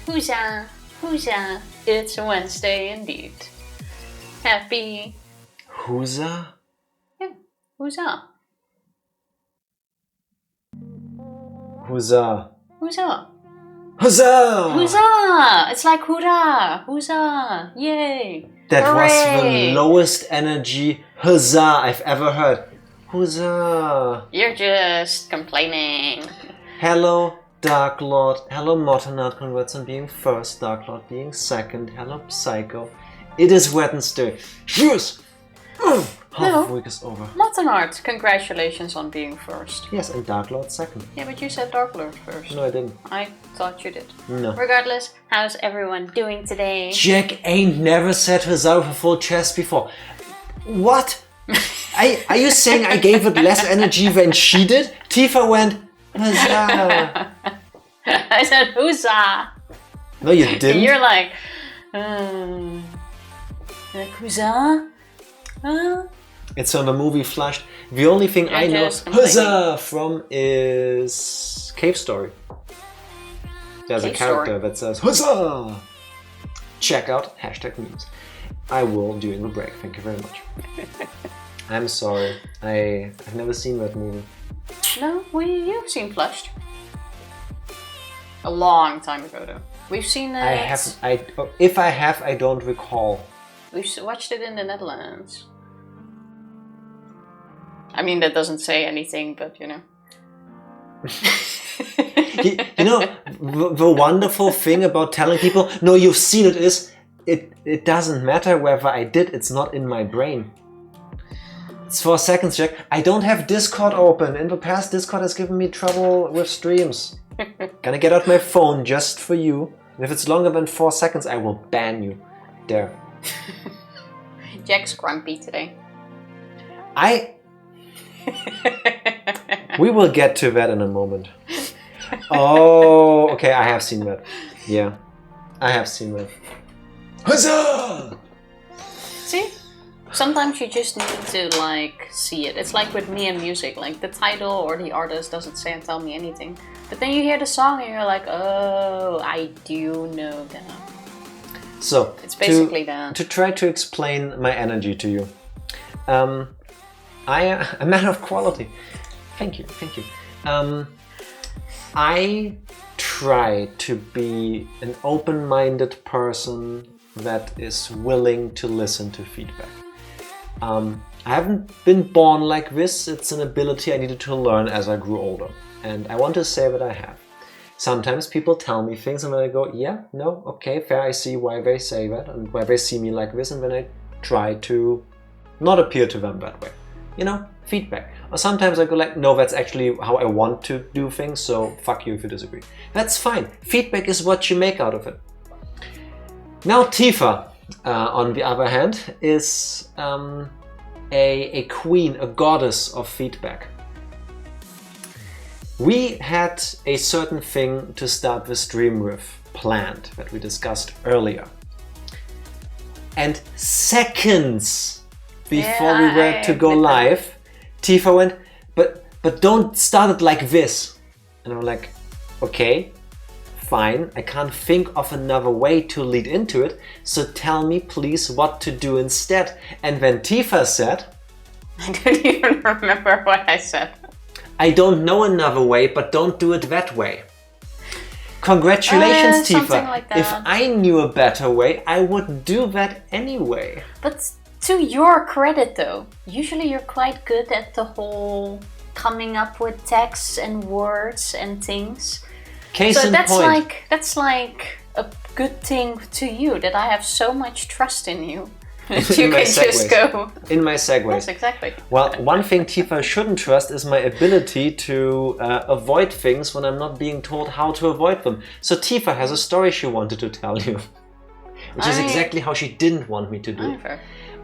Huzzah, huzzah, it's Wednesday indeed. Happy. Huzzah? Yeah, huzzah. Huzzah. Huzzah. Huzzah! Huzzah! It's like hurrah, huzzah, yay. That Hooray. was the lowest energy huzzah I've ever heard. Huzzah! You're just complaining. Hello, Dark Lord. Hello, Mortonard. Congrats on being first. Dark Lord being second. Hello, Psycho. It is Wednesday. Yes! Half the week is over. Mortonard, congratulations on being first. Yes, and Dark Lord second. Yeah, but you said Dark Lord first. No, I didn't. I thought you did. No. Regardless, how's everyone doing today? Jack ain't never said huzzah with a full chest before. What? Are you saying I gave it less energy than she did? Tifa went huzzah. I said huzzah. No, you didn't. You're like huzzah? It's on the movie Flushed. The only thing I know huzzah from is Cave Story. There's Cave a character Story that says huzzah. Check out #memes. I will during the break. Thank you very much. I'm sorry. I've never seen that movie. No, you've seen Flushed. A long time ago, though. We've seen it. If I have, I don't recall. We've watched it in the Netherlands. I mean, that doesn't say anything, but you know. you know, the wonderful thing about telling people, no, you've seen it is, it doesn't matter whether I did, it's not in my brain. It's 4 seconds, Jack. I don't have Discord open. In the past, Discord has given me trouble with streams. Gonna get out my phone just for you. And if it's longer than 4 seconds, I will ban you. There. Jack's grumpy today. We will get to that in a moment. Oh, okay, I have seen that. Yeah, I have seen that. Huzzah! See? Sometimes you just need to, like, see it. It's like with me and music. Like, the title or the artist doesn't say and tell me anything. But then you hear the song and you're like, oh, I do know that. So, it's basically that. To try to explain my energy to you. I am a man of quality. Thank you. I try to be an open-minded person that is willing to listen to feedback. I haven't been born like this. It's an ability I needed to learn as I grew older. And I want to say that I have. Sometimes people tell me things and then I go, yeah, no, okay, fair, I see why they say that and why they see me like this, and then I try to not appear to them that way. You know, feedback. Or sometimes I go like, no, that's actually how I want to do things, so fuck you if you disagree. That's fine. Feedback is what you make out of it. Now Tifa, on the other hand, is a queen, a goddess of feedback. We had a certain thing to start the stream with planned that we discussed earlier. And seconds before we were to go live, Tifa went, but don't start it like this. And I'm like, okay, fine, I can't think of another way to lead into it, so tell me please what to do instead. And then Tifa said, I don't even remember what I said. I don't know another way, but don't do it that way. Congratulations, Tifa. Like that. If I knew a better way, I would do that anyway. But to your credit though, usually you're quite good at the whole coming up with texts and words and things. Case in point. That's like a good thing to you, that I have so much trust in you. You can just go. In my segues. Yes, exactly. Well, one thing Tifa shouldn't trust is my ability to avoid things when I'm not being told how to avoid them. So Tifa has a story she wanted to tell you. Which is exactly how she didn't want me to do.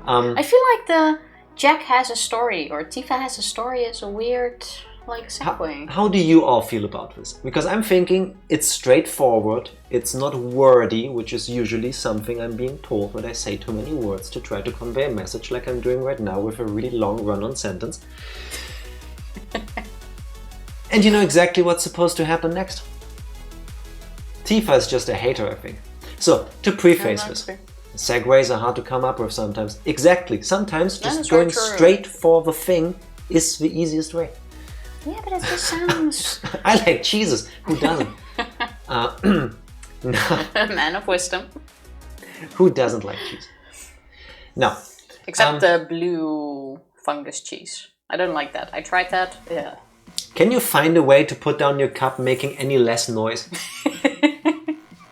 I feel like the Jack has a story or Tifa has a story is a weird segue. How do you all feel about this? Because I'm thinking it's straightforward, it's not wordy, which is usually something I'm being told when I say too many words to try to convey a message like I'm doing right now with a really long run-on sentence. And you know exactly what's supposed to happen next. Tifa is just a hater, I think. So, to preface this, segues are hard to come up with sometimes. Exactly. Sometimes just going straight for the thing is the easiest way. Yeah, but it just sounds... I like cheeses. Who doesn't? Man of wisdom. Who doesn't like cheese? No. Except the blue fungus cheese. I don't like that. I tried that. Yeah. Can you find a way to put down your cup making any less noise?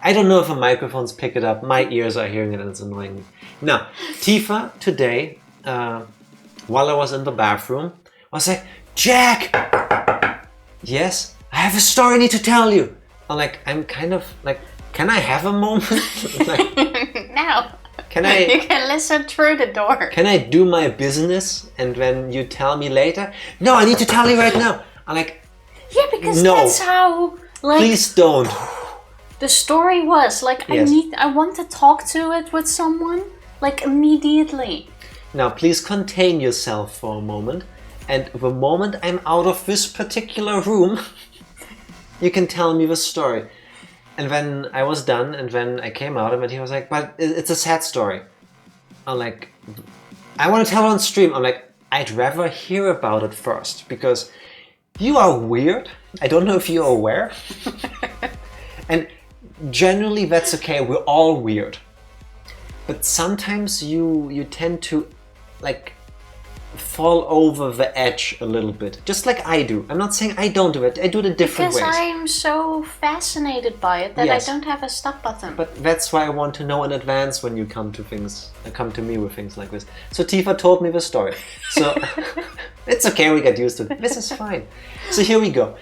I don't know if the microphones pick it up. My ears are hearing it and it's annoying me. Now, Tifa today, while I was in the bathroom, was like, Jack! Yes? I have a story I need to tell you. I'm kind of like, can I have a moment? No. You can listen through the door. Can I do my business and then you tell me later? No, I need to tell you right now. I'm like, yeah, because that's how, like... Please don't. The story was, like, yes. I want to talk to it with someone, like, immediately. Now, please contain yourself for a moment. And the moment I'm out of this particular room, you can tell me the story. And then I was done, and then I came out, and then he was like, but it's a sad story. I'm like, I want to tell it on stream. I'm like, I'd rather hear about it first, because you are weird. I don't know if you're aware. And generally that's okay, we're all weird. But sometimes you tend to, like, fall over the edge a little bit, just like I do. I'm not saying I don't do it, I do it in different ways. Because I'm so fascinated by it that yes. I don't have a stop button. But that's why I want to know in advance when you come to me with things like this. So Tifa told me the story. So it's okay, we get used to it. This is fine. So here we go.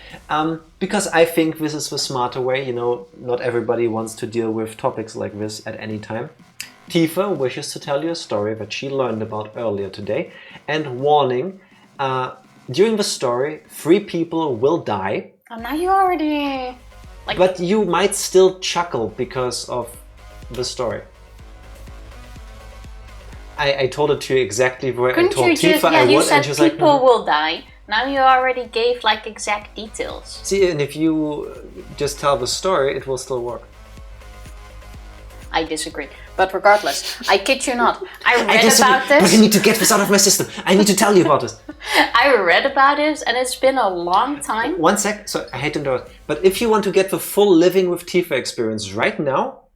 Because I think this is the smarter way, not everybody wants to deal with topics like this at any time. Tifa wishes to tell you a story that she learned about earlier today. And warning, during the story, 3 people will die. Oh, now you already... But you might still chuckle because of the story. I told it to you exactly where I told Tifa I would, and she was like... people will die. Now you already gave, like, exact details. See, and if you just tell the story, it will still work. I disagree. But regardless, I kid you not, I read about this. But I need to get this out of my system. I need to tell you about this. I read about it and it's been a long time. One sec, so I hate to interrupt. But if you want to get the full Living with Tifa experience right now,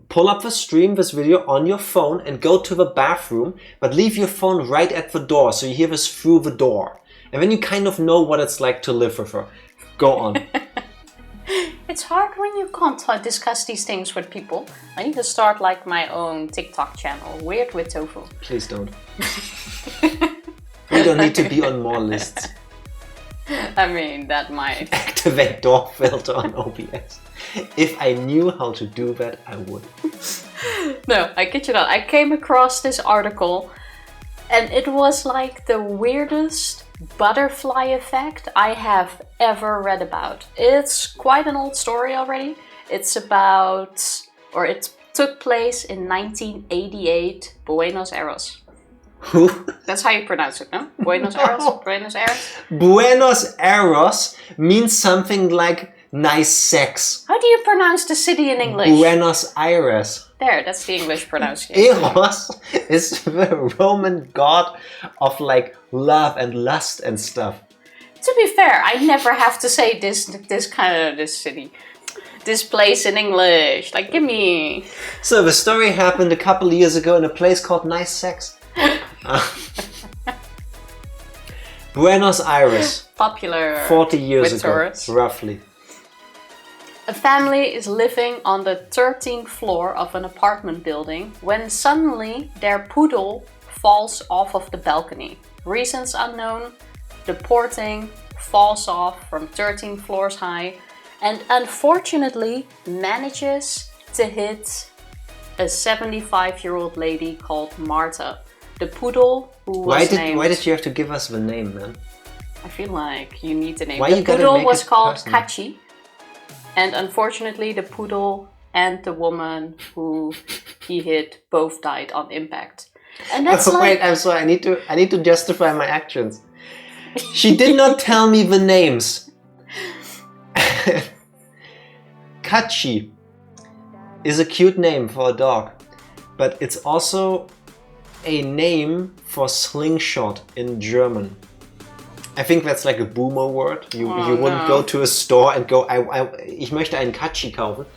pull up the stream, this video on your phone and go to the bathroom, but leave your phone right at the door so you hear this through the door. And then you kind of know what it's like to live with her. Go on. It's hard when you can't discuss these things with people. I need to start like my own TikTok channel, Weird with Tofu. Please don't. We don't need to be on more lists. I mean, that might... Activate door filter on OBS. If I knew how to do that, I would. No, I kid you not. I came across this article and it was like the weirdest butterfly effect I have ever read about. It's quite an old story already. It's about, or it took place in 1988, Buenos Aires. Who? That's how you pronounce it, no? Buenos Aires? No. Buenos Aires? Buenos Aires means something like nice sex. How do you pronounce the city in English? Buenos Aires. There, that's the English pronunciation. Eros is the Roman god of like love and lust and stuff. To be fair, I never have to say this city, this place in English. Like, give me... So the story happened a couple of years ago in a place called Nice Sex. Buenos Aires. Popular 40 years with ago, tourists. roughly. A family is living on the 13th floor of an apartment building when suddenly their poodle falls off of the balcony. Reasons unknown, the poor thing falls off from 13 floors high and unfortunately manages to hit a 75-year-old lady called Marta. The poodle who was named... Why did you have to give us the name, man? I feel like you need the name. Why the poodle was called personal? Kachi. And unfortunately, the poodle and the woman who he hit both died on impact. And that's Wait, I'm sorry. I need to justify my actions. She did not tell me the names. Kachi is a cute name for a dog, but it's also a name for slingshot in German. I think that's like a boomer word. You wouldn't go to a store and go, ich möchte einen Kachi kaufen.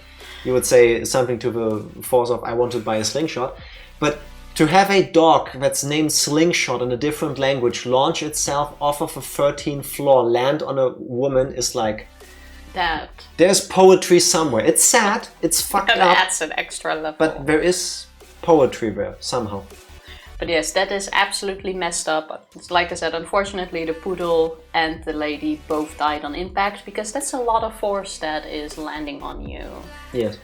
You would say something to the force of, I want to buy a slingshot. But to have a dog that's named Slingshot in a different language launch itself off of a 13th floor, land on a woman is like... That. There's poetry somewhere. It's sad, it's fucked up. That's an extra level. But there is poetry there, somehow. But yes, that is absolutely messed up. Like I said, unfortunately the poodle and the lady both died on impact, because that's a lot of force that is landing on you. Yes.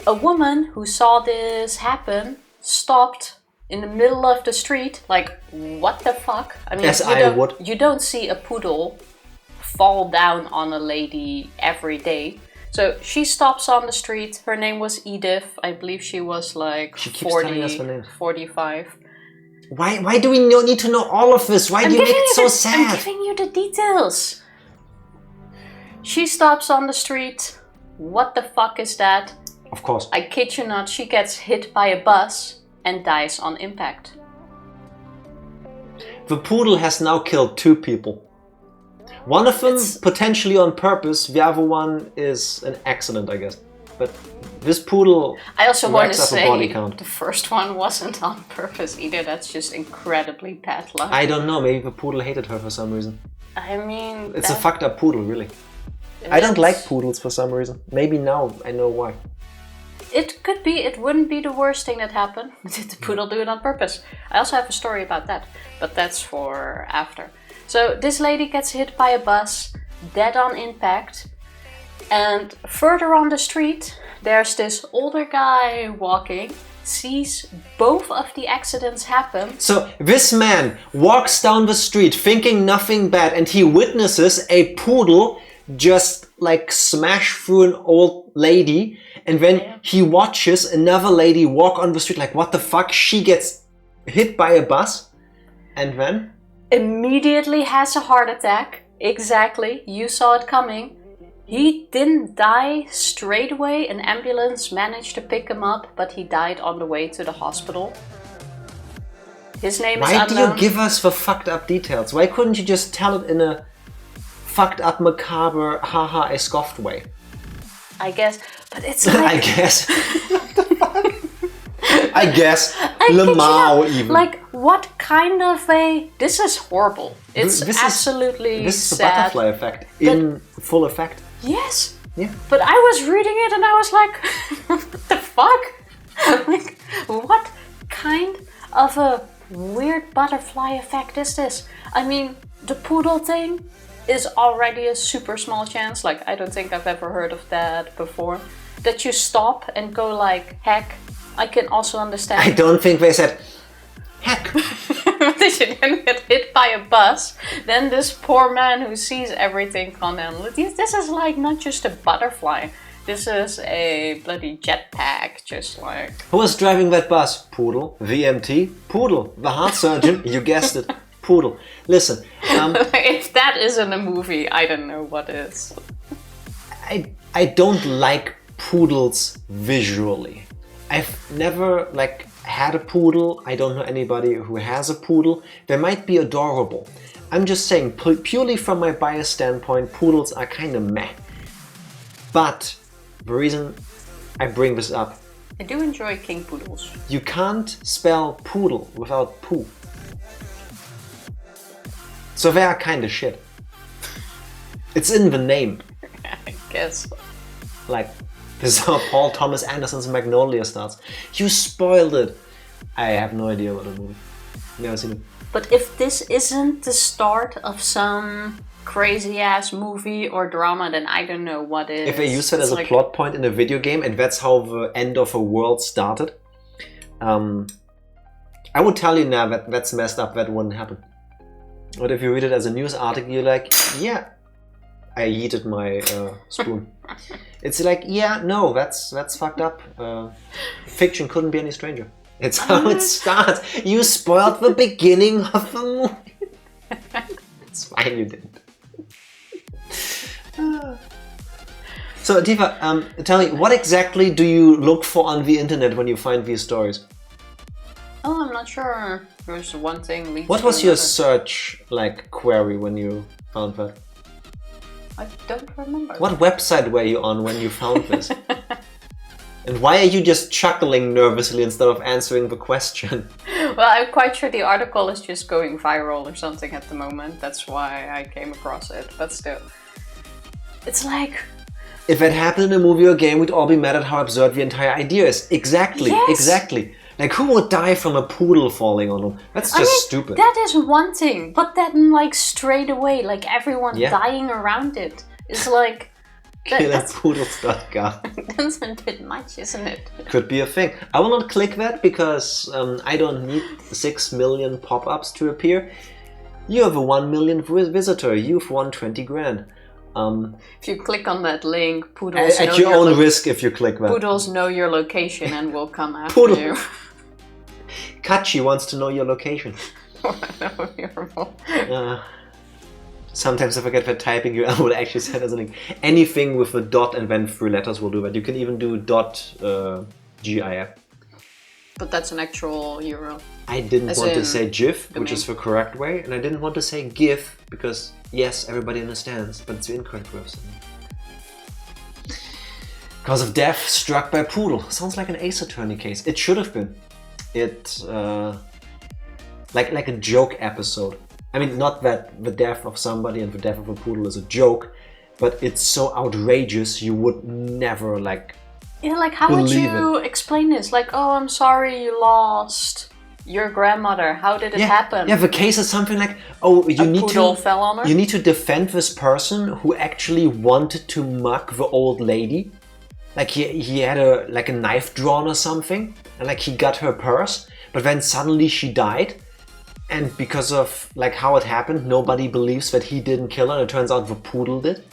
A woman who saw this happen stopped in the middle of the street, like, what the fuck? I mean, you don't see a poodle fall down on a lady every day. So she stops on the street. Her name was Edith. I believe she was like 45. Why do we need to know all of this? Why do you make it so sad? I'm giving you the details. She stops on the street. What the fuck is that? Of course. I kid you not, she gets hit by a bus and dies on impact. The poodle has now killed 2 people. One of them potentially on purpose, the other one is an accident, I guess. But this poodle I also want to say body count. The first one wasn't on purpose either. That's just incredibly bad luck. I don't know, maybe the poodle hated her for some reason. I mean... It's a fucked up poodle, really. I don't like poodles for some reason. Maybe now I know why. It could be, it wouldn't be the worst thing that happened. Did the poodle do it on purpose? I also have a story about that, but that's for after. So this lady gets hit by a bus, dead on impact. And further on the street, there's this older guy walking, sees both of the accidents happen. So this man walks down the street thinking nothing bad, and he witnesses a poodle just like smash through an old lady, and then he watches another lady walk on the street like, what the fuck? She gets hit by a bus, and then immediately has a heart attack. Exactly, you saw it coming. He didn't die straight away. An ambulance managed to pick him up, but he died on the way to the hospital. His name is unknown. Why do you give us the fucked up details? Why couldn't you just tell it in a fucked up, macabre, haha, I scoffed way? I guess, but it's like... I guess. I guess. Lamau even. Like, what kind of a... This is horrible. It's absolutely sad. This is the butterfly effect in full effect. Yes. Yeah. But I was reading it and I was like, what the fuck? Like, what kind of a weird butterfly effect is this? I mean, the poodle thing is already a super small chance. Like, I don't think I've ever heard of that before. That you stop and go like, heck, I can also understand. I don't think they said, heck. That you then get hit by a bus. Then this poor man who sees everything come down. This is like not just a butterfly. This is a bloody jetpack, just like... Who was driving that bus? Poodle. VMT? Poodle. The heart surgeon? You guessed it. Poodle. Listen. If that isn't a movie, I don't know what is. I don't like poodles visually. I've never had a poodle. I don't know anybody who has a poodle. They might be adorable. I'm just saying, purely from my bias standpoint, poodles are kind of meh. But the reason I bring this up, I do enjoy king poodles. You can't spell poodle without poo. So they are kind of shit. It's in the name. I guess. Like, this is how Paul Thomas Anderson's Magnolia starts. You spoiled it. I have no idea what the movie. Never seen it. But if this isn't the start of some crazy ass movie or drama, then I don't know what is. If they use that as a plot point in a video game and that's how the end of a world started, I would tell you now that that's messed up, that wouldn't happen. But if you read it as a news article, you're like, yeah, I yeeted my spoon. It's like, yeah, no, that's fucked up. Fiction couldn't be any stranger. It's how it starts. You spoiled the beginning of the movie. It's fine, you didn't. So, Tifa, tell me, what exactly do you look for on the internet when you find these stories? Oh, I'm not sure. There's one thing leads What to was your another. search query when you found that? I don't remember. What website were you on when you found this? And why are you just chuckling nervously instead of answering the question? Well, I'm quite sure the article is just going viral or something at the moment. That's why I came across it. But still, it's like... If it happened in a movie or game, we'd all be mad at how absurd the entire idea is. Exactly, Yes. exactly. Like, who would die from a poodle falling on them? That's just stupid. That is one thing, but then like straight away, like everyone Yeah. dying around it is like... Killerpoodles.com. That's a bit much, isn't it? Could be a thing. I will not click that because I don't need 6 million pop-ups to appear. You have a 1 millionth visitor. You've won 20 grand. If you click on that link, poodles At know your own risk if you click that. Poodles know your location and will come after Poodle. you. Kachi wants to know your location. That would be horrible. Sometimes I forget that typing you would actually send us a link. Anything with a dot and then 3 letters will do that. You can even do .gif. But that's an actual URL. I didn't As want to in say GIF, which domain. is the correct way, and I didn't want to say GIF because yes, everybody understands, but it's the incorrect way of saying it. Cause of death struck by poodle. Sounds like an Ace Attorney case. It should have been. It like a joke episode. I mean, not that the death of somebody and the death of a poodle is a joke, but it's so outrageous you would never Yeah, like how would believe you explain this? Like, oh, I'm sorry you lost your grandmother. How did it happen? Yeah, the case is something like, oh, you A need poodle to fell on her? you need to defend this person who actually wanted to mug the old lady. Like he had a knife drawn or something, and like he got her purse, but then suddenly she died. And because of how it happened, nobody believes that he didn't kill her, and it turns out the poodle did.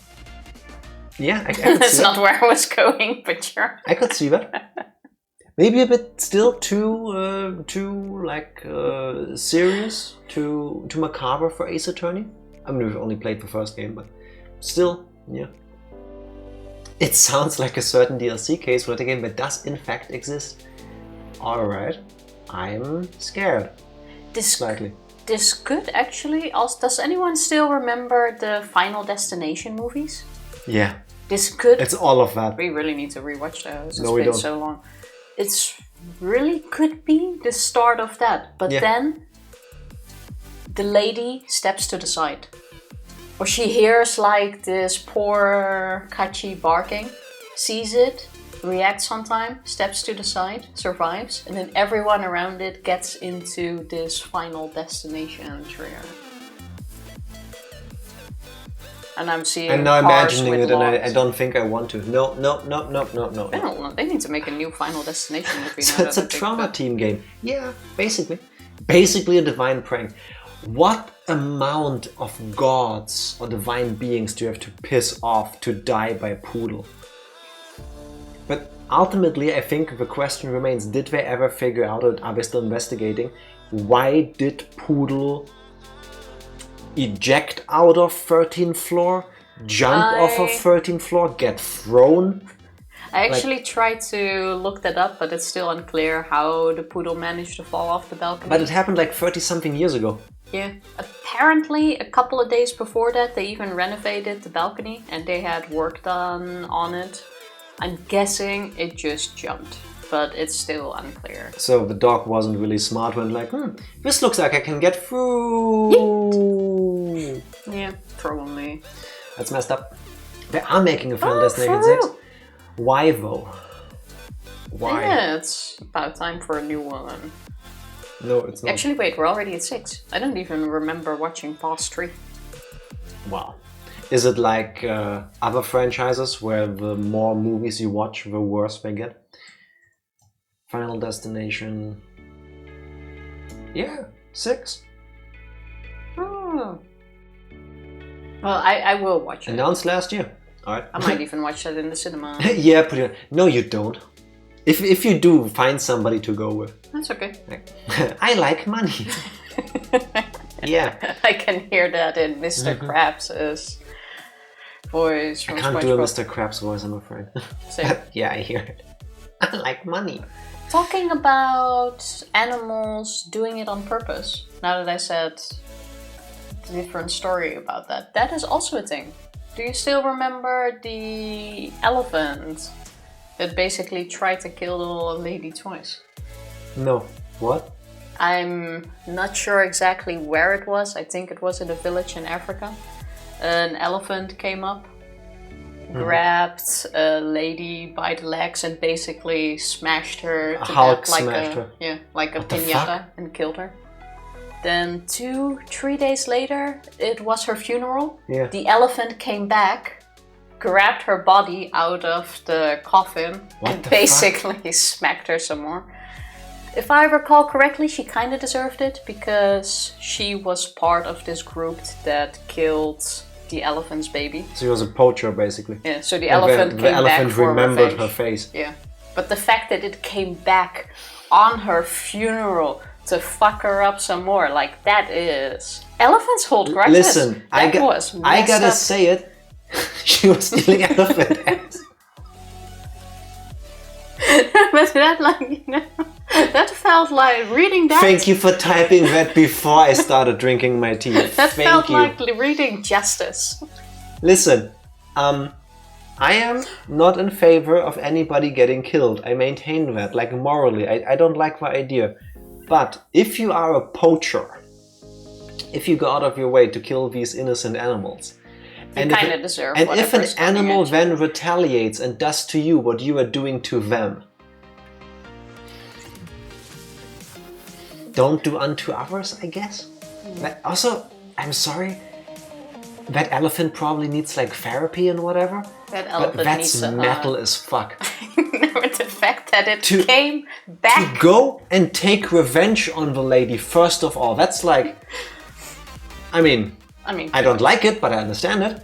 Yeah, I could That's see not where I was going, but sure. I could see that. Maybe a bit still too serious, too macabre for Ace Attorney. I mean, we've only played the first game, but still, yeah. It sounds like a certain DLC case for the game that does in fact exist. Alright, I'm scared. Slightly. This could actually also... Does anyone still remember the Final Destination movies? Yeah. This could... It's all of that. We really need to rewatch those. No, we It's been don't. so long. It's really could be the start of that. But then the lady steps to the side. Or she hears like this poor Kachi barking, sees it, reacts on time, steps to the side, survives, and then everyone around it gets into this Final Destination trailer. And I'm seeing I'm now cars imagining with it, and I locks. don't think I want to. No. I don't know. They need to make a new Final Destination movie. So now it's that a I think trauma about it. team game. Yeah, basically. Basically a divine prank. What amount of gods or divine beings do you have to piss off to die by a poodle? But ultimately, I think the question remains, did they ever figure out, or are they still investigating, why did poodle eject out of 13th floor, jump off of 13th floor, get thrown? I actually tried to look that up, but it's still unclear how the poodle managed to fall off the balcony. But it happened like 30-something years ago. Yeah. Apparently, a couple of days before that, they even renovated the balcony and they had work done on it. I'm guessing it just jumped, but it's still unclear. So the dog wasn't really smart when this looks like I can get through. Yeah, probably. That's messed up. They are making a Final Oh, Destination for 6. real? Why though? Why? Yeah, it's about time for a new one. No, it's not. Actually, wait, we're already at 6. I don't even remember watching past 3. Wow. Is it like other franchises where the more movies you watch, the worse they get? Final Destination... Yeah, 6. Oh. Well, I will watch it. Announced last year. Alright. I might even watch that in the cinema. Yeah, put it. No, you don't. If you do, find somebody to go with. That's okay. I like money. Yeah. I can hear that in Mr. Krabs' voice I from can't do a SpongeBob. Mr. Krabs voice, I'm afraid. Same. Yeah, I hear it. I like money. Talking about animals doing it on purpose, now that I said a different story about that, that is also a thing. Do you still remember the elephant that basically tried to kill the little lady twice? No. What? I'm not sure exactly where it was. I think it was in a village in Africa. An elephant came up, grabbed a lady by the legs and basically smashed her to Hulk death like smashed a her. yeah, like a What the piñata fuck? and killed her. Then 2-3 days later, it was her funeral. Yeah. The elephant came back, grabbed her body out of the coffin, What and the basically smacked her some more. If I recall correctly, she kind of deserved it because she was part of this group that killed the elephant's baby. So he was a poacher, basically. Yeah, so the And elephant the came elephant back for remembered revenge. her face. Yeah, but the fact that it came back on her funeral to fuck her up some more, like that is... Elephants hold grudges. Listen, I gotta up. say it. She was stealing elephant eggs. But that, like, you know, that felt like reading that. Thank you for typing that before I started drinking my tea. That Thank felt you. like reading Justice. Listen, I am not in favor of anybody getting killed. I maintain that, like morally. I don't like the idea. But if you are a poacher, if you go out of your way to kill these innocent animals, You kind of deserve and if whatever an is coming animal at you. then retaliates and does to you what you are doing to them, don't do unto others, I guess. But also, I'm sorry, that elephant probably needs like therapy and whatever. That But elephant that's needs metal as fuck. the fact that it To- came back. Go and take revenge on the lady first of all. That's like, I mean, I don't like it, but I understand it.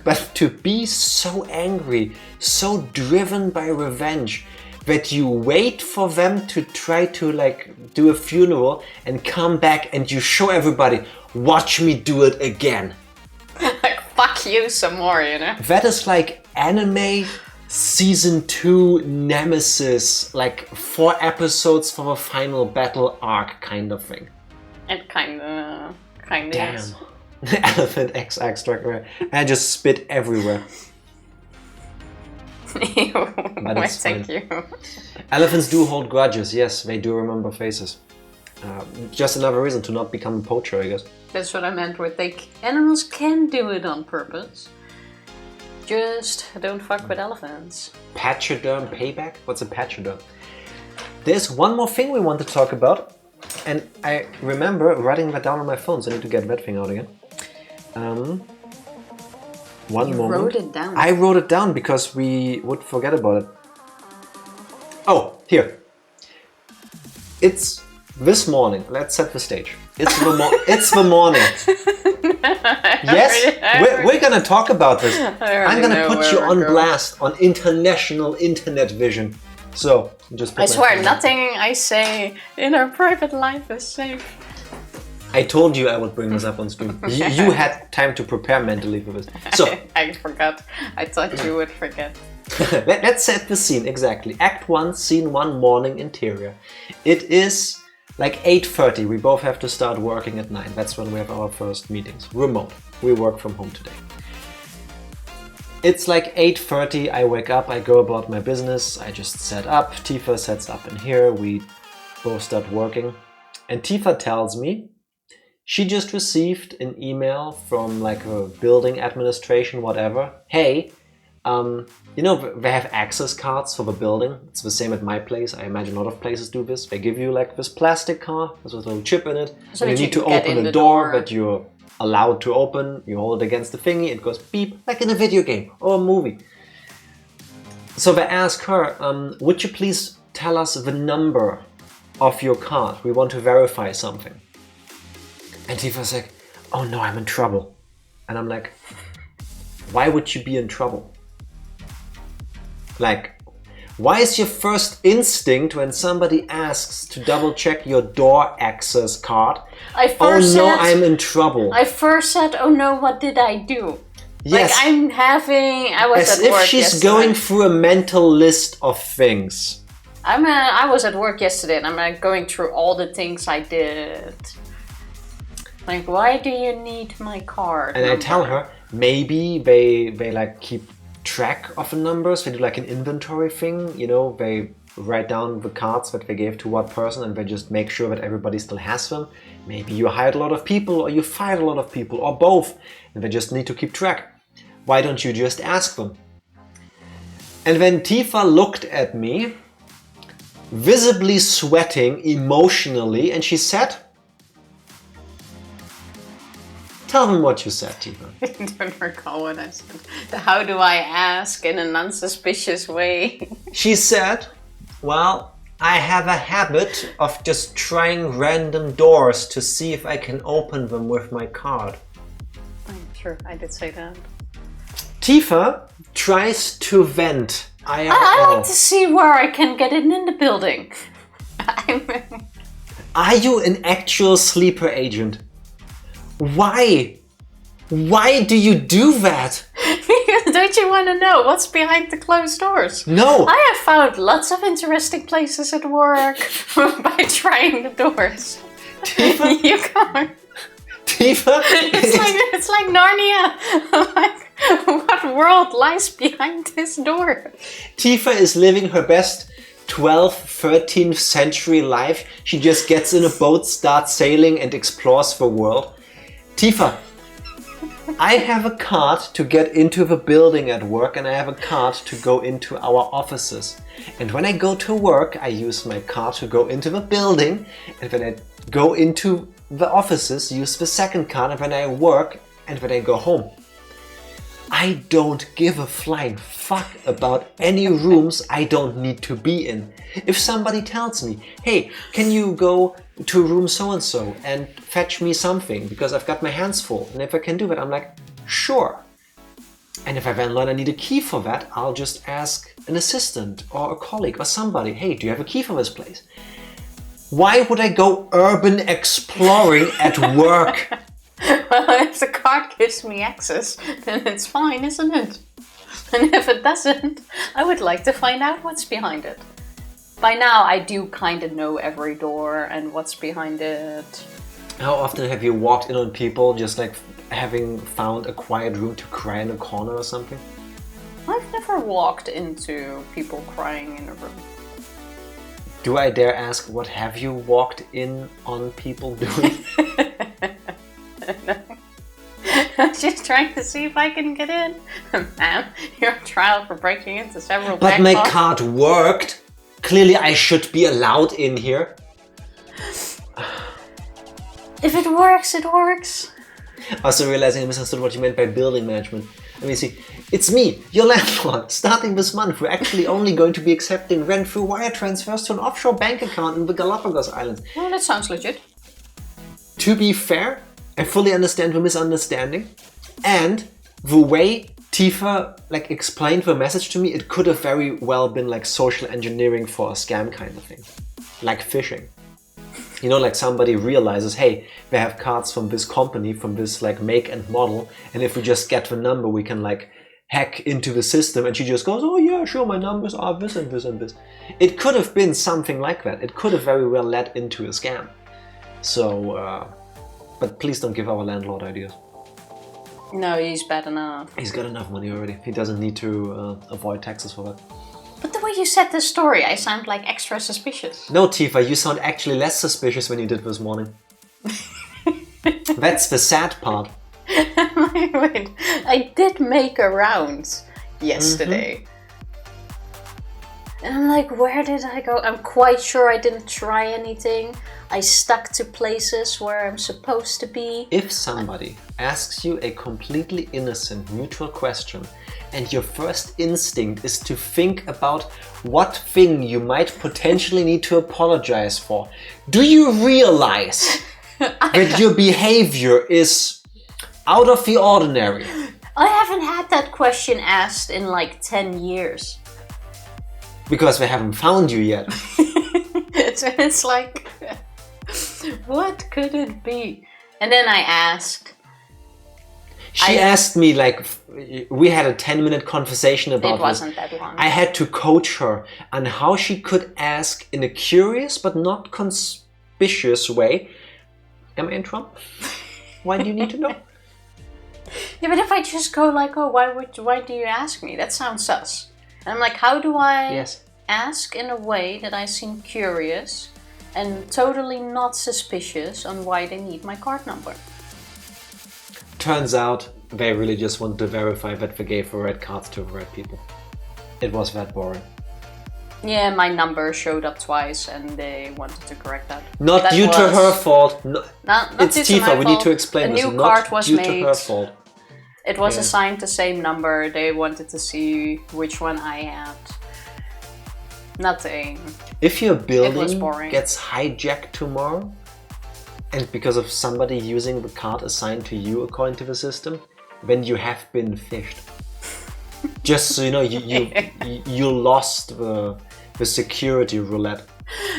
But to be so angry, so driven by revenge, that you wait for them to try to like do a funeral and come back and you show everybody, watch me do it again. Like, fuck you some more, you know? That is like anime season 2 Nemesis, like 4 episodes for the final battle arc kind of thing. It kinda Damn. is. Elephant X extract. I just spit everywhere. Ew. But Why, it's thank fine. you. Elephants do hold grudges, yes, they do remember faces. Just another reason to not become a poacher, I guess. That's what I meant with animals can do it on purpose. Just don't fuck with elephants. Pachyderm payback? What's a pachyderm? There's one more thing we want to talk about, and I remember writing that down on my phone, so I need to get that thing out again. One You moment. wrote it down. I wrote it down because we would forget about it. Oh, here. It's this morning. Let's set the stage. It's the, it's the morning. Yes, we're gonna talk about this. I'm gonna put you on blast on international internet vision. So, just put I my swear, phone nothing I say in our private life is safe. I told you I would bring this up on stream. You had time to prepare mentally for this. So, I forgot. I thought you would forget. let's set the scene, exactly. Act 1, Scene 1, morning interior. It is like 8:30. We both have to start working at 9. That's when we have our first meetings. Remote. We work from home today. It's like 8:30. I wake up, I go about my business. I just set up. Tifa sets up in here. We both start working. And Tifa tells me she just received an email from like a building administration, whatever. Hey, you know, they have access cards for the building. It's the same at my place. I imagine a lot of places do this. They give you like this plastic card, there's a little chip in it. So and you that need you to can get open in a the door door. that you're allowed to open. You hold it against the thingy, it goes beep, like in a video game or a movie. So they ask her, would you please tell us the number of your card? We want to verify something. And Tifa's like, oh no, I'm in trouble. And I'm like, why would you be in trouble? Like, why is your first instinct when somebody asks to double check your door access card? I Oh first no, said, I'm in trouble. I first said, oh no, what did I do? Yes. Like I was As at work if she's yesterday. going through a mental list of things. I was at work yesterday and I'm like going through all the things I did. Like, why do you need my card? And I tell her, maybe they like keep track of the numbers. They do like an inventory thing, you know, they write down the cards that they gave to what person and they just make sure that everybody still has them. Maybe you hired a lot of people or you fired a lot of people or both and they just need to keep track. Why don't you just ask them? And then Tifa looked at me, visibly sweating emotionally, and she said, tell them what you said, Tifa. I don't recall what I said. How do I ask in an unsuspicious way? She said, well, I have a habit of just trying random doors to see if I can open them with my card. I'm sure I did say that. Tifa tries to vent IRL. I like to see where I can get in the building. Are you an actual sleeper agent? Why? Why do you do that? Don't you want to know what's behind the closed doors? No. I have found lots of interesting places at work by trying the doors. Tifa? You can't. Tifa? It's like Narnia. Like, what world lies behind this door? Tifa is living her best 12th, 13th century life. She just gets in a boat, starts sailing and explores the world. Tifa, I have a card to get into the building at work and I have a card to go into our offices. And when I go to work, I use my card to go into the building. And when I go into the offices, use the second card. And when I work and when I go home. I don't give a flying fuck about any rooms I don't need to be in. If somebody tells me, hey, can you go to room so-and-so and fetch me something because I've got my hands full, and if I can do that, I'm like, sure. And if I then learn I need a key for that, I'll just ask an assistant or a colleague or somebody, hey, do you have a key for this place? Why would I go urban exploring at work? Well, if the card gives me access, then it's fine, isn't it? And if it doesn't, I would like to find out what's behind it. By now, I do kind of know every door and what's behind it. How often have you walked in on people just like having found a quiet room to cry in a corner or something? I've never walked into people crying in a room. Do I dare ask, what have you walked in on people doing? No. I'm just trying to see if I can get in. Ma'am, you're on trial for breaking into several But my backlots. card worked. Clearly I should be allowed in here. If it works, it works. Also realizing I misunderstood what you meant by building management. Let me see. It's me, your landlord. Starting this month, we're actually only going to be accepting rent through wire transfers to an offshore bank account in the Galapagos Islands. Well, that sounds legit. To be fair, I fully understand the misunderstanding, and the way Tifa like explained the message to me, it could have very well been like social engineering for a scam kind of thing, like phishing. You know, like somebody realizes, hey, they have cards from this company, from this like make and model, and if we just get the number, we can like hack into the system. And she just goes, oh yeah, sure, my numbers are this and this and this. It could have been something like that. It could have very well led into a scam. So. But please don't give our landlord ideas. No, he's bad enough. He's got enough money already. He doesn't need to avoid taxes for that. But the way you said this story, I sound like extra suspicious. No, Tifa, you sound actually less suspicious when you did this morning. That's the sad part. Wait, I did make a round yesterday. And I'm like, where did I go? I'm quite sure I didn't try anything. I stuck to places where I'm supposed to be. If somebody asks you a completely innocent, neutral question, and your first instinct is to think about what thing you might potentially need to apologize for, do you realize that your behavior is out of the ordinary? I haven't had that question asked in like 10 years. Because they haven't found you yet. It's like, what could it be? And then I asked. She asked me, like, we had a 10-minute conversation about It wasn't that long. I had to coach her on how she could ask in a curious but not conspicuous way, am I in trouble? Why do you need to know? Yeah, but if I just go like, oh, why do you ask me? That sounds sus. And I'm like, how do I ask in a way that I seem curious and totally not suspicious on why they need my card number? Turns out they really just wanted to verify that they gave the right cards to the right people. It was that boring. Yeah, my number showed up twice and they wanted to correct that. Not due to her fault. No, not it's due to my Tifa, we need fault. to explain A this. new card was Not due made. to her fault. It was assigned the same number. They wanted to see which one I had. Nothing. If your building was boring. gets hijacked tomorrow, and because of somebody using the card assigned to you according to the system, then you have been fished. Just so you know, you lost the security roulette.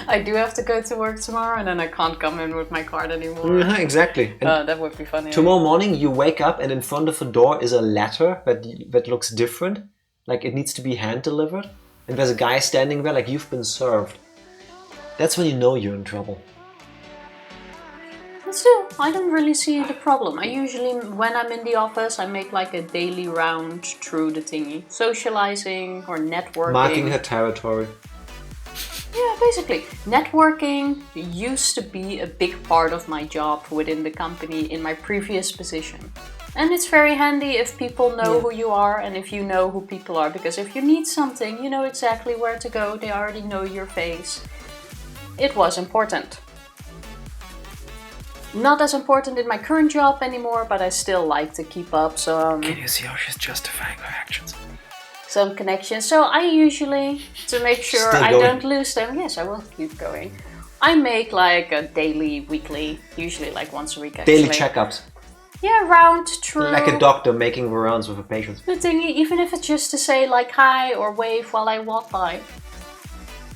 I do have to go to work tomorrow and then I can't come in with my card anymore. Exactly. And that would be funny. tomorrow morning you wake up and in front of the door is a letter that looks different. Like it needs to be hand delivered. And there's a guy standing there like you've been served. That's when you know you're in trouble. But still, I don't really see the problem. I usually, when I'm in the office, I make like a daily round through the thingy. Socializing or networking. Marking her territory. Yeah, basically. Networking used to be a big part of my job within the company in my previous position. And it's very handy if people know who you are and if you know who people are. Because if you need something, you know exactly where to go. They already know your face. It was important. Not as important in my current job anymore, but I still like to keep up some... Can you see how she's justifying her actions? Some connections. So I usually, to make sure I don't lose them, yes, I will keep going. I make like a daily, weekly, usually like once a week actually. Daily checkups. Yeah, round through. Like a doctor making the rounds with a patient. The thing, even if it's just to say like hi or wave while I walk by.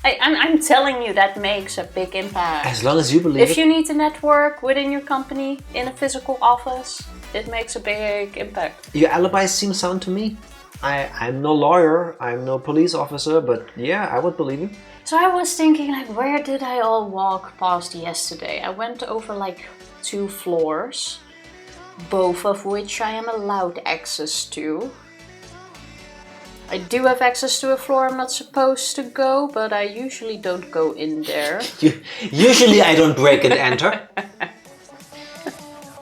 I'm telling you, that makes a big impact. As long as you believe it. If you need to network within your company in a physical office, it makes a big impact. Your alibis seem sound to me. I'm no lawyer, I'm no police officer, but yeah, I would believe you. So I was thinking, like, where did I all walk past yesterday? I went over like 2 floors, both of which I am allowed access to. I do have access to a floor I'm not supposed to go, but I usually don't go in there. Usually I don't break and enter.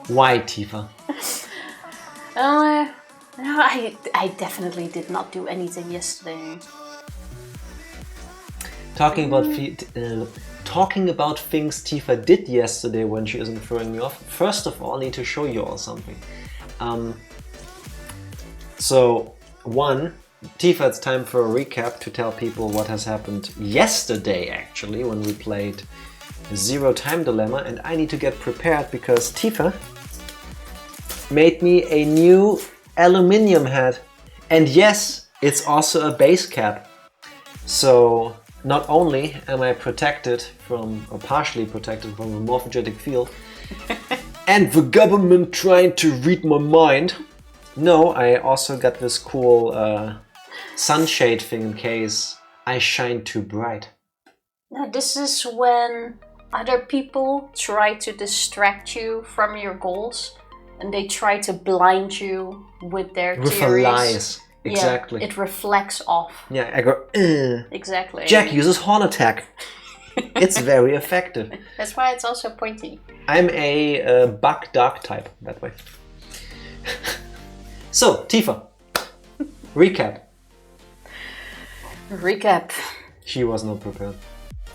Why, Tifa? No, I definitely did not do anything yesterday. Talking about things Tifa did yesterday when she isn't throwing me off. First of all, I need to show you all something. Tifa, it's time for a recap to tell people what has happened yesterday, actually, when we played Zero Time Dilemma, and I need to get prepared because Tifa made me a new aluminium hat. And yes, it's also a base cap. So not only am I protected from, or partially protected from the morphogenetic field, and the government trying to read my mind, no, I also got this cool sunshade thing in case I shine too bright. Now this is when other people try to distract you from your goals and they try to blind you with their theories. With lies, exactly. Yeah, it reflects off. Yeah, I go, Exactly. Jack uses horn attack. It's very effective. That's why it's also pointy. I'm a bug dark type that way. So, Tifa, recap. She was not prepared.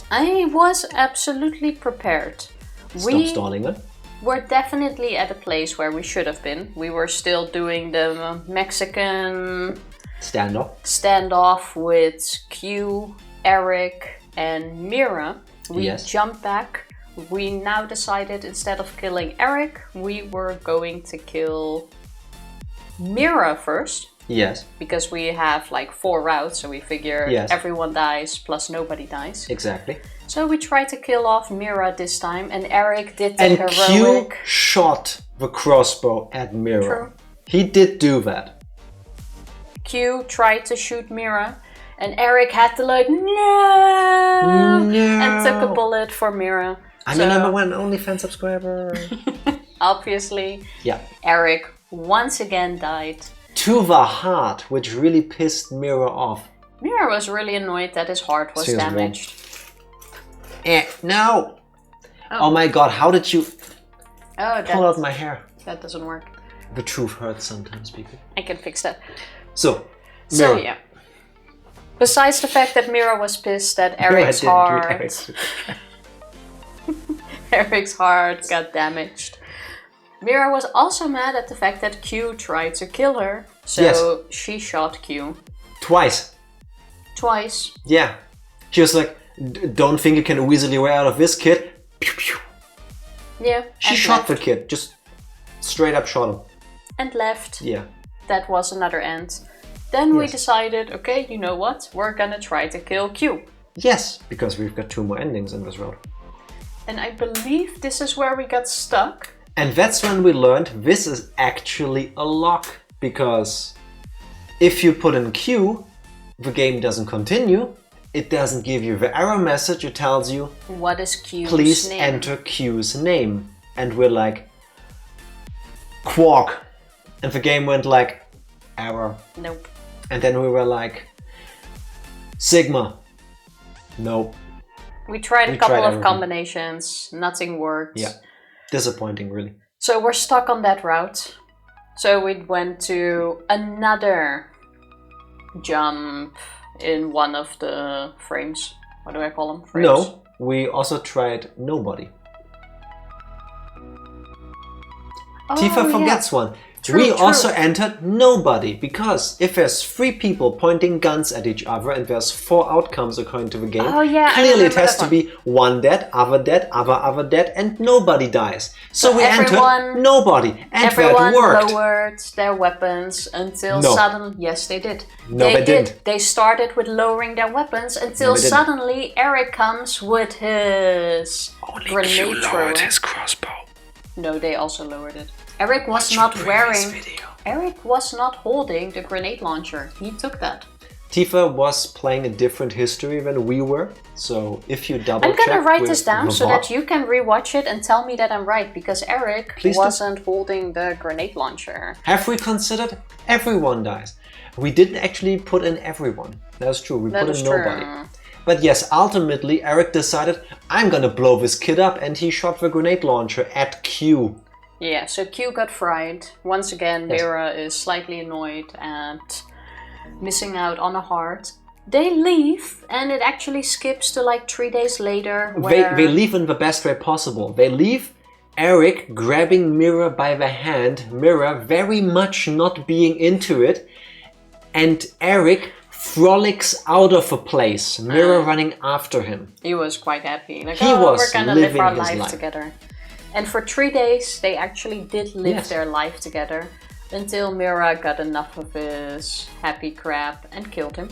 I was absolutely prepared. Stop stalling her. We're definitely at a place where we should have been. We were still doing the Mexican standoff with Q, Eric, and Mira. We jumped back. We now decided instead of killing Eric, we were going to kill Mira first. Yes. Because we have like 4 routes, so we figure everyone dies plus nobody dies. Exactly. So we tried to kill off Mira this time, and Eric did the and heroic... Q shot the crossbow at Mira. True. He did do that. Q tried to shoot Mira, and Eric had to like, no! And took a bullet for Mira. I'm your number one OnlyFans subscriber. Obviously, Yeah. Eric once again died. To the heart, which really pissed Mira off. Mira was really annoyed that his heart was She was damaged. No! Oh my god, how did you pull out my hair? That doesn't work. The truth hurts sometimes, people. I can fix that. So So yeah. Besides the fact that Mira was pissed that Eric's Eric's heart got damaged, Mira was also mad at the fact that Q tried to kill her, so she shot Q. Twice. Yeah. She was like, don't think you can easily way out of this, kid. Pew, pew. Yeah. She shot the kid, just straight up shot him. And left. Yeah. That was another end. Then we decided, okay, you know what? We're gonna try to kill Q. Yes, because we've got 2 more endings in this road. And I believe this is where we got stuck. And that's when we learned this is actually a lock. Because if you put in Q, the game doesn't continue. It doesn't give you the error message. It tells you, what is Q's please name? enter Q's name. And we're like, Quark. And the game went like, error. Nope. And then we were like, Sigma. Nope. We tried a couple of everything. combinations. Nothing worked. Yeah. Disappointing, really. So we're stuck on that route. So we went to another jump in one of the frames. What do I call them? Frames? No, we also tried Nobody. Oh, Tifa forgets one. True. Also entered Nobody, because if there's 3 people pointing guns at each other and there's 4 outcomes according to the game, clearly it has to be one dead, other dead, other dead, and nobody dies. So we entered Nobody, and everyone that worked. lowered their weapons until No. suddenly... Yes, they did. No, they didn't. They started with lowering their weapons until suddenly Eric comes with his grenade thrower. crossbow. No, they also lowered it. Eric was not wearing... Eric was not holding the grenade launcher. He took that. Tifa was playing a different history than we were, so if you double check... I'm gonna write this down so that you can rewatch it and tell me that I'm right, because Eric wasn't holding the grenade launcher. Have we considered everyone dies? We didn't actually put in everyone. That's true, we put in Nobody. But yes, ultimately Eric decided, I'm gonna blow this kid up, and he shot the grenade launcher at Q. Yeah, so Q got fried. Once again, Mira is slightly annoyed at missing out on a heart. They leave, and it actually skips to like 3 days later. Where... They leave in the best way possible. They leave Eric grabbing Mira by the hand, Mira very much not being into it, and Eric frolics out of a place, Mira running after him. He was quite happy. Like, he was we're gonna live our life life together. And for 3 days, they actually did live their life together until Mira got enough of his happy crap and killed him.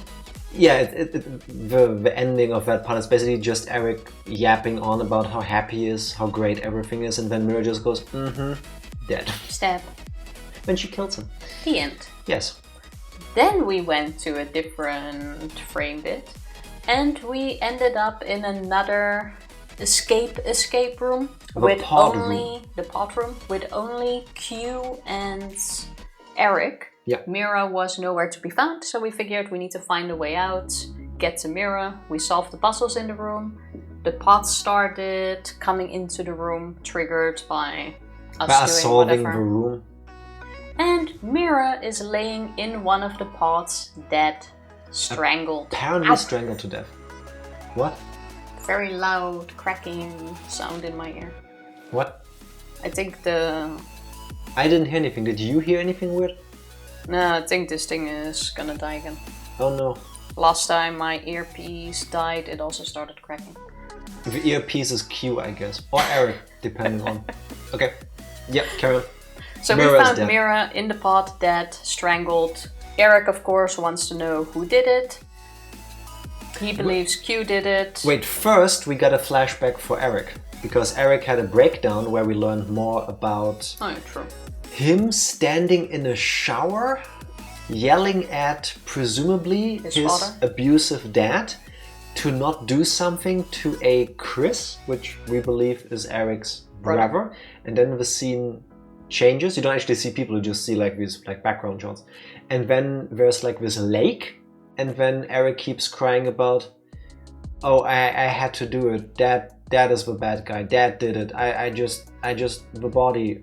Yeah, the ending of that part is basically just Eric yapping on about how happy he is, how great everything is, and then Mira just goes, dead. Stab. When she kills him. The end. Yes. Then we went to a different frame bit, and we ended up in another escape room with only Q and Eric. Yeah. Mira was nowhere to be found, so we figured we need to find a way out, get to Mira. We solved the puzzles in the room. The pods started coming into the room, triggered by us solving whatever. the room. And Mira is laying in one of the pods, dead, strangled. Apparently strangled to death. What? Very loud cracking sound in my ear. What? I think I didn't hear anything. Did you hear anything weird? No, I think this thing is gonna die again. Oh no. Last time my earpiece died, it also started cracking. The earpiece is Q, I guess. Or Eric, depending on... Okay. Yep, carry on. So we found Mira in the pot, dead, strangled. Eric, of course, wants to know who did it. He believes Q did it. Wait, first we got a flashback for Eric. Because Eric had a breakdown where we learned more about... Oh, yeah, true. him standing in a shower, yelling at presumably his father? abusive dad to not do something to a Chris, which we believe is Eric's brother. And then the scene changes. You don't actually see people, you just see like these like background shots. And then there's like this lake, and then Eric keeps crying about, oh, I had to do it. Dad is the bad guy. Dad did it. I just the body.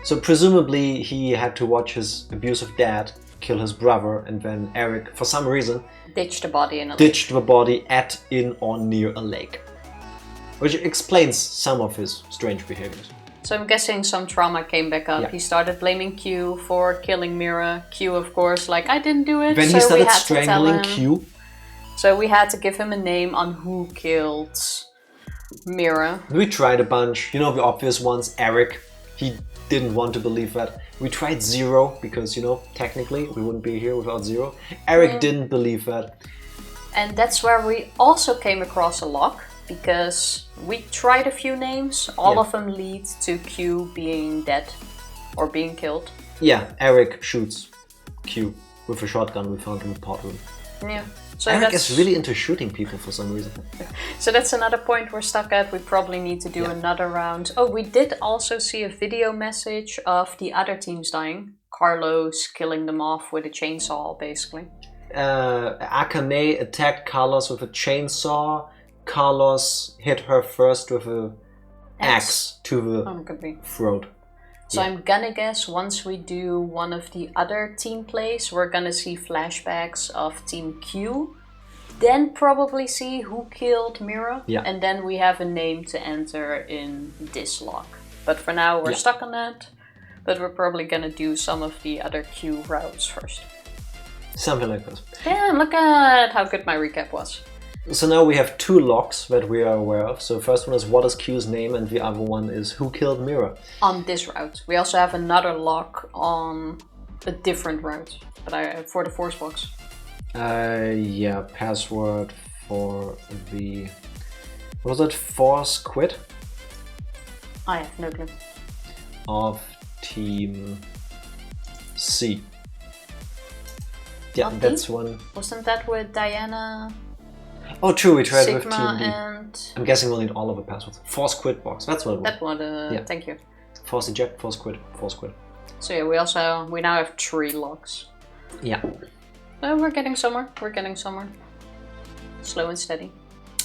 So presumably he had to watch his abusive dad kill his brother, and then Eric, for some reason, ditched the body the body at, in, or near a lake, which explains some of his strange behaviors. So I'm guessing some trauma came back up. Yeah. He started blaming Q for killing Mira. Q, of course, like, I didn't do it. Then so he started we had to tell strangling him. Q. So we had to give him a name on who killed Mira. We tried a bunch, you know, the obvious ones. Eric, he didn't want to believe that. We tried Zero because, you know, technically we wouldn't be here without Zero. Eric didn't believe that. And that's where we also came across a lock, because we tried a few names. All of them lead to Q being dead or being killed. Yeah, Eric shoots Q with a shotgun we found in the pot room. Yeah. So Eric is really into shooting people for some reason. So that's another point we're stuck at. We probably need to do another round. Oh, we did also see a video message of the other teams dying. Carlos killing them off with a chainsaw, basically. Akane attacked Carlos with a chainsaw. Carlos hit her first with a axe to the throat. So I'm gonna guess once we do one of the other team plays, we're gonna see flashbacks of Team Q. Then probably see who killed Mira. Yeah. And then we have a name to enter in this lock. But for now we're stuck on that. But we're probably gonna do some of the other Q routes first. Something like this. Yeah, look at how good my recap was. So now we have two locks that we are aware of. So first one is what is Q's name, and the other one is who killed Mira. On this route. We also have another lock on a different route, but for the force box. Yeah, password for the... What was it? Force quit? I have no clue. Of Team C. Yeah, that's one. Wasn't that with Diana? Oh, true, we tried Sigma with Team D. and... I'm guessing we'll need all of the passwords. Force quit box, that's what it was. That one, thank you. Force eject, force quit, force quit. So yeah, we now have 3 locks. Yeah. We're getting somewhere, Slow and steady.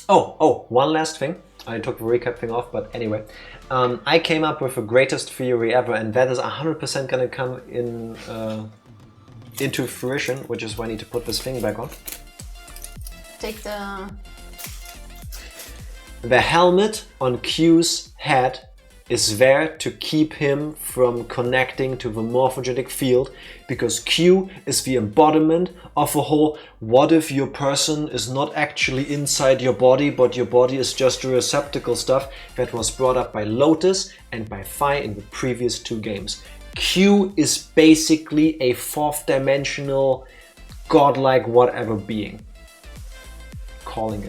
Oh, one last thing. I took the recap thing off, but anyway. I came up with the greatest theory ever, and that is 100% gonna come in into fruition, which is why I need to put this thing back on. Take the helmet on Q's head is there to keep him from connecting to the morphogenic field, because Q is the embodiment of a whole what if your person is not actually inside your body, but your body is just a receptacle stuff that was brought up by Lotus and by Phi in the previous 2 games. Q is basically a 4th dimensional godlike whatever being. Calling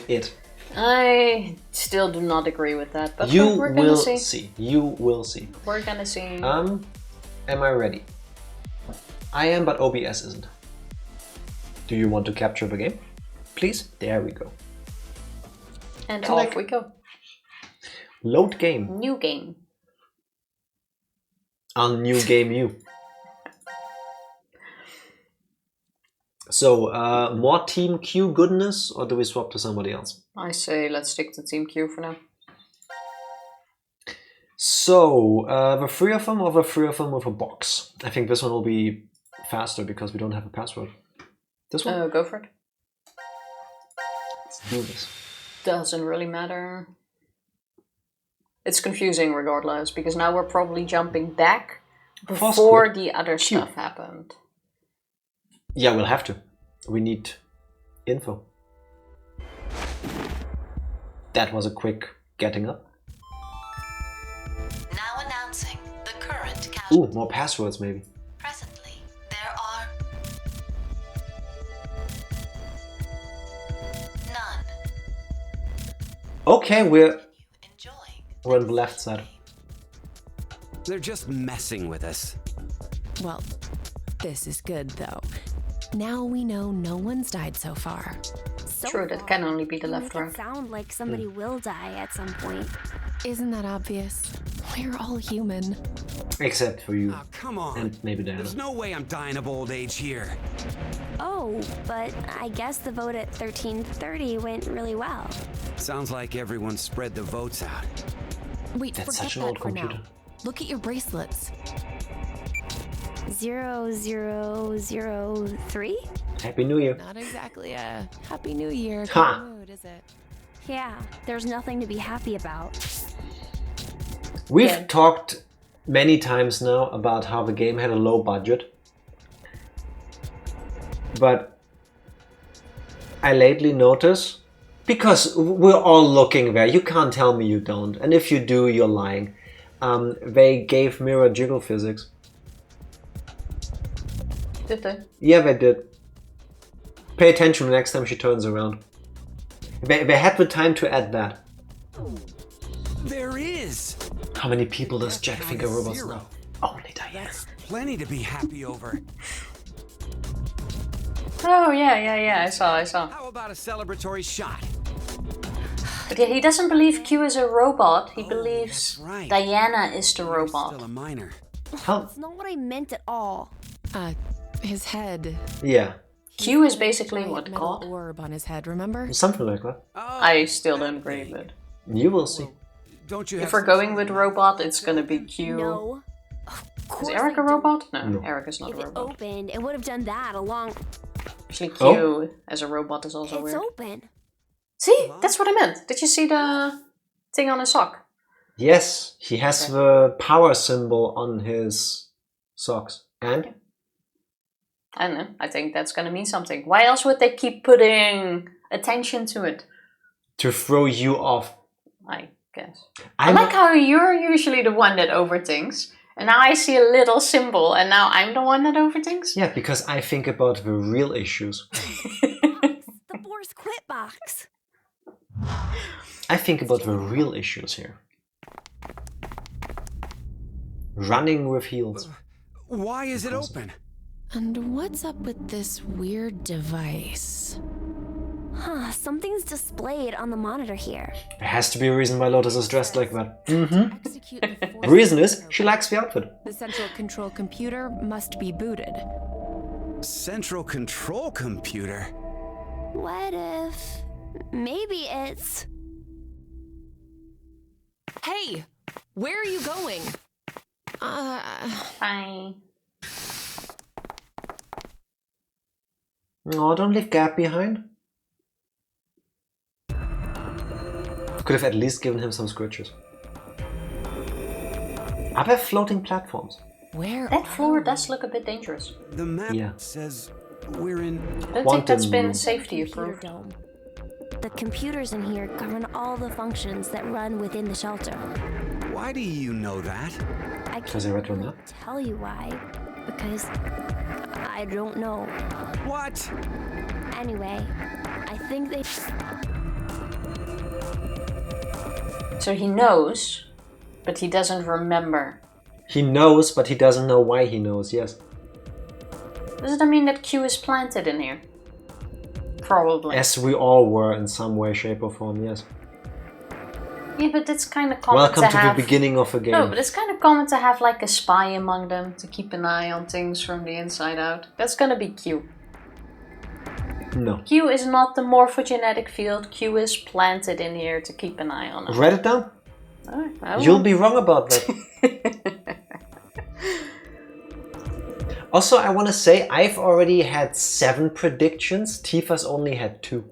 it. I still do not agree with that, but you we're gonna will see. You will see. We're gonna see. Am I ready? I am, but OBS isn't. Do you want to capture the game? Please? There we go. And off we go. Load game. New game. On new game you. So, more Team Q goodness, or do we swap to somebody else? I say let's stick to Team Q for now. So, the 3 of them, or the 3 of them with a box? I think this one will be faster because we don't have a password. This one? Go for it. Let's do this. Doesn't really matter. It's confusing regardless, because now we're probably jumping back before the other stuff happened. Yeah, we'll have to. We need info. That was a quick getting up. Now announcing the current count. Ooh, more passwords maybe. Presently, there are none. Okay, we're... Enjoying. We're on the left side. They're just messing with us. Well, this is good though. Now we know no one's died so far. So True, that can only be the left make road. it sound like somebody will die at some point. Isn't that obvious? We're all human. Except for you. Oh, come on. And maybe Diana. There's no way I'm dying of old age here. Oh, but I guess the vote at 1330 went really well. Sounds like everyone spread the votes out. Wait, That's forget such an that old for computer. now. Look at your bracelets. 0003? Happy New Year. Not exactly a Happy New Year Ha! kind of mood, is it? Yeah, there's nothing to be happy about. We've Yeah. talked many times now about how the game had a low budget. But I lately notice, because we're all looking there, you can't tell me you don't. And if you do, you're lying. They gave Mirror jiggle physics. Did they? Yeah, they did. Pay attention the next time she turns around. They had the time to add that. There is! How many people does Jack think are robots Zero. now? Only Diana. That's plenty to be happy over. Oh, yeah, I saw. How about a celebratory shot? But yeah, he doesn't believe Q is a robot. He Oh, believes that's right. Diana is the You're robot. still a minor. How? That's not what I meant at all. His head. Yeah, Q is basically Giant what, metal God? orb on his head, remember? something like that. Oh, I still don't that agree, thing. but You will see. Don't you if have we're some going sort with of robot, it's gonna be Q. No. Of Is course Eric I a don't. robot? No, No. Eric is not If a it robot. opened, it would have done that along. Actually, Q Oh. as a robot is also It's weird. open. See, that's what I meant. Did you see the thing on his sock? Yes, he has the power symbol on his socks. And? I don't know. I think that's gonna mean something. Why else would they keep putting attention to it? To throw you off. I guess. I I'm like how you're usually the one that overthinks, and now I see a little symbol, and now I'm the one that overthinks. Yeah, because I think about the real issues. The Boar's Quit box. I think about the real issues here. Running with heels. Why is it open? And what's up with this weird device? Huh, something's displayed on the monitor here. There has to be a reason why Lotus is dressed like that. Execute the The force reason is, of she likes the outfit. The central control computer must be booted. Central control computer? What if... maybe it's... Hey! Where are you going? Bye. Oh, don't leave Gab behind. Could have at least given him some scratches. Are there floating platforms? Where That floor are does look a bit dangerous. The map Yeah. says we're in. I don't think that's Quantum been room. safety computer approved. dome. The computers in here govern all the functions that run within the shelter. Why do you know that? I Because I can't read on really that. tell you why, because I don't know. What? Anyway, I think they... So he knows, but he doesn't remember. He knows, but he doesn't know why he knows, yes. Does that mean that Q is planted in here? Probably. As we all were in some way, shape or form, yes. Yeah, but it's kind of common Welcome to have... the beginning of a game. No, but it's kind of common to have like a spy among them to keep an eye on things from the inside out. That's gonna be Q. No. Q is not the morphogenetic field. Q is planted in here to keep an eye on it. Write it down. Alright, I will. You'll be wrong about that. Also, I want to say I've already had 7 predictions. Tifa's only had 2.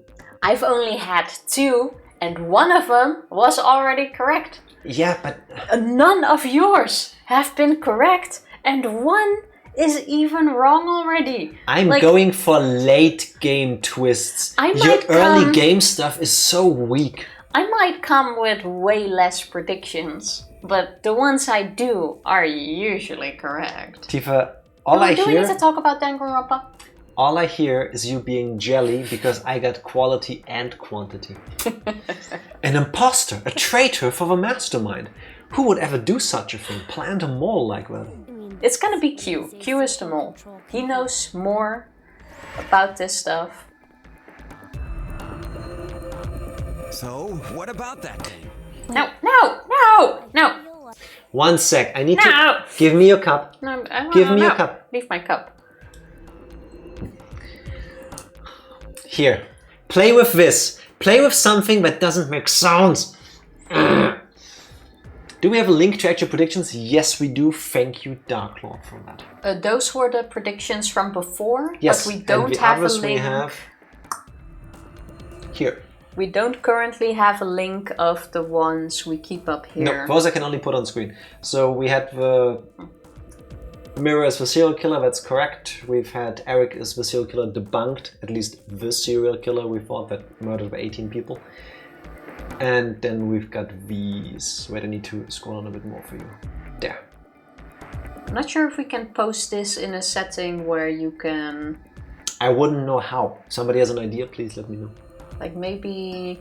I've only had 2, and one of them was already correct. Yeah, but None of yours have been correct, and one is even wrong already. I'm Like, going for late game twists. I Your might early come- game stuff is so weak. I might come with way less predictions, but the ones I do are usually correct. Tifa, all I Do we hear... need to talk about Danganronpa? All I hear is you being jelly because I got quality and quantity. An imposter, a traitor for the mastermind. Who would ever do such a thing? Plant a mole like that? It's gonna be Q. Q is the mole. He knows more about this stuff. So, what about that thing? No, no, no, no. 1 sec, I need No. to... Give me your cup. No, Give me no. your cup. Leave my cup. Here, play with this. Play with something that doesn't make sounds. Do we have a link to actual predictions? Yes, we do. Thank you, Dark Lord, for that. Those were the predictions from before, Yes, but we don't and the have a others link. we have here. We don't currently have a link of the ones we keep up here. No, those I can only put on screen. So we had the Mirror as the serial killer, that's correct. We've had Eric as the serial killer debunked, at least the serial killer we thought that murdered 18 people. And then we've got these. Wait, I need to scroll on a bit more for you. There. I'm not sure if we can post this in a setting where you can... I wouldn't know how. Somebody has an idea, please let me know. Like maybe...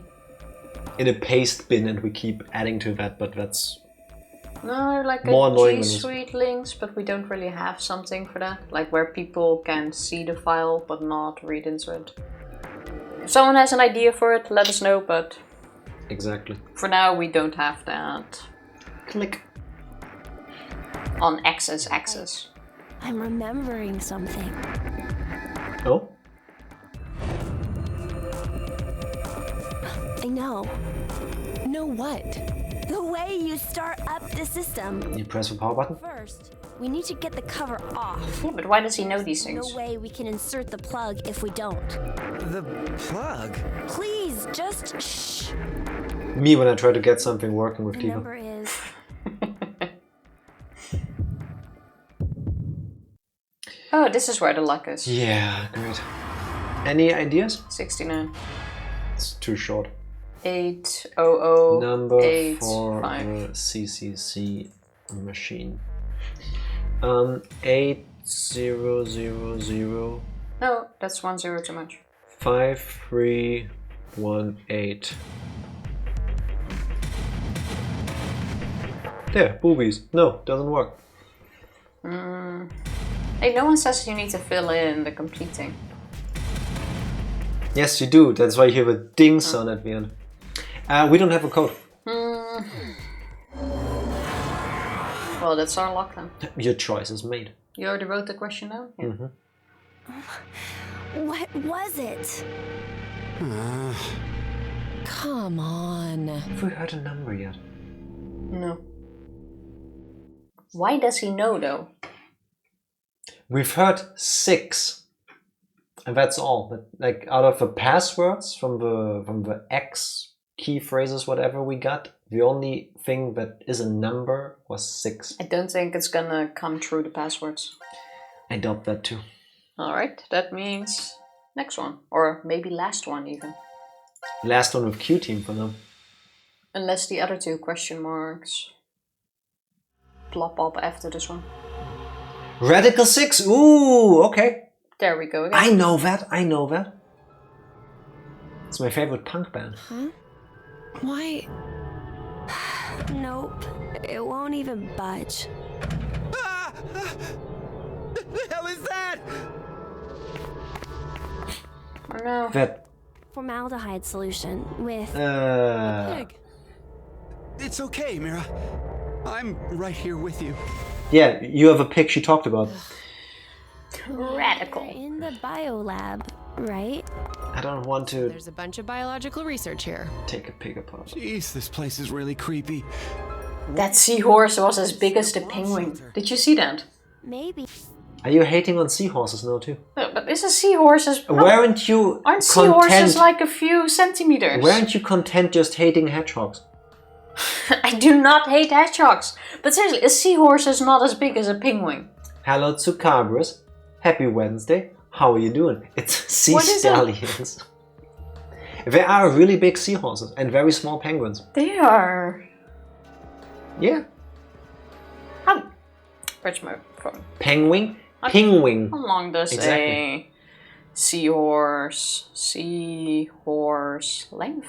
In a paste bin and we keep adding to that, but that's... No, like more a annoying G than this. Suite links, but we don't really have something for that. Like where people can see the file but not read into it. If someone has an idea for it, let us know, but... Exactly. For now, we don't have that. Click. On axis. I'm remembering something. Oh? I know. Know what? The way you start up the system. You press the power button? First, we need to get the cover off. Yeah, but why does he know these things? No way we can insert the plug if we don't. The plug? Please, just shh. Me when I try to get something working with The people. number is... Oh, this is where the luck is. Yeah, great. Any ideas? 69. It's too short. 800 Number 8 for 5. the CCC machine. 8000 No, that's 10 too much. 5318. There, boobies. No, doesn't work. Hey, no one says you need to fill in the completing. Yes, you do. That's why you have a ding sound at the end. We don't have a code. Well, that's our luck then. Your choice is made. You already wrote the question down? Yeah. Mm-hmm. What was it? Come on. Have we heard a number yet? No. Why does he know though? We've heard 6. And that's all. But like out of the passwords from the X key phrases, whatever we got, the only thing that is a number was 6. I don't think it's gonna come through the passwords. I doubt that too. Alright, that means next one. Or maybe last one even. Last one with Q team for now. Unless the other two question marks plop up after this one. Radical 6. Ooh, okay. There we go again. I know that. It's my favorite punk band. Why? Nope. It won't even budge. Ah! The hell is that? Oh no. That, Formaldehyde solution with... Pig. It's okay, Mira. I'm right here with you. yeah, you have a pic she talked about. Radical. In the biolab, right? I don't want to There's a bunch of biological research here. take a pig apart. Jeez, this place is really creepy. That seahorse was as big as the penguin. Did you see that? Maybe. Are you hating on seahorses now too? No, but is a seahorse as... Weren't you Aren't seahorses content? like a few centimeters? Weren't you content just hating hedgehogs? I do not hate hedgehogs. But seriously, a seahorse is not as big as a penguin. Hello, Tsukabras. Happy Wednesday. How are you doing? It's sea What is it? stallions. There are really big seahorses and very small penguins. They are... Yeah. How... Where's my phone? Penguin? Penguin. How long does Exactly. Seahorse. Seahorse length.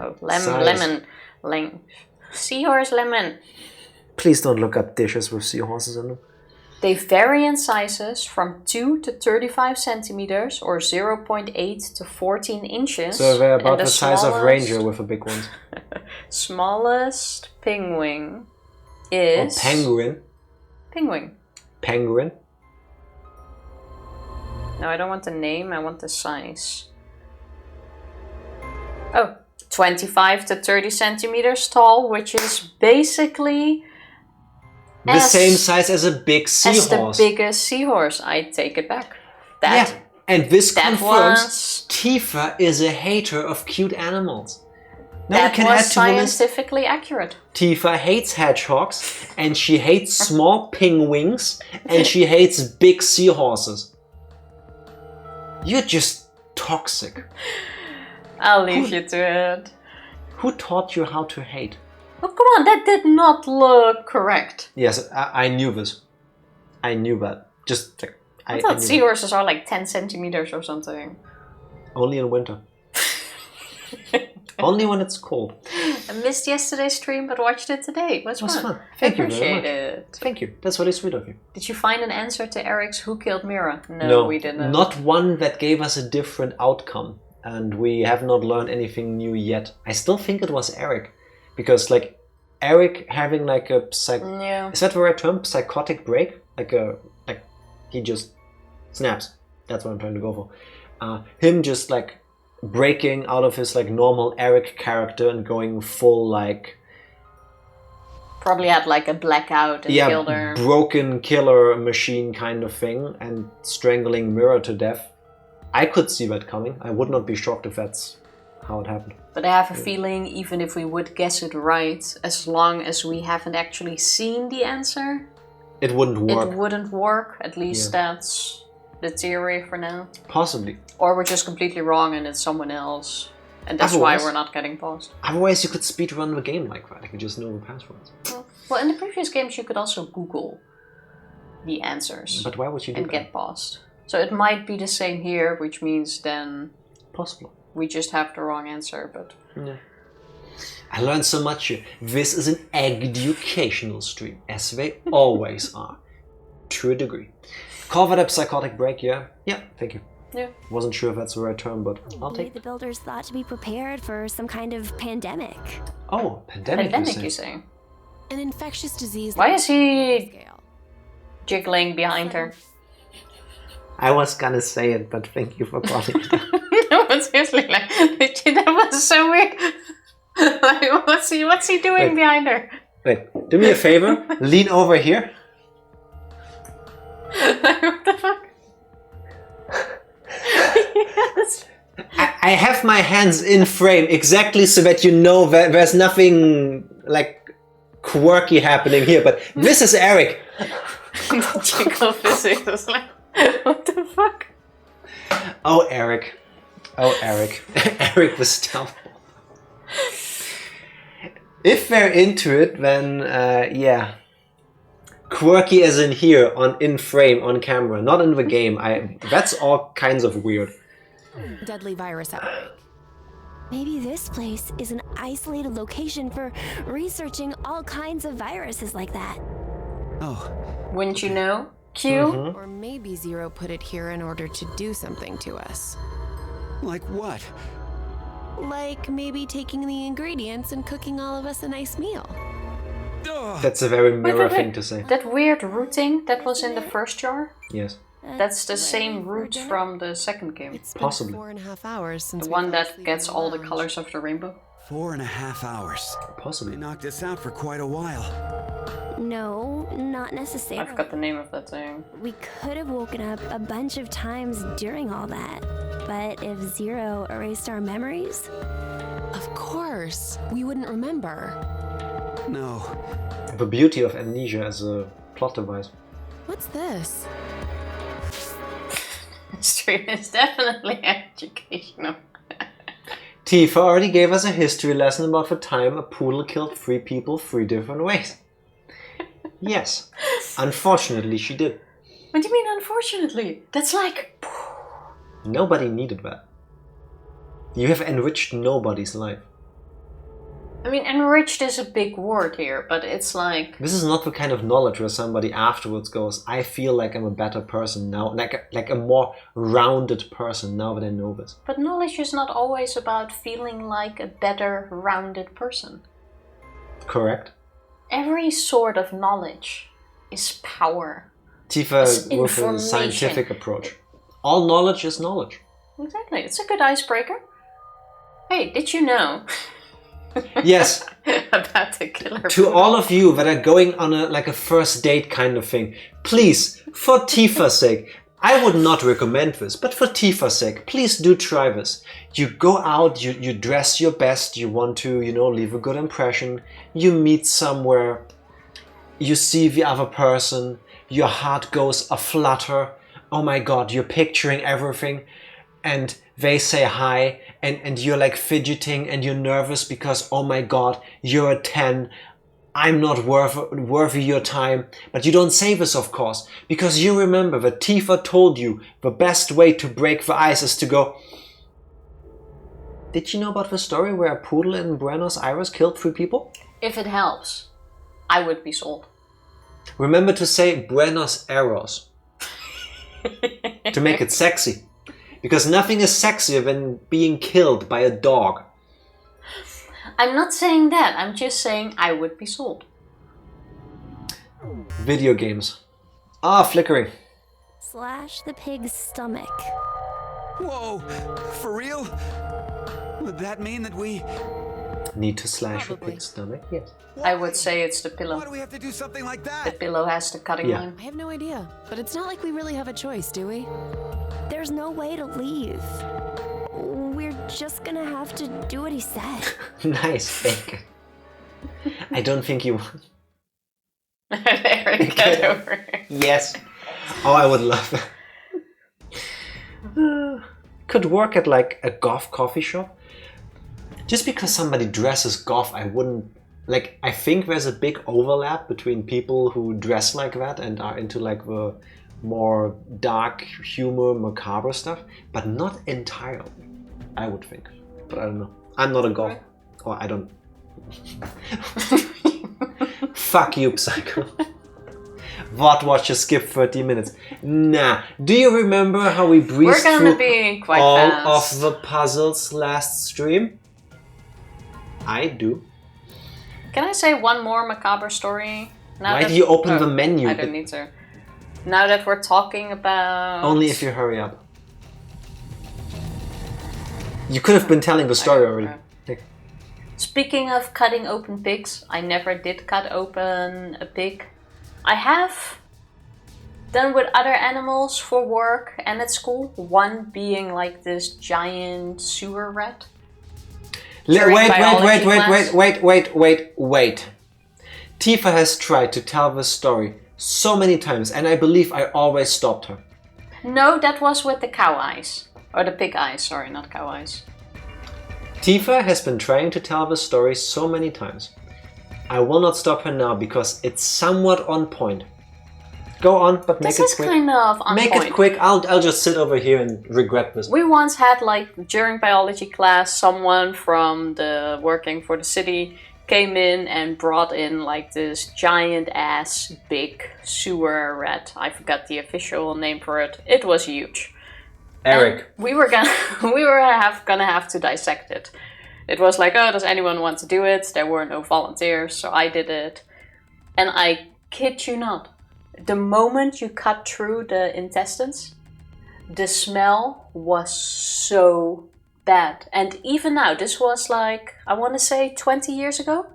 Oh, Size. lemon length. Seahorse lemon. Please don't look up dishes with seahorses in them. They vary in sizes from 2 to 35 centimeters or 0.8 to 14 inches. So they're about and the size of Ranger with the big ones. Smallest penguin is... Or penguin. Penguin. Penguin. No, I don't want the name, I want the size. Oh, 25 to 30 centimeters tall, which is basically... The same size as a big seahorse. As the biggest seahorse. I take it back. Yeah, and this that confirms was- Tifa is a hater of cute animals. Now That we can was add to the list. scientifically accurate. Tifa hates hedgehogs, and she hates small penguins, and she hates big seahorses. You're just toxic. I'll leave you to it. Who taught you how to hate? Oh, come on, that did not look correct. Yes, I knew this. I knew that. Just like, I thought knew seahorses are like 10 centimeters or something. that. Only in winter. Only when it's cold. I missed yesterday's stream, but watched it today. It was fun. Thank you very Appreciate much. it. Thank you. That's really sweet of you. Did you find an answer to Eric's Who Killed Mira? No, we didn't. Not one that gave us a different outcome. And we have not learned anything new yet. I still think it was Eric. Because like Eric having like a Yeah. is that the right term? Psychotic break? Like he just snaps. That's what I'm trying to go for. Him just like breaking out of his like normal Eric character and going full like Probably had like a blackout and killed her. broken killer machine kind of thing and strangling Mira to death. I could see that coming. I would not be shocked if that's how it happened. But I have a feeling even if we would guess it right, as long as we haven't actually seen the answer, It wouldn't work. it wouldn't work. At least that's the theory for now. Possibly. Or we're just completely wrong and it's someone else. And that's why Otherwise- we're not getting paused. Otherwise, you could speedrun the game like that. You could just know the passwords. Well, in the previous games you could also Google the answers But why would you do and that? get paused. So it might be the same here, which means then Possible. we just have the wrong answer, but... Yeah. I learned so much here. This is an educational stream, as they always are. To a degree. Call that a psychotic break, yeah? Yeah, thank you. Yeah. Wasn't sure if that's the right term, but I'll Maybe take the it. builders thought to be prepared for some kind of pandemic. Oh, pandemic, Pandemic, you you say? say? An infectious disease. Why is he Scale. jiggling behind her? I was gonna say it, but thank you for calling it. No, but seriously, like, that was so weird. Like, what's he doing Wait. behind her? Wait, do me a favor. Lean over here. Like, what the fuck? Yes. I have my hands in frame exactly so that you know that there's nothing like quirky happening here. But this is Eric. Jiggle physics is like, what the fuck? Oh, Eric. Oh, Eric. Eric the Stealth. If they're into it, then yeah. Quirky as in here, in frame, on camera, not in the game. That's all kinds of weird. Deadly virus outbreak. Maybe this place is an isolated location for researching all kinds of viruses like that. Oh, Wouldn't you know? Q? Mm-hmm. Or maybe Zero put it here in order to do something to us. like what? Like maybe taking the ingredients and cooking all of us a nice meal. Ugh. That's a very mirror wait. thing to say. That weird rooting that was in the first jar? Yes. That's the same root from the second game. It's been Possibly. 4.5 hours since The we one fell that asleep gets in the all the lounge. colors of the rainbow. 4.5 hours. They Possibly. knocked us out for quite a while. No, not necessarily. I forgot the name of that thing. We could have woken up a bunch of times during all that. But if Zero erased our memories, Of course, we wouldn't remember. No. The beauty of amnesia as a plot device. What's this? Stream is definitely educational. Tifa already gave us a history lesson about the time a poodle killed 3 people 3 different ways. Yes. Unfortunately, she did. What do you mean, unfortunately? That's like Nobody needed that. You have enriched nobody's life. I mean, enriched is a big word here, but it's like... This is not the kind of knowledge where somebody afterwards goes, I feel like I'm a better person now, like a more rounded person now that I know this. But knowledge is not always about feeling like a better, rounded person. Correct. Every sort of knowledge is power. Tifa It's with a information. scientific approach. All knowledge is knowledge. Exactly. It's a good icebreaker. Hey, did you know Yes. about the killer? To all of you that are going on a first date kind of thing, please, for Tifa's sake, I would not recommend this, but for Tifa's sake, please do try this. You go out, you dress your best, you want to, leave a good impression, you meet somewhere, you see the other person, your heart goes aflutter, oh my god, you're picturing everything, and they say hi, and you're like fidgeting and you're nervous because, oh my god, you're a 10, I'm not worthy your time. But you don't say this, of course, because you remember that Tifa told you the best way to break the ice is to go, did you know about the story where a poodle in Buenos Aires killed 3 people? If it helps, I would be sold. Remember to say Buenos Aires to make it sexy. Because nothing is sexier than being killed by a dog. I'm not saying that, I'm just saying I would be sold. Video games. Flickering. Slash the pig's stomach. Whoa, for real? Would that mean that we... Need to slash Probably. a pig's stomach? Yes. I would say it's the Why pillow. do we have to do something like The that? pillow has the cutting Yeah. line. I have no idea, but it's not like we really have a choice, do we? There's no way to leave. We're just gonna have to do what he said. Nice, bacon. I don't think you... There, get over it. Yes. Oh, I would love that. Could work at like a goth coffee shop. Just because somebody dresses goth, I wouldn't... Like, I think there's a big overlap between people who dress like that and are into like the more dark humor, macabre stuff, but not entirely, I would think. But I don't know. I'm not a goth. Or I don't... Fuck you, Psycho. What watch skip 30 minutes? Nah. Do you remember how we breezed We're gonna through be quite all fast. of the puzzles last stream? I do. Can I say one more macabre story? Now Why that- do you open oh, the menu? I don't need to. Now that we're talking about... Only if you hurry up. You could have been telling the story already. Okay. Speaking of cutting open pigs, I never did cut open a pig. I have done with other animals for work and at school. One being like this giant sewer rat. During biology class. Wait. Tifa has tried to tell this story so many times, and I believe I always stopped her. No, that was with the cow eyes. Or the pig eyes, sorry, not cow eyes. Tifa has been trying to tell this story so many times. I will not stop her now because it's somewhat on point. Go on, but make This it is quick. kind of on Make point. it quick. I'll just sit over here and regret this. We once had, like, during biology class, someone from the working for the city came in and brought in, like, this giant ass big sewer rat. I forgot the official name for it. It was huge. Eric. And we were gonna have to dissect it. It was like, oh, does anyone want to do it? There were no volunteers, so I did it. And I kid you not, the moment you cut through the intestines, the smell was so bad. And even now, this was like, I want to say 20 years ago.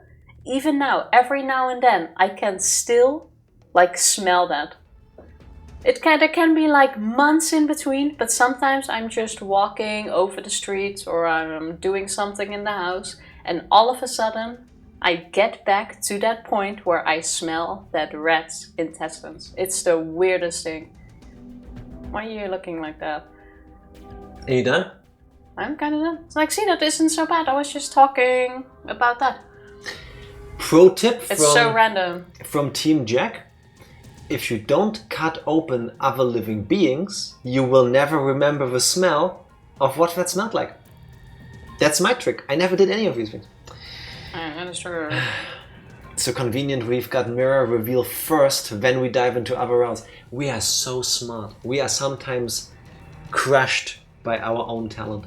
Even now, every now and then, I can still like smell that. There can be like months in between, but sometimes I'm just walking over the streets or I'm doing something in the house, and all of a sudden I get back to that point where I smell that rat's intestines. It's the weirdest thing. Why are you looking like that? Are you done? I'm kind of done. It's like, see, that isn't so bad. I was just talking about that. Pro tip It's so random. from Team Jack. if you don't cut open other living beings, you will never remember the smell of what that smelled like. That's my trick. I never did any of these things. That is true. So convenient, we've got mirror reveal first, then we dive into other rounds. We are so smart. We are sometimes crushed by our own talent.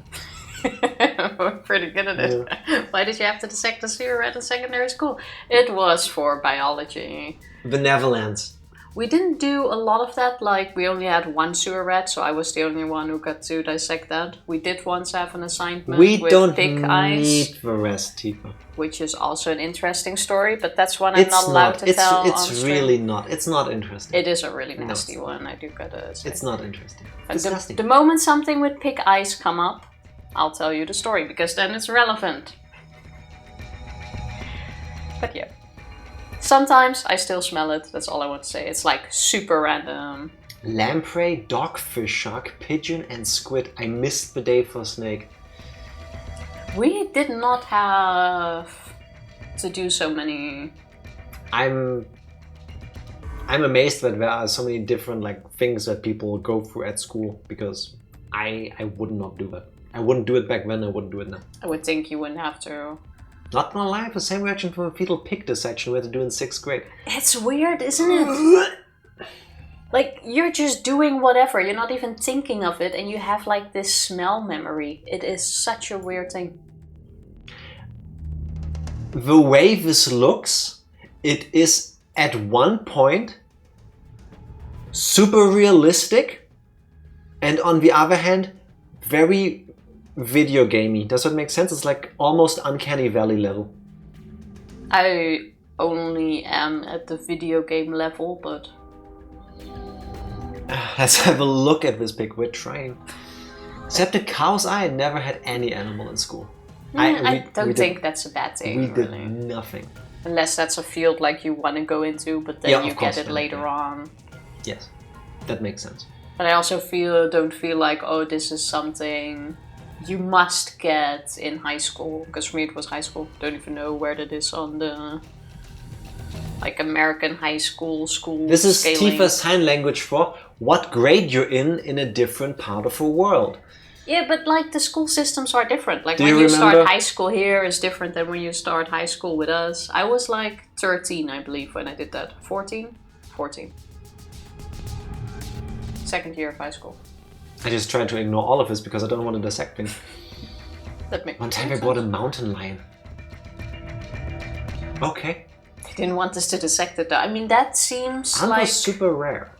We're pretty good at it. Yeah. Why did you have to dissect a cigarette in secondary school? It was for biology. The Netherlands. We didn't do a lot of that, like we only had one sewer rat, so I was the only one who got to dissect that. We did once have an assignment we with don't pig need eyes, the rest, Tifa. which is also an interesting story, but that's one I'm not allowed to tell. It's really not. It's not interesting. It is a really nasty one, I do gotta say. It's not interesting. The moment something with pig eyes come up, I'll tell you the story, because then it's relevant. But yeah. Sometimes I still smell it, that's all I want to say. It's like super random. Lamprey, dogfish, shark, pigeon and squid. I missed the day for snake. We did not have to do so many. I'm amazed that there are so many different things that people go through at school, because I would not do that. I wouldn't do it back then, I wouldn't do it now. I would think you wouldn't have to. Not gonna lie, the same reaction from a fetal pig dissection we had to do in 6th grade. It's weird, isn't it? Like, you're just doing whatever, you're not even thinking of it, and you have this smell memory. It is such a weird thing. The way this looks, it is at one point super realistic, and on the other hand, very video gamey. Does that make sense? It's almost Uncanny Valley level. I only am at the video game level, but... Let's have a look at this pig. We're trying. Except the cow's eye, I never had any animal in school. I don't think that's a bad thing. We did really. nothing. Unless that's a field you want to go into, but then you get it later on. Yes, that makes sense. But I also don't feel like, oh, this is something you must get in high school. Because for me it was high school. Don't even know where that is on the American high school This is scaling. Tifa's sign language for what grade you're in a different part of the world. Yeah, but the school systems are different. Do when you you remember? start high school here is different than when you start high school with us. I was 13, I believe, when I did that. 14? 14. Second year of high school. I just tried to ignore all of this because I don't want to dissect things. That makes One time I sense. bought a mountain lion. Okay. They didn't want us to dissect it though. I mean, that seems Ant was super rare.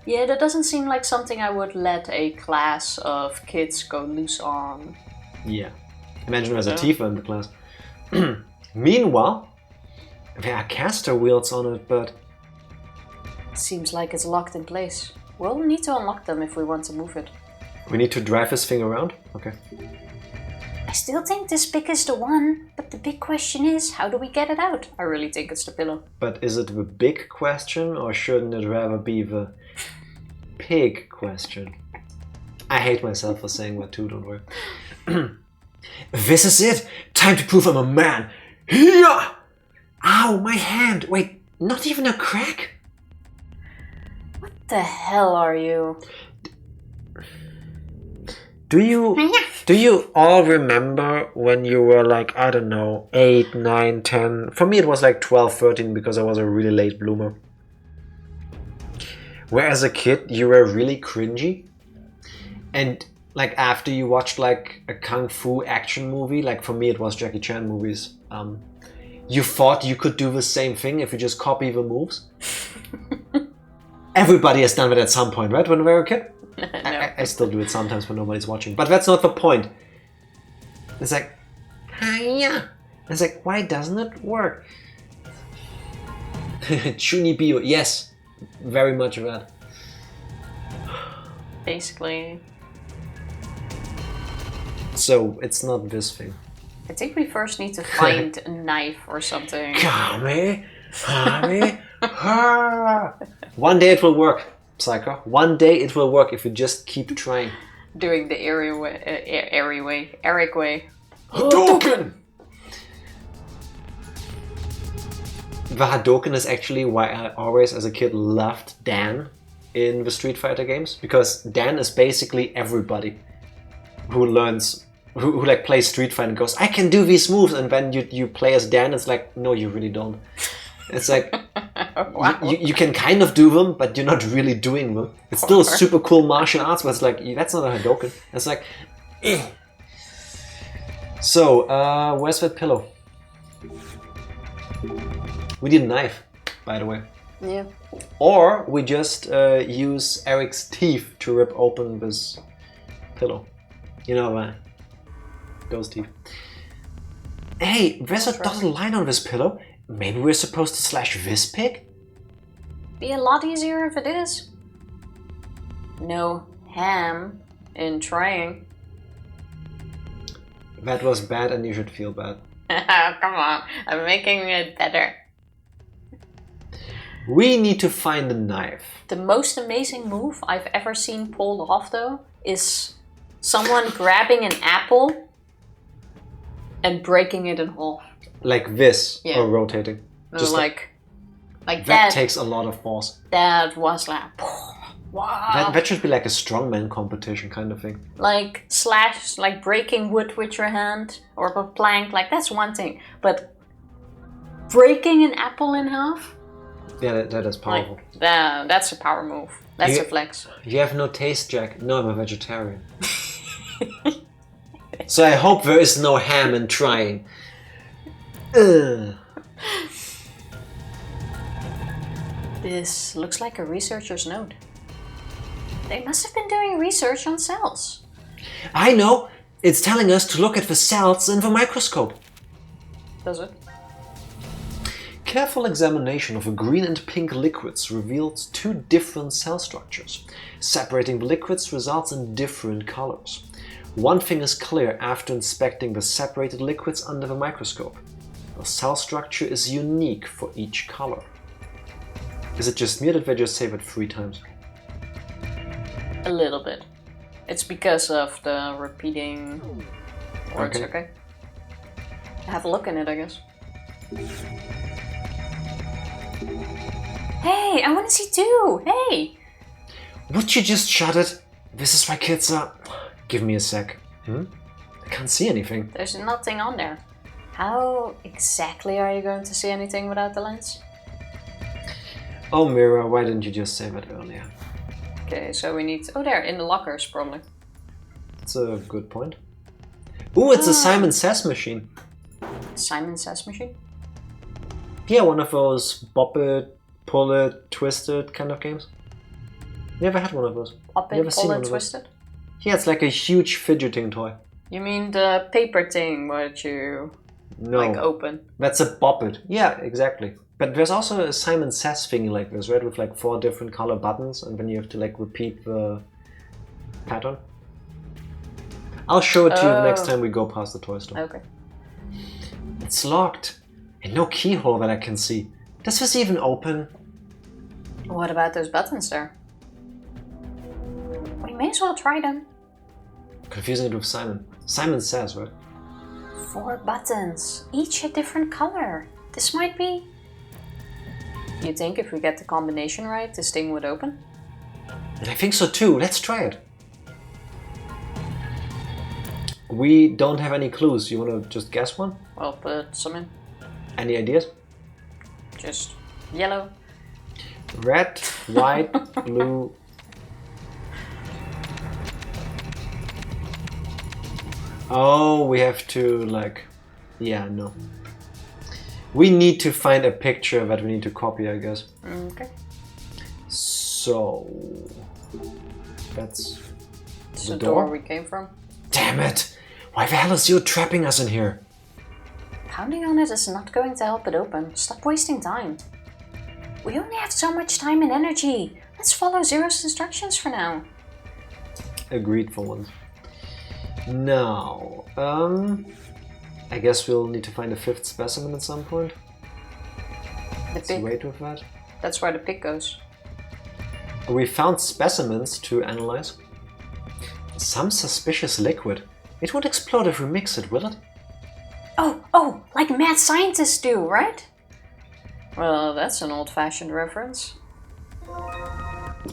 Yeah, that doesn't seem like something I would let a class of kids go loose on. Yeah. Imagine there's a Tifa in the class. Meanwhile, there are caster wheels on it, but... Seems like it's locked in place. We'll need to unlock them if we want to move it. We need to drive this thing around? Okay. I still think this pig is the one, but the big question is, how do we get it out? I really think it's the pillow. But is it the big question, or shouldn't it rather be the pig question? I hate myself for saying that too, don't worry. This is it! Time to prove I'm a man! Here! Ow, my hand! Wait, not even a crack? What the hell are you? Do you all remember when you were I don't know, 8, 9, 10? For me it was 12, 13 because I was a really late bloomer. Where as a kid you were really cringy. And after you watched a kung fu action movie, for me it was Jackie Chan movies, you thought you could do the same thing if you just copy the moves. Everybody has done that at some point, right? When we were a kid? No. I still do it sometimes when nobody's watching. But that's not the point. It's hiya. It's why doesn't it work? Chunibyo, yes. Very much of that. Basically. So, it's not this thing. I think we first need to find a knife or something. Kame, Kame, ha. One day it will work, Psycho. One day it will work if you just keep trying. Doing the Eric way. Hadouken! the Hadouken is actually why I always, as a kid, loved Dan in the Street Fighter games, because Dan is basically everybody who learns, who like plays Street Fighter and goes, I can do these moves, and then you play as Dan, it's like, no, you really don't. It's like, Wow. you can kind of do them, but you're not really doing them. It's still super cool martial arts, but it's like, that's not a Hadouken. It's like, eh. So, where's that pillow? We need a knife, by the way. Yeah. Or we just use Eric's teeth to rip open this pillow. You know, those teeth. Hey, there's a dotted line on this pillow. Maybe we're supposed to slash this pig? Be a lot easier if it is. No ham in trying. That was bad and you should feel bad. Come on, I'm making it better. We need to find a knife. The most amazing move I've ever seen pulled off, though, is someone grabbing an apple and breaking it in half. Like this, Yeah. or rotating. No, Just like that that. takes a lot of force. That was like, wow. That should be like a strongman competition kind of thing. Like slash, like breaking wood with your hand or a plank, like that's one thing. But breaking an apple in half, Yeah, that is powerful. like that's a power move. That's a flex. You have no taste, Jack. No, I'm a vegetarian. So I hope there is no ham in trying. Ugh. This looks like a researcher's note. They must have been doing research on cells. I know! It's telling us to look at the cells in the microscope. Does it? Careful examination of the green and pink liquids reveals two different cell structures. Separating the liquids results in different colors. One thing is clear after inspecting the separated liquids under the microscope. The cell structure is unique for each color. Is it just me or did they just say that 3 times? A little bit. It's because of the repeating words, okay? Have a look in it, I guess. Hey, I want to see too! Hey! Would you just shut it? This is why kids are... Give me a sec. I can't see anything. There's nothing on there. How exactly are you going to see anything without the lens? Oh, Mira, why didn't you just say that earlier? Okay, so we need... Oh, there, in the lockers, probably. That's a good point. Ooh, it's a Simon Says machine. Simon Says machine? Yeah, one of those bop it, pull it, twist it kind of games. Never had one of those. Pop Never it, seen pull one it, of twist those. it? Yeah, it's like a huge fidgeting toy. You mean the paper thing what you No, like open? that's a bop it. Yeah, exactly. But there's also a Simon Says thingy like this, right? With like 4 different color buttons, and then you have to like repeat the pattern. I'll show it to you the next time we go past the toy store. Okay. It's locked. And no keyhole that I can see. Does this even open? What about those buttons there? We may as well try them. Confusing it with Simon. Simon Says, right? 4 buttons, each a different color. This might be... You think if we get the combination right, this thing would open? I think so too. Let's try it. We don't have any clues. You want to just guess one? Well, put some in. Any ideas? Just yellow. Red, white, blue. Oh, we have to like... Yeah, no. We need to find a picture that we need to copy, I guess. Okay. So... That's... It's the the door door? we came from. Damn it! Why the hell is you trapping us in here? Pounding on it is not going to help it open. Stop wasting time. We only have so much time and energy. Let's follow Zero's instructions for now. Agreed for once. Now, I guess we'll need to find a 5th specimen at some point. The Let's pig. wait with that. That's where the pig goes. We found specimens to analyze. Some suspicious liquid. It won't explode if we mix it, will it? Oh, like mad scientists do, right? Well, that's an old-fashioned reference.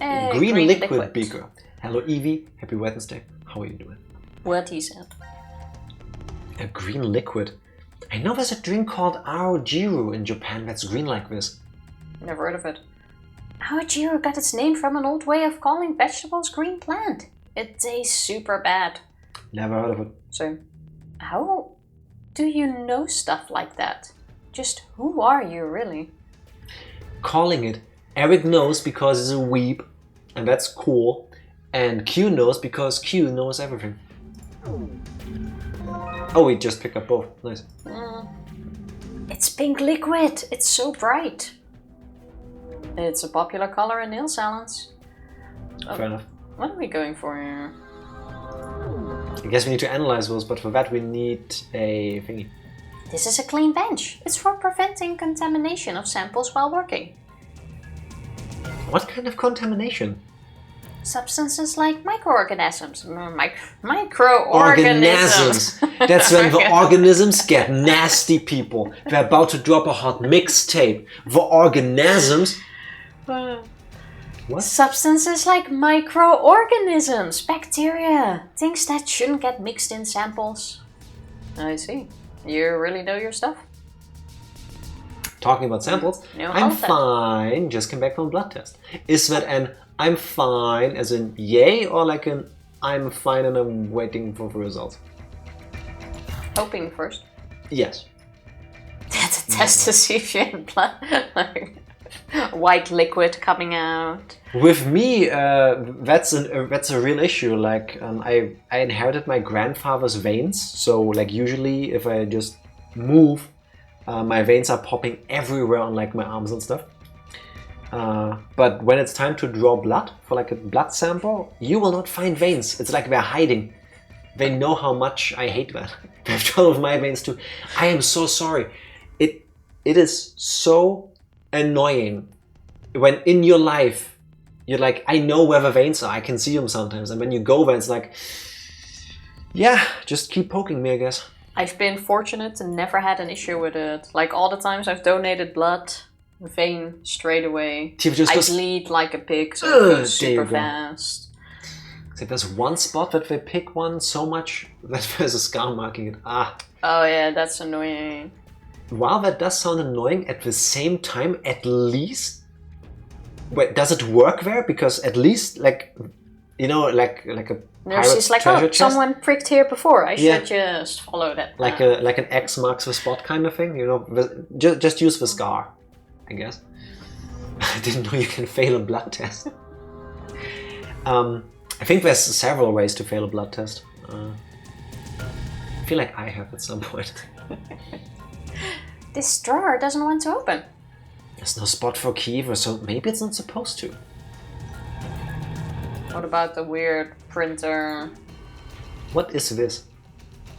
Hey, Green liquid beaker. Hello Evie, happy Wednesday. How are you doing? What he said. A green liquid. I know there's a drink called Aojiru in Japan that's green like this. Never heard of it. Aojiru got its name from an old way of calling vegetables green plant. It tastes super bad. Never heard of it. So, how do you know stuff like that? Just who are you, really? Calling it. Eric knows because he's a weeb, and that's cool. And Q knows because Q knows everything. Oh, we just picked up both. Nice. It's pink liquid. It's so bright. It's a popular color in nail salons. Fair enough. What are we going for here? I guess we need to analyze those, but for that we need a thingy. This is a clean bench. It's for preventing contamination of samples while working. What kind of contamination? Substances like microorganisms. Microorganisms. That's when the organisms get nasty, people. They're about to drop a hot mixtape. The organisms. What? Substances like microorganisms, bacteria, things that shouldn't get mixed in samples. I see. You really know your stuff. Talking about samples, No, I'm hold that. fine. Just came back from a blood test. Is that an I'm fine as in yay or like an I'm fine and I'm waiting for the results? Hoping first. Yes. That's a test to see if you have blood. Like, white liquid coming out. With me, that's a real issue. Like I inherited my grandfather's veins, so like usually if I just move, my veins are popping everywhere on like my arms and stuff. But when it's time to draw blood for like a blood sample, you will not find veins. It's like they're hiding. They know how much I hate that. They've drawn with my veins too. I am so sorry. It is so annoying when in your life you're like, I know where the veins are, I can see them sometimes, and when you go there it's like, yeah, just keep poking me, I guess. I've been fortunate and never had an issue with it. Like all the times I've donated blood, vein straight away. Just I goes- bleed like a pig, so it Ugh, goes there you super go. fast. So there's one spot that they pick one so much that there's a scar marking it. Oh yeah, that's annoying. While that does sound annoying, at the same time, at least... Wait, does it work there? Because at least, like, you know, like a No, pirate's she's like, treasure oh, chest? someone pricked here before. I Yeah. should just follow that. Like an X marks the spot kind of thing, you know? Just use the scar, I guess. I didn't know you can fail a blood test. I think there's several ways to fail a blood test. I feel like I have at some point. This drawer doesn't want to open. There's no spot for Kiever, so maybe it's not supposed to. What about the weird printer? What is this?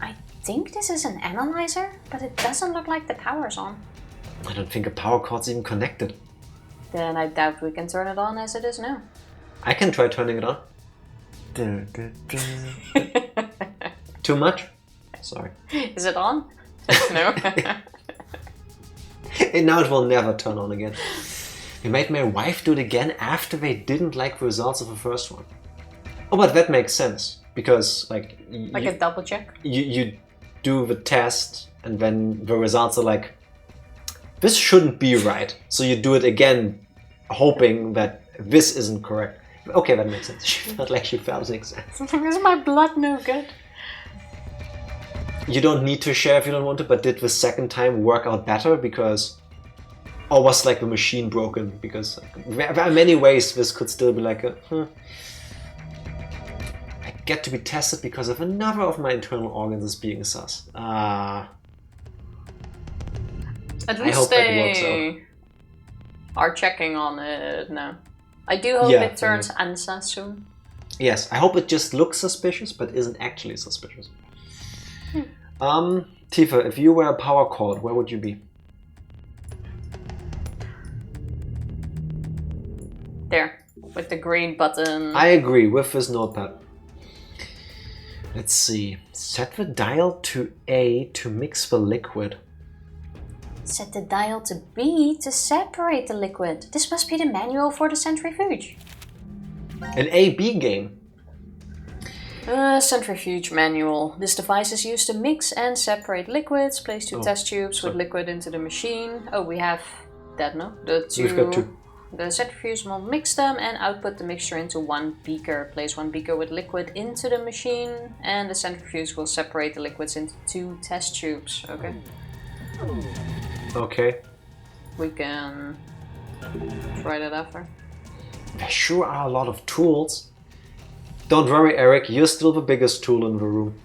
I think this is an analyzer, but it doesn't look like the power's on. I don't think a power cord's even connected. Then I doubt we can turn it on as it is now. I can try turning it on. Too much? Sorry. Is it on? No. And now it will never turn on again. We made my wife do it again after they didn't like the results of the first one. Oh, but that makes sense. Because, like... Like a double check? You do the test and then the results are like, this shouldn't be right. So you do it again, hoping that this isn't correct. Okay, that makes sense. She felt like she felt makes sense. Is my blood no good? You don't need to share if you don't want to, but did the second time work out better? Because... Or was like the machine broken? Because there are many ways this could still be like a... I get to be tested because of another of my internal organs is being sus. At I least hope that works they are checking on it now. I do hope Yeah, it turns ANSA soon. Yes, I hope it just looks suspicious, but isn't actually suspicious. Tifa, if you were a power cord, where would you be? There, with the green button. I agree with this notepad. Let's see. Set the dial to A to mix the liquid. Set the dial to B to separate the liquid. This must be the manual for the centrifuge. An A-B game. Centrifuge manual. This device is used to mix and separate liquids. Place 2 test tubes with liquid into the machine. Oh, we have that, no? We've got 2. The centrifuge will mix them and output the mixture into 1 beaker. Place 1 beaker with liquid into the machine, and the centrifuge will separate the liquids into 2 test tubes. Okay. Okay. We can try that after. There sure are a lot of tools. Don't worry, Eric, you're still the biggest tool in the room.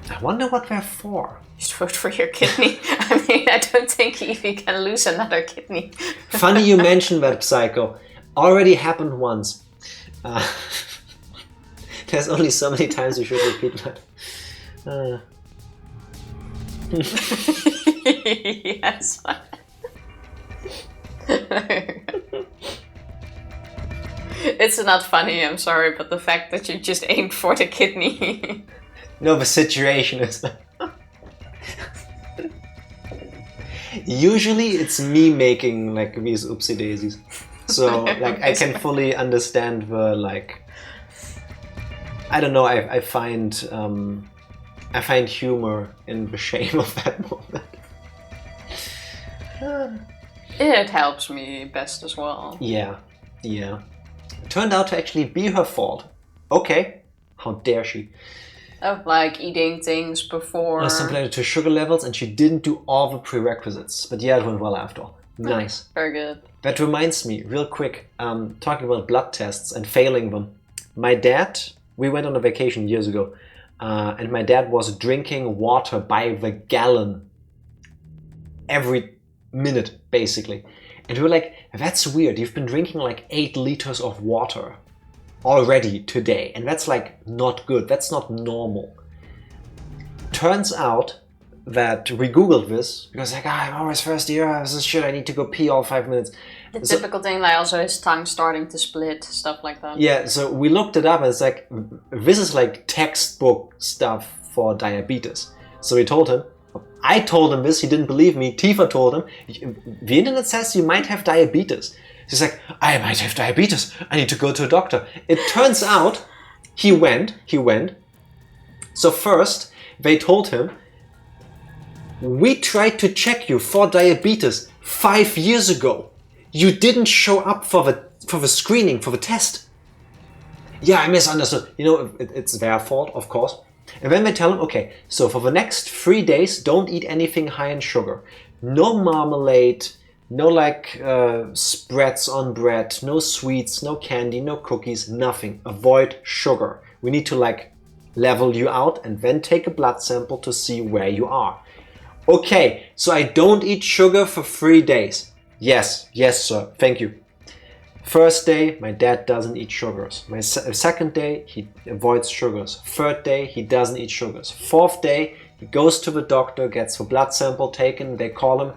I wonder what they're for. Just vote for your kidney. I mean, I don't think Evie can lose another kidney. Funny you mention that, Psycho. Already happened once. There's only so many times you should repeat that. Yes. It's not funny, I'm sorry, but the fact that you just aimed for the kidney. No, the situation is... Usually it's me making like these oopsie daisies. So like I can fully understand the like... I don't know, I find humor in the shame of that moment. It helps me best as well. Yeah. It turned out to actually be her fault. Okay, how dare she? Oh, like eating things before... Something related to sugar levels, and she didn't do all the prerequisites. But yeah, it went well after all. Nice. Very good. That reminds me, real quick, talking about blood tests and failing them. My dad, we went on a vacation years ago, and my dad was drinking water by the gallon every minute, basically. And we were like, that's weird, you've been drinking like 8 liters of water already today, and that's like not good, that's not normal. Turns out that we googled this, because like, I'm always thirsty, this is shit, I need to go pee all 5 minutes. The typical thing, like also his tongue starting to split, stuff like that. Yeah, so we looked it up and it's like, this is like textbook stuff for diabetes. So we told him, I told him this, he didn't believe me, Tifa told him, the internet says you might have diabetes. He's like, I might have diabetes, I need to go to a doctor. It turns out, he went. So first, they told him, we tried to check you for diabetes 5 years ago. You didn't show up for the screening, for the test. Yeah, I misunderstood. You know, it's their fault, of course. And then they tell him, okay, so for the next 3 days, don't eat anything high in sugar. No marmalade, no like spreads on bread, no sweets, no candy, no cookies, nothing. Avoid sugar. We need to like level you out and then take a blood sample to see where you are. Okay, so I don't eat sugar for 3 days. Yes, sir, thank you. First day, my dad doesn't eat sugars. Second day, he avoids sugars. Third day, he doesn't eat sugars. Fourth day, he goes to the doctor, gets the blood sample taken. They call him,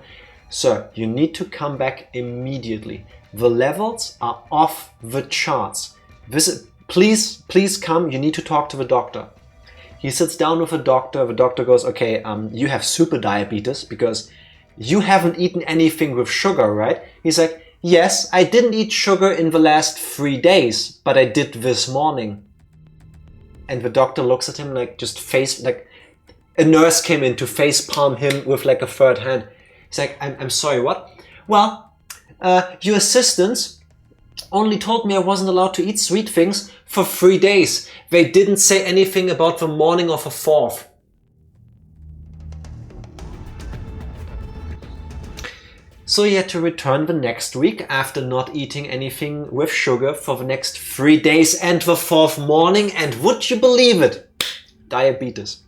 sir, you need to come back immediately. The levels are off the charts. Please come, you need to talk to the doctor. He sits down with the doctor goes, okay, you have super diabetes because you haven't eaten anything with sugar, right? He's like, yes, I didn't eat sugar in the last 3 days, but I did this morning. And the doctor looks at him like like a nurse came in to face palm him with like a third hand. He's like, I'm sorry, what? Well, your assistants only told me I wasn't allowed to eat sweet things for 3 days. They didn't say anything about the morning of the 4th. So he had to return the next week after not eating anything with sugar for the next 3 days and the 4th morning, and would you believe it? Diabetes.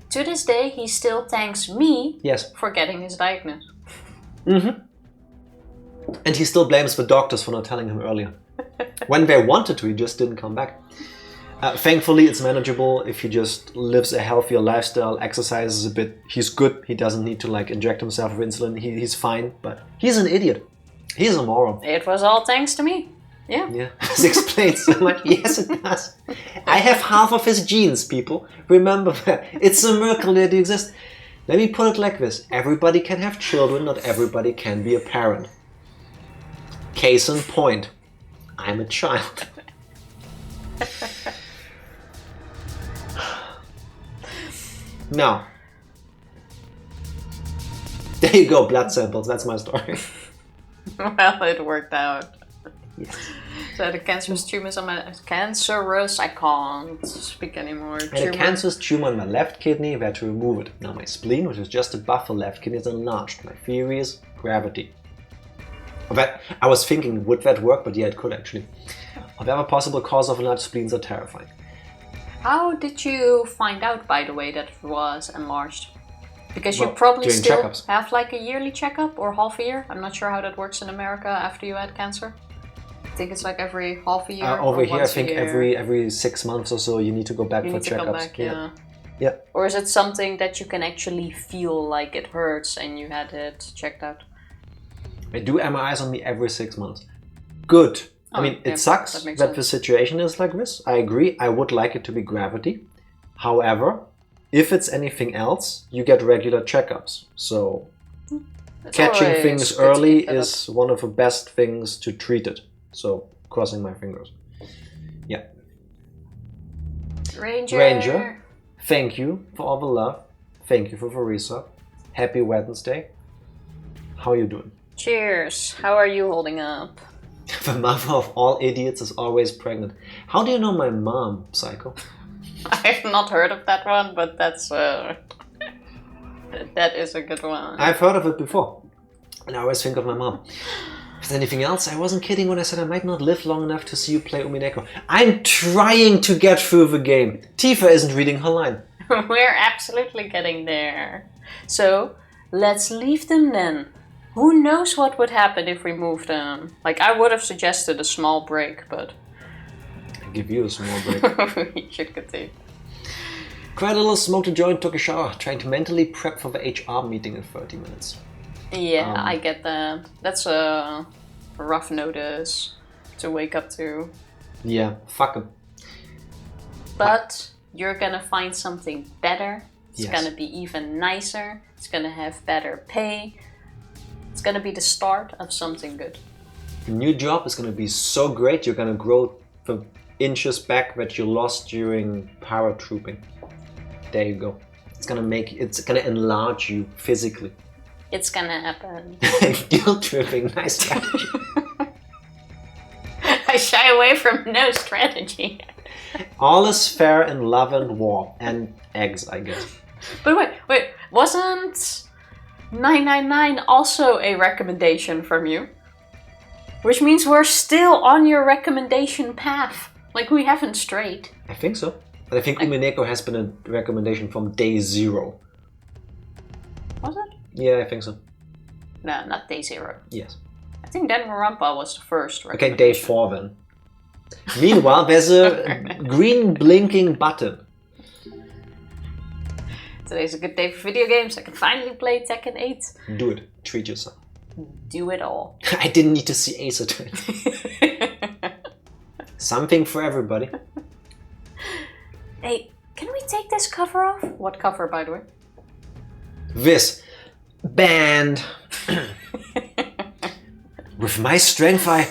To this day, he still thanks me for getting his diagnosis. Mm-hmm. And he still blames the doctors for not telling him earlier. When they wanted to, he just didn't come back. Thankfully, it's manageable if he just lives a healthier lifestyle, exercises a bit. He's good. He doesn't need to like inject himself with insulin. He's fine, but he's an idiot. He's a moron. It was all thanks to me. Yeah. This explains so much. Yes, it does. I have half of his genes, people. Remember that. It's a miracle that he exists. Let me put it like this. Everybody can have children, not everybody can be a parent. Case in point, I'm a child. Now, there you go, blood samples, that's my story. Well, it worked out. Yes. So the cancerous tumors on my... Cancerous, I can't speak anymore. I had a cancerous tumor on my left kidney, we had to remove it. Now my spleen, which is just above the left kidney, is enlarged. My theory is gravity. But I was thinking, would that work? But yeah, it could actually. Whatever possible cause of enlarged spleens are terrifying. How did you find out, by the way, that it was enlarged? Because you Well, probably doing still checkups. have like a yearly checkup or half a year. I'm not sure how that works in America after you had cancer. I think it's like every half a year. Over or here, I once a think year. every 6 months or so, you need to go back You for need to checkups. come back, yeah. Yeah. Or is it something that you can actually feel like it hurts and you had it checked out? I do MRIs on me every 6 months. Good. I mean, yeah, it sucks that makes that the sense. situation is like this. I agree. I would like it to be gravity. However, if it's anything else, you get regular checkups. So It's catching always things good to early keep that is one of the best things to treat it. So crossing my fingers. Yeah. up. Ranger. Ranger, thank you for all the love. Thank you for the resub. Happy Wednesday. How are you doing? Cheers. How are you holding up? The mother of all idiots is always pregnant. How do you know my mom, Psycho? I've not heard of that one, but that's that is a good one. I've heard of it before. And I always think of my mom. Is there anything else? I wasn't kidding when I said I might not live long enough to see you play Umineko. I'm trying to get through the game. Tifa isn't reading her line. We're absolutely getting there. So, let's leave them then. Who knows what would happen if we moved them? Like, I would have suggested a small break, but I'll give you a small break. we should continue. Quite a little smoked a joint, took a shower, trying to mentally prep for the HR meeting in 30 minutes. Yeah, I get that. That's a rough notice to wake up to. Yeah, fuck him. But you're gonna find something better. It's Yes. gonna be even nicer. It's gonna have better pay. It's gonna be the start of something good. The new job is going to be so great, you're going to grow the inches back that you lost during paratrooping. There you go. It's going to enlarge you physically. It's gonna happen. Guilt tripping, nice strategy. I shy away from no strategy. All is fair in love and war. And eggs, I guess. But wait, wasn't 999 also a recommendation from you? Which means we're still on your recommendation path. Like, we haven't strayed. I think so. But I think Umineko has been a recommendation from day 0. Was it? Yeah, I think so. No, not day 0. Yes. I think Danganronpa was the first Okay, day 4 then. Meanwhile, there's a green blinking button. Today's a good day for video games. I can finally play Tekken 8. Do it. Treat yourself. Do it all. I didn't need to see Ace Attorney. Something for everybody. Hey, can we take this cover off? What cover, by the way? This band. With my strength, I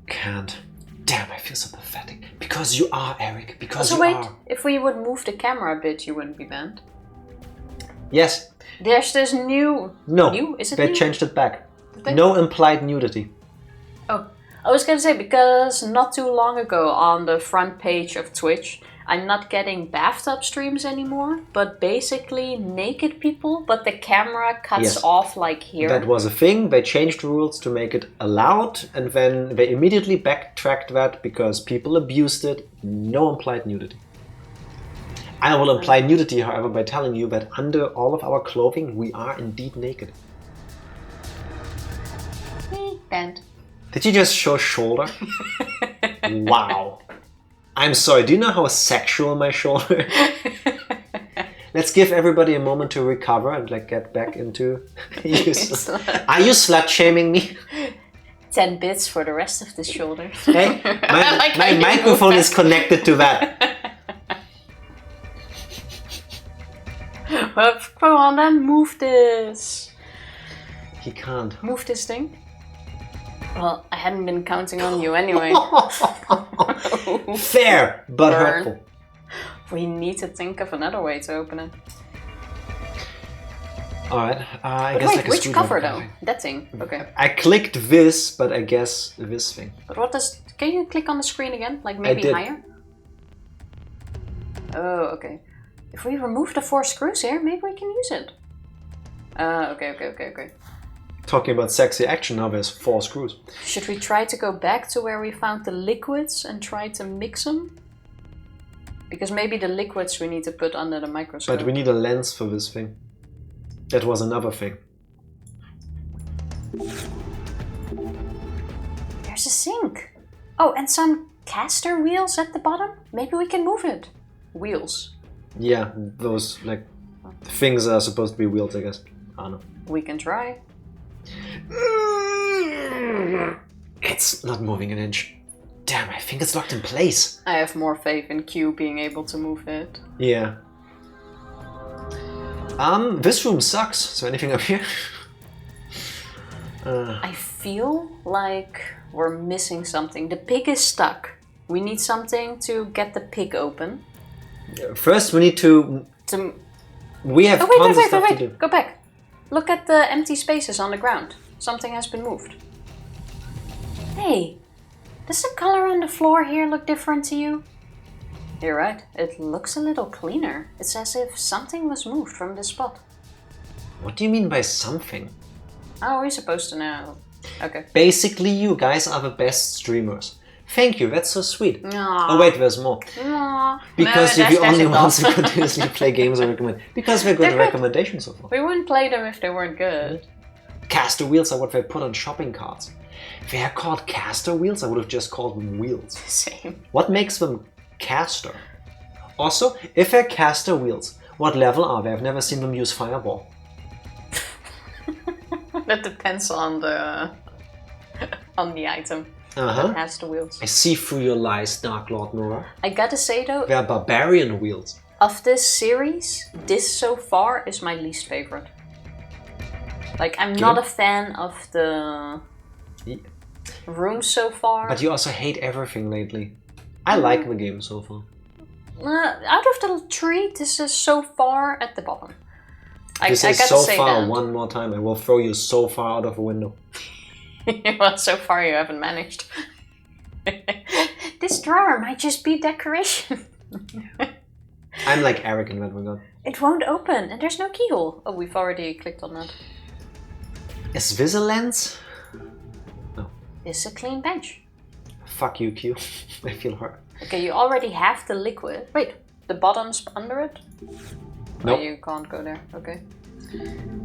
can't. Damn, I feel so pathetic. Because you are, Eric. Because Also, you wait, are. if we would move the camera a bit, you wouldn't be banned. Yes. There's this new... No. New? Is it They new? changed it back. Did they? No implied nudity. Oh, I was gonna say, because not too long ago on the front page of Twitch, I'm not getting bathtub streams anymore, but basically naked people, but the camera cuts Yes. off like here. That was a thing. They changed the rules to make it allowed, and then they immediately backtracked that because people abused it. No implied nudity. I will imply nudity, however, by telling you that under all of our clothing, we are indeed naked. Banned. Did you just show shoulder? Wow. I'm sorry, do you know how sexual my shoulder is? Let's give everybody a moment to recover and like get back into... Are you slut shaming me? 10 bits for the rest of the shoulder. Hey, my, Like my how you microphone move is connected to that. Come on then, move this. He can't. Move this thing. Well, I hadn't been counting on you anyway. Fair, but Burn. hurtful. We need to think of another way to open it. Alright, I But guess wait, like a which screwdriver cover kind of though? thing. That thing. Okay. I clicked this, but I guess this thing. But what does... Can you click on the screen again? Like maybe did. higher? Oh, okay. If we remove the 4 screws here, maybe we can use it. Okay. Talking about sexy action, now there's 4 screws. Should we try to go back to where we found the liquids and try to mix them? Because maybe the liquids we need to put under the microscope. But we need a lens for this thing. That was another thing. There's a sink. Oh, and some caster wheels at the bottom? Maybe we can move it. Wheels. Yeah, those like things are supposed to be wheels, I guess. I don't know. We can try. It's not moving an inch. Damn, I think it's locked in place. I have more faith in Q being able to move it. Yeah. This room sucks. So anything up here? I feel like we're missing something. The pig is stuck. We need something to get the pig open. First, we need to. We have tons of stuff to do. Go back. Look at the empty spaces on the ground. Something has been moved. Hey, does the color on the floor here look different to you? You're right. It looks a little cleaner. It's as if something was moved from this spot. What do you mean by something? How are we supposed to know? Okay. Basically, you guys are the best streamers. Thank you, that's so sweet. Aww. Oh wait, there's more. Aww. Because No, you're the there's only a ones who dot. continuously play games I recommend. Because we're good They're at good. recommendations so far. We wouldn't play them if they weren't good. Caster wheels are what they put on shopping carts. If they are called caster wheels, I would have just called them wheels. Same. What makes them caster? Also, if they're caster wheels, what level are they? I've never seen them use fireball. That depends on the item. Uh-huh. That has the wheels. I see through your lies, Dark Lord Nora. I gotta say though, They're barbarian wheels. of this series, this so far is my least favorite. Like, I'm not a fan of the rooms so far. But you also hate everything lately. I like the game so far. Out of the tree, this is so far at the bottom. This I is gotta so say far, that. one more time, I will throw you so far out of a window. Well, so far you haven't managed. This drawer might just be decoration. I'm like Eric in that regard. It won't open, and there's no keyhole. Oh, we've already clicked on that. Is this a lens? No. This is a clean bench. Fuck you, Q. I feel hurt. Okay, you already have the liquid. Wait, the bottom's under it? Nope. Oh, you can't go there. Okay.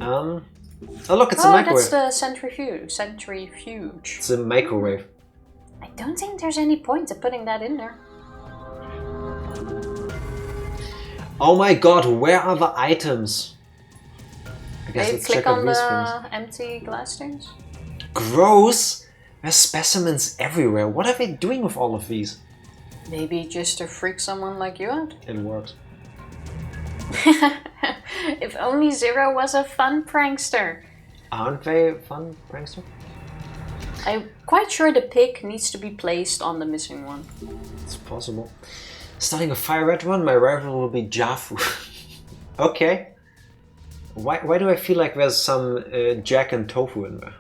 Oh look, it's a Oh, microwave. that's the centrifuge. It's a microwave. I don't think there's any point to putting that in there. Oh my god, where are the items? I guess Hey, let's click check out on these the things. empty glass things. Gross! There's specimens everywhere. What are they doing with all of these? Maybe just to freak someone like you out. It works. If only Zero was a fun prankster. Aren't they fun, prankster? I'm quite sure the pig needs to be placed on the missing one. It's possible. Starting a fire red one, my rival will be Jafu. Okay. Why do I feel like there's some jack and tofu in there?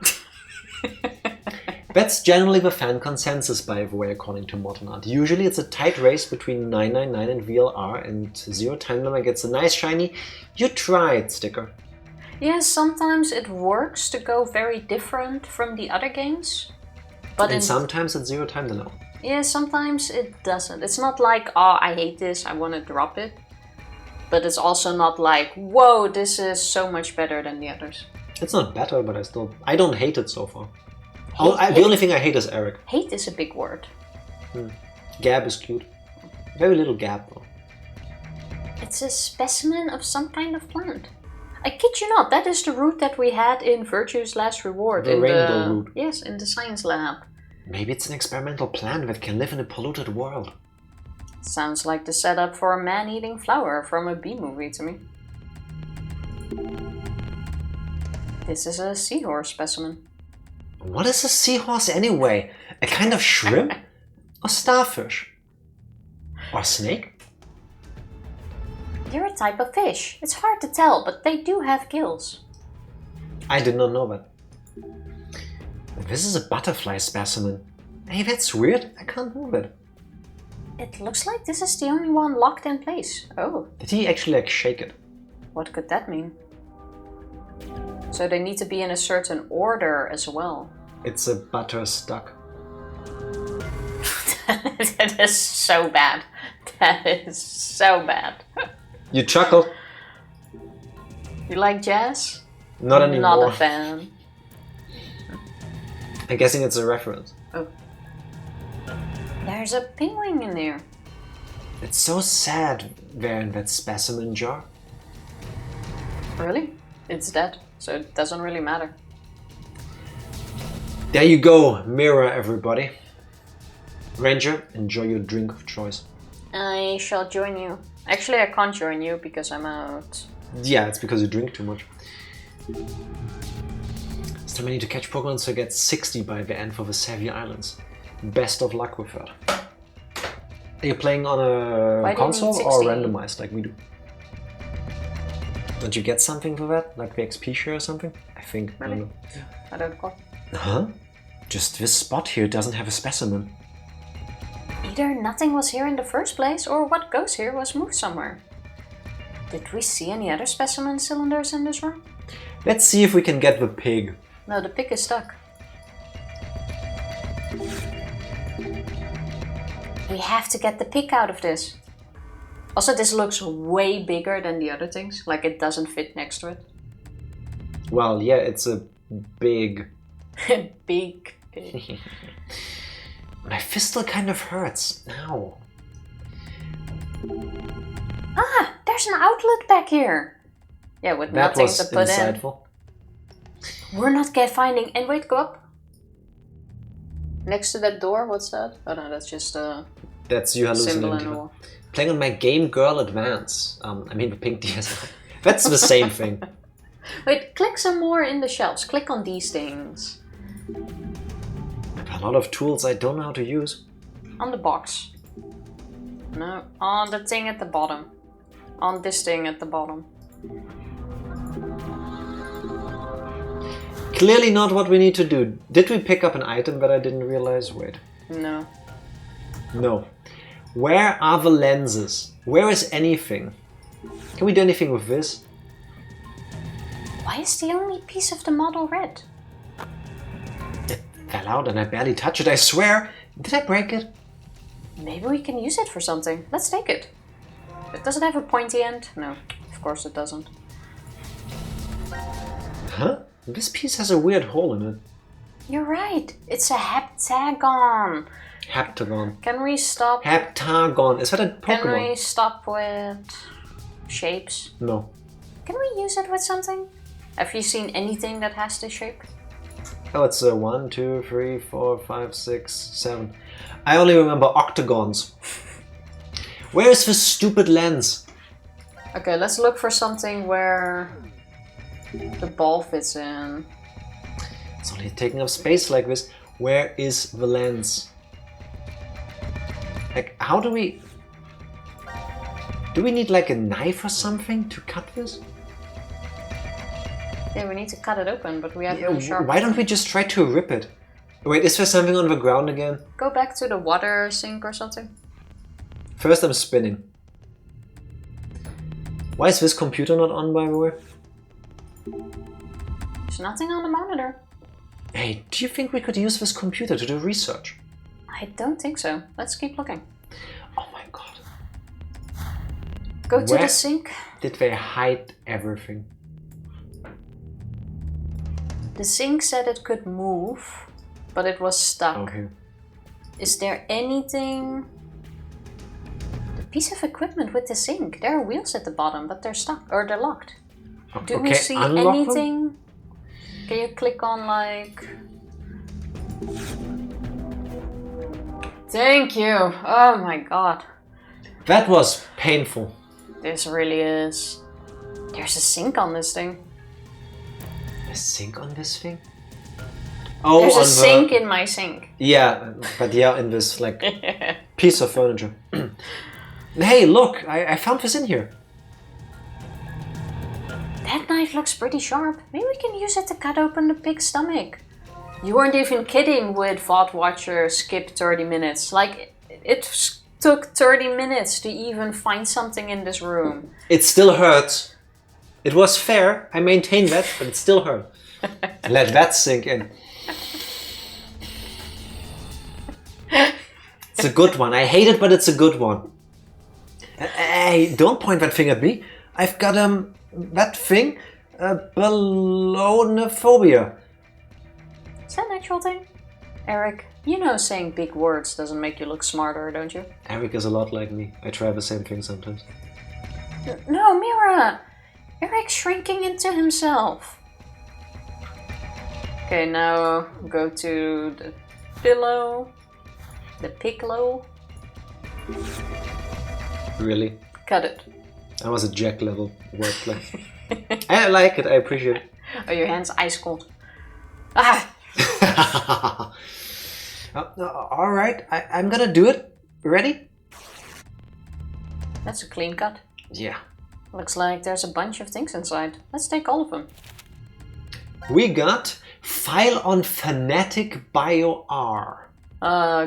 That's generally the fan consensus, by the way, according to Modern Art. Usually it's a tight race between 999 and VLR, and Zero Time Limit gets a nice shiny "You tried" sticker. Yeah, sometimes it works to go very different from the other games. But And sometimes it's Zero Time Limit. yeah, sometimes it doesn't. It's not like, oh, I hate this, I want to drop it. But it's also not like, whoa, this is so much better than the others. It's not better, but I don't hate it so far. The only thing I hate is Eric. Hate is a big word. Gab is cute. Very little Gab though. It's a specimen of some kind of plant. I kid you not, that is the root that we had in Virtue's Last Reward. The rainbow root. Yes, in the science lab. Maybe it's an experimental plant that can live in a polluted world. Sounds like the setup for a man-eating flower from a B-movie to me. This is a seahorse specimen. What is a seahorse anyway? A kind of shrimp? Or starfish? Or snake? They're a type of fish. It's hard to tell, but they do have gills. I did not know that. This is a butterfly specimen. Hey, that's weird. I can't move it. It looks like this is the only one locked in place. Oh, Did he actually like shake it? what could that mean? So they need to be in a certain order as well. It's a butter stuck. That is so bad. That is so bad. You chuckled? You like jazz? Not anymore. Not a fan. I'm guessing it's a reference. Oh. There's a penguin in there. It's so sad they're in that specimen jar. Really? It's dead, so it doesn't really matter. There you go, mirror everybody. Ranger, enjoy your drink of choice. I shall join you. Actually, I can't join you because I'm out. Yeah, it's because you drink too much. Still I need to catch Pokemon so I get 60 by the end for the Savvy Islands. Best of luck with that. Are you playing on a Why do you need console or 60? randomized like we do? Don't you get something for that? Like the XP share or something? I think. I don't know. I don't know. Huh? Just this spot here doesn't have a specimen. Either nothing was here in the first place, or what goes here was moved somewhere. Did we see any other specimen cylinders in this room? Let's see if we can get the pig. No, the pig is stuck. We have to get the pig out of this. Also, this looks way bigger than the other things. Like it doesn't fit next to it. Well, yeah, it's a big... Big pig. My fist still kind of hurts. Ow. Ah, there's an outlet back here. Yeah, with That nothing was to put insightful. in. We're not finding... And wait, go up. Next to that door, what's that? Oh no, that's just a That's you symbol in the hallucinating. wall. Playing on my Game Girl Advance. I mean the pink DSL. That's the same thing. Wait, click some more in the shelves. Click on these things. A lot of tools I don't know how to use. On the box. No, on the thing at the bottom. On this thing at the bottom. Clearly not what we need to do. Did we pick up an item that I didn't realize? Wait. No. No. Where are the lenses? Where is anything? Can we do anything with this? Why is the only piece of the model red? It fell out and I barely touched it, I swear. Did I break it? Maybe we can use it for something. Let's take it. Does it have a pointy end? No, of course it doesn't. Huh? This piece has a weird hole in it. You're right. It's a heptagon. Heptagon. Can we stop? Heptagon. Is that a Can we Pokemon? stop with shapes? No. Can we use it with something? Have you seen anything that has this shape? Oh, it's 1, 2, 3, 4, 5, 6, 7. I only remember octagons. Where is this stupid lens? Okay, let's look for something where the ball fits in. It's only taking up space like this. Where is the lens? Like, how do we... Do we need like a knife or something to cut this? Yeah, we need to cut it open, but we have no sharp. Why don't we just try to rip it? Wait, is there something on the ground again? Go back to the water sink or something? First I'm spinning. Why is this computer not on, by the way? There's nothing on the monitor. Hey, do you think we could use this computer to do research? I don't think so. Let's keep looking. Oh my god. Go to Where the sink. did they hide everything? The sink said it could move, but it was stuck. Okay. Is there anything... The piece of equipment with the sink. There are wheels at the bottom, but they're stuck, or they're locked. Do we see unlock them? anything? Can you click on like... Thank you! Oh my god. That was painful. This really is. There's a sink on this thing. A sink on this thing? Oh, There's on a sink in my sink. Yeah, but yeah, in this like piece of furniture. Hey, look! I found this in here. That knife looks pretty sharp. Maybe we can use it to cut open the pig's stomach. You weren't even kidding with VOD Watcher skip 30 minutes. Like, it took 30 minutes to even find something in this room. It still hurts. It was fair. I maintain that, but it still hurt. Let that sink in. It's a good one. I hate it, but it's a good one. Hey, don't point that thing at me. I've got that thing, ballonophobia. Is that an actual thing? Eric, you know saying big words doesn't make you look smarter, don't you? Eric is a lot like me. I try the same thing sometimes. No, Mira! Eric's shrinking into himself. Okay, now go to the pillow. The piccolo. Really? Cut it. That was a Jack level wordplay. I like it, I appreciate it. Oh, your hand's ice cold. Ah! Alright, I'm gonna do it. Ready? That's a clean cut. Yeah. Looks like there's a bunch of things inside. Let's take all of them. We got file on phonetic bio-R.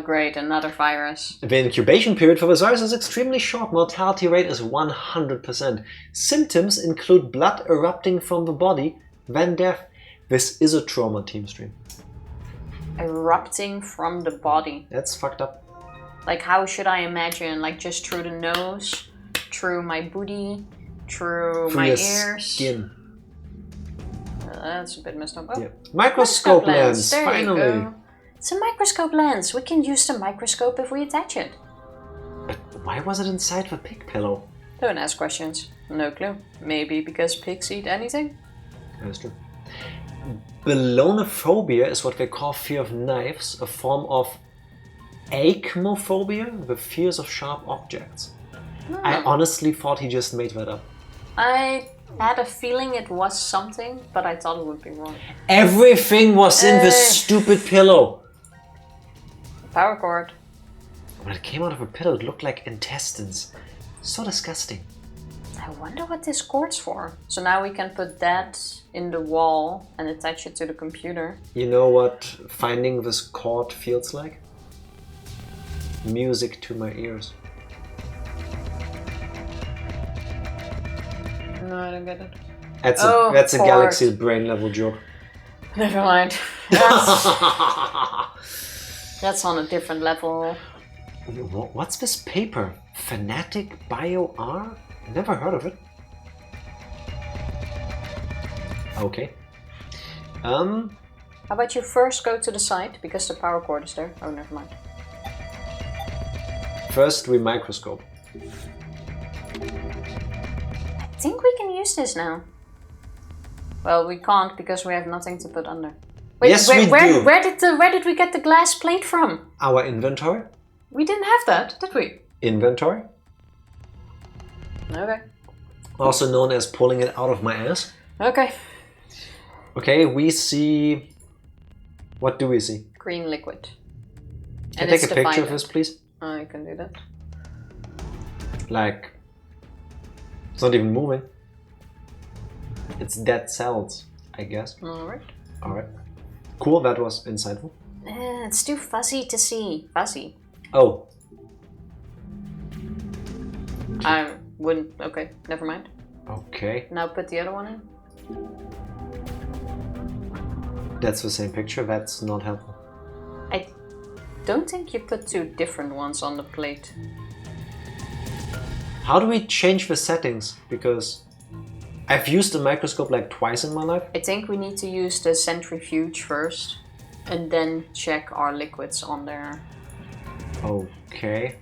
Great, another virus. The incubation period for this virus is extremely short. Mortality rate is 100%. Symptoms include blood erupting from the body, then death. This is a trauma team stream. Erupting from the body. That's fucked up. Like, how should I imagine? Like, just through the nose, through my booty, through my your ears. Skin. That's a bit messed up. Oh, Yeah. Microscope lens, There finally. you go. It's a microscope lens. We can use the microscope if we attach it. But why was it inside the pig pillow? Don't ask questions. No clue. Maybe because pigs eat anything? That's true. Ballonophobia is what they call fear of knives, a form of acmophobia, the fears of sharp objects. I honestly thought he just made that up. I had a feeling it was something, but I thought it would be wrong. Everything was in this stupid pillow. Power cord. When it came out of a pillow, it looked like intestines. So disgusting. I wonder what this cord's for. So now we can put that in the wall and attach it to the computer. You know what finding this cord feels like? Music to my ears. No, I don't get it. That's Oh, a cord. Galaxy brain level joke. Never mind. That's on a different level. What's this paper? Fanatic bio-R? Never heard of it. Okay. How about you first go to the site, because the power cord is there. Oh, never mind. First we microscope. I think we can use this now. Well, we can't because we have nothing to put under. Wait, Yes, we do. Where did we get the glass plate from? Our inventory? We didn't have that, did we? Inventory? Okay. Also known as pulling it out of my ass. Okay. Okay, we see... What do we see? Green liquid. Can I take a picture of this, please? I can do that. Like... It's not even moving. It's dead cells, I guess. Alright. Alright. Cool, that was insightful. It's too fuzzy to see. Fuzzy. Oh, I wouldn't... Okay, never mind. okay. Now put the other one in. That's the same picture, that's not helpful. I don't think you put two different ones on the plate. How do we change the settings? Because I've used a microscope like twice in my life. I think we need to use the centrifuge first and then check our liquids on there. Okay.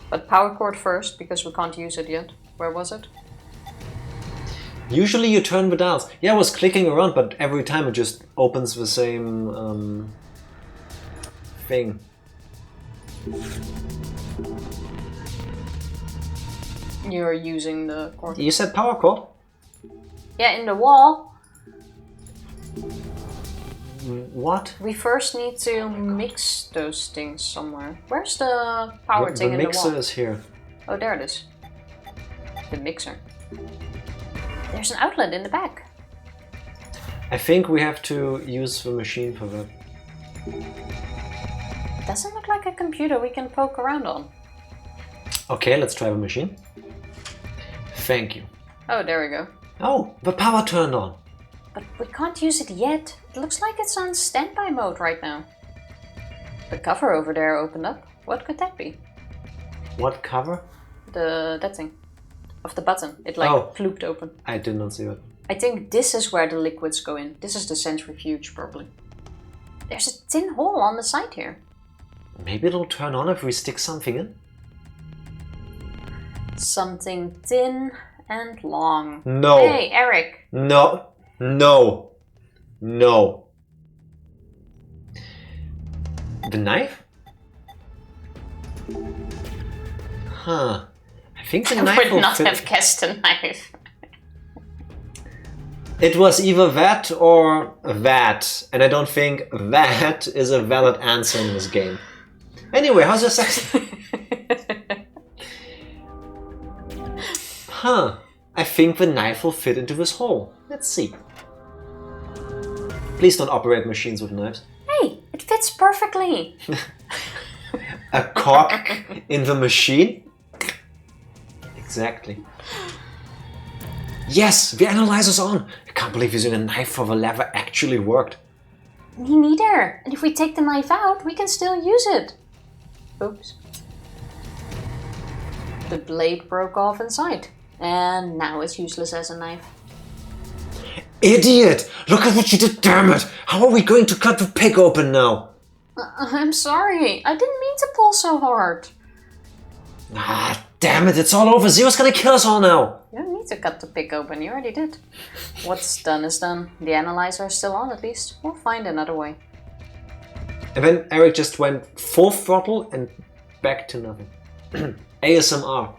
But power cord first, because we can't use it yet. Where was it? Usually you turn the dials. Yeah, I was clicking around, but every time it just opens the same thing. You're using the cord. You said power cord? Yeah, in the wall. What? We first need to mix those things somewhere. Where's the power thing The in the mixer wall? is here. Oh, there it is. The mixer. There's an outlet in the back. I think we have to use the machine for that. It doesn't look like a computer we can poke around on. Okay, let's try the machine. Thank you. Oh, there we go. Oh, the power turned on. But we can't use it yet. It looks like it's on standby mode right now. The cover over there opened up. What could that be? What cover? That thing. Of the button. It like Oh. flooped open. I did not see that. I think this is where the liquids go in. This is the centrifuge probably. There's a tin hole on the side here. Maybe it'll turn on if we stick something in? Something thin and long. No. Hey, Eric. No. No. No. The knife? Huh. I think the I knife would will not fit. have guessed a knife. It was either that or that, and I don't think that is a valid answer in this game. Anyway, how's your sex? Huh. I think the knife will fit into this hole. Let's see. Please don't operate machines with knives. Hey, it fits perfectly. A cock in the machine? Exactly. Yes, the analyzer's on. I can't believe using a knife for the lever actually worked. Me neither. And if we take the knife out, we can still use it. Oops. The blade broke off inside. And now it's useless as a knife. Idiot! Look at what you did, damn it! How are we going to cut the pig open now? I'm sorry. I didn't mean to pull so hard. Ah, damn it, it's all over. Zero's gonna kill us all now. You don't need to cut the pig open. You already did. What's done is done. The analyzer is still on at least. We'll find another way. And then Eric just went full throttle and back to nothing. ASMR.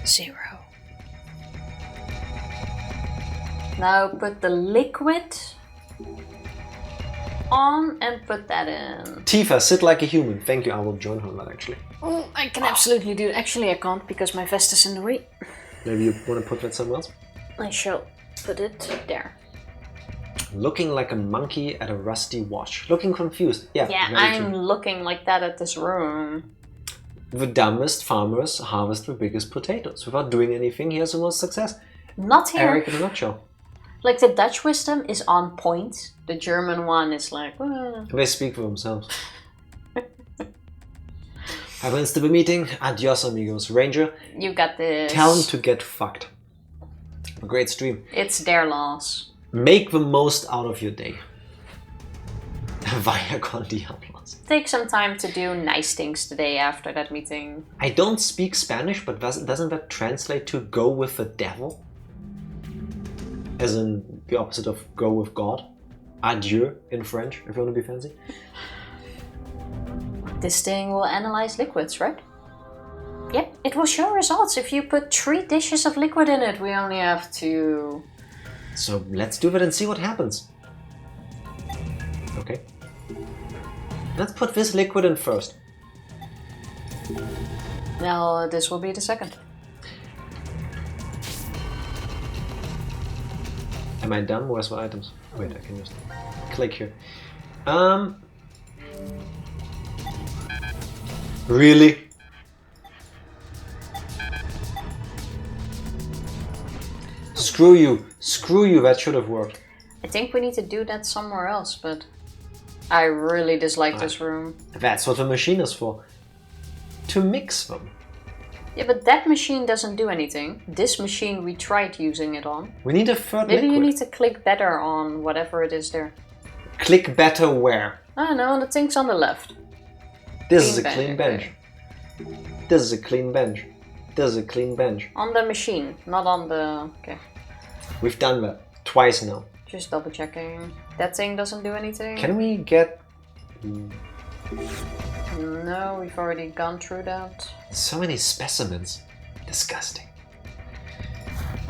Zero. Now put the liquid on and put that in. Tifa, sit like a human. Thank you, I will join her that actually. Oh, I can absolutely do it. Actually, I can't because my vest is in the way. Maybe you want to put that somewhere else? I shall put it there. Looking like a monkey at a rusty watch. Looking confused. Yeah, Yeah, very I'm true. looking like that at this room. The dumbest farmers harvest the biggest potatoes. Without doing anything, he has the most success. Not here. Eric in a nutshell. Like the Dutch wisdom is on point. The German one is like, They speak for themselves. Have an stable meeting. Adios, amigos. Ranger, you got this. tell him to get fucked. A great stream. It's their loss. Make the most out of your day. Via con Diablos. Take some time to do nice things today after that meeting. I don't speak Spanish, but doesn't that translate to go with the devil? As in the opposite of go with God? Adieu in French, if you want to be fancy. This thing will analyze liquids, right? Yep, it will show results. If you put 3 dishes of liquid in it, we only have to... So let's do that and see what happens. Okay. Let's put this liquid in first. Well, this will be the second. Am I done? Where's the items? Wait, I can just click here. Really? Screw you. Screw you, that should have worked. I think we need to do that somewhere else, but I really dislike this room. That's what the machine is for. To mix them. Yeah, but that machine doesn't do anything. This machine we tried using it on. We need a third Maybe liquid. you need to click better on whatever it is there. Click better where? I don't know, the thing's on the left. This is a Clean clean bench, bench. This is a clean bench. This is a clean bench. On the machine, not on the... Okay, We've done that twice now. just double checking. That thing doesn't do anything. Can we get No, we've already gone through that. so many specimens? Disgusting.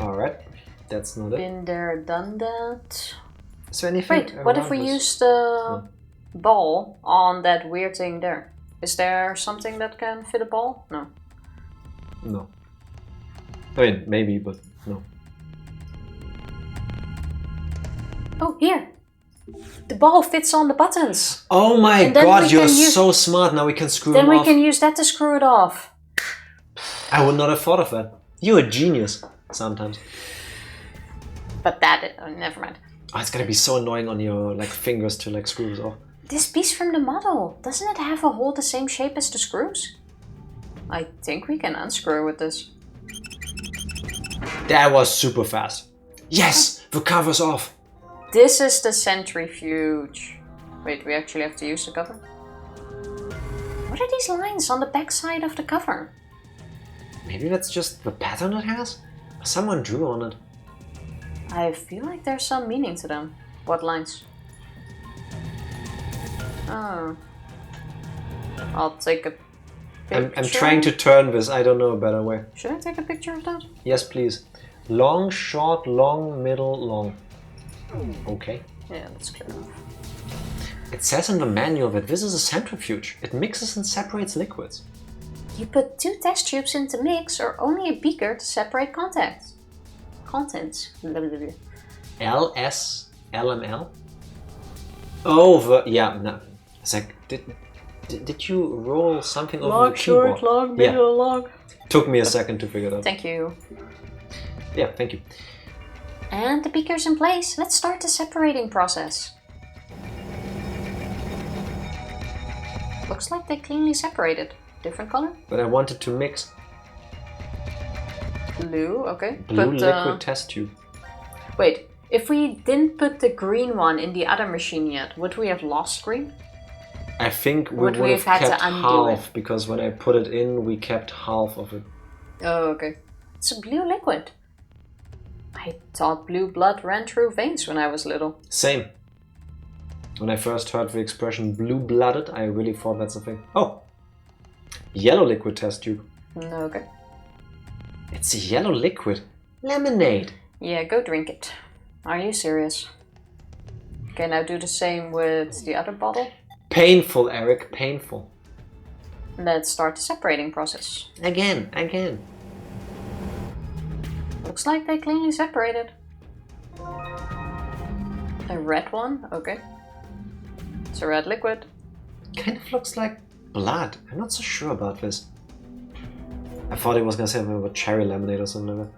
Alright, that's not it. Been there, done that. Is there anything Wait, what if we around this? use the ball on that weird thing there? Is there something that can fit a ball? No. No. I mean, maybe, but no. Oh, here! The ball fits on the buttons! Oh my And then god, we you're can use- so smart. Now we can screw Then them we off. can use that to screw it off. I would not have thought of that. You're a genius sometimes. But that, never mind. Oh, it's gonna be so annoying on your like fingers to like screw this off. This piece from the model, doesn't it have a hole the same shape as the screws? I think we can unscrew with this. That was super fast. Yes, the cover's off. This is the centrifuge. Wait, we actually have to use the cover? What are these lines on the back side of the cover? Maybe that's just the pattern it has? Someone drew on it. I feel like there's some meaning to them. What lines? Oh. I'll take a picture. I'm trying to turn this, I don't know a better way. Should I take a picture of that? Yes, please. Long, short, long, middle, long. Okay. Yeah, that's clear enough. It says in the manual that this is a centrifuge. It mixes and separates liquids. You put 2 test tubes into mix or only a beaker to separate contents. Blah, blah, blah. LS, LML? Oh, yeah, no. It's like, did you roll something over the keyboard? long, Yeah. long. Took me a second to figure it out. Thank you. Yeah, thank you. And the beaker's in place. Let's start the separating process. Looks like they cleanly separated. Different color? But I wanted to mix Blue, okay. blue But, liquid test tube. wait, if we didn't put the green one in the other machine yet, would we have lost green? I think we Would would we have have had kept to undo half because when I put it in, we kept half of it. Oh, okay. It's a blue liquid. I thought blue blood ran through veins when I was little. Same. When I first heard the expression blue-blooded, I really thought that's a thing. Oh! Yellow liquid test tube. Okay. It's a yellow liquid. Lemonade. Yeah, go drink it. Are you serious? Okay, now do the same with the other bottle. Painful, Eric, painful. Let's start the separating process. Again. Looks like they cleanly separated. A red one, okay. It's a red liquid. Kind of looks like blood. I'm not so sure about this. I thought it was gonna say something about cherry lemonade or something like that.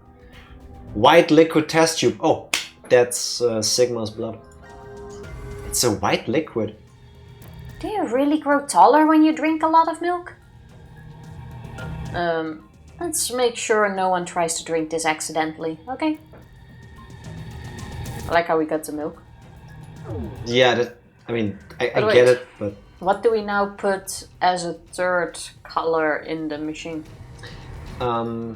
White liquid test tube. Oh, that's Sigma's blood. It's a white liquid. Do you really grow taller when you drink a lot of milk? Let's make sure no one tries to drink this accidentally, okay? I like how we got the milk. Yeah, I But wait. get it, but What do we now put as a third color in the machine? I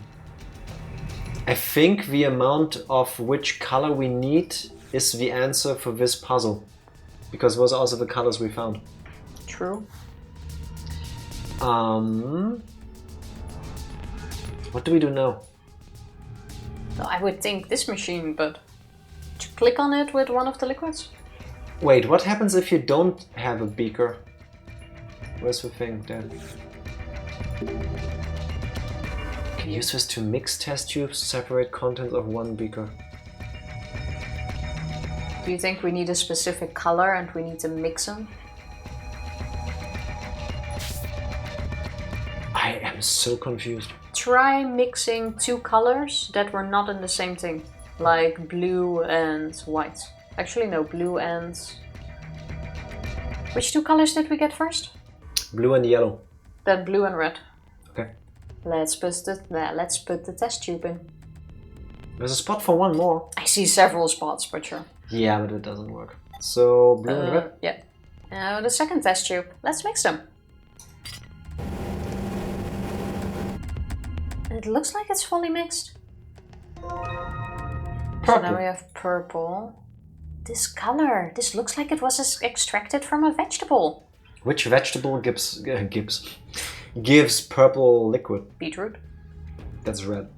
think the amount of which color we need is the answer for this puzzle. Because those are also the colors we found. True. What do we do now? Well, I would think this machine, but to click on it with one of the liquids? Wait, what happens if you don't have a beaker? Where's the thing then? Can use this to mix test tubes, separate contents of one beaker. Do you think we need a specific color and we need to mix them? I am so confused. Try mixing 2 colors that were not in the same thing. Like blue and white. Actually no, blue and... Which 2 colors did we get first? Blue and yellow. Then blue and red. Okay. Let's put the test tube in. There's a spot for one more. I see several spots, but sure. Yeah, but it doesn't work. So, blue and red. Yeah. Now the second test tube. Let's mix them. It looks like it's fully mixed. So now we have purple. This color. This looks like it was extracted from a vegetable. Which vegetable gives purple liquid? Beetroot. That's red.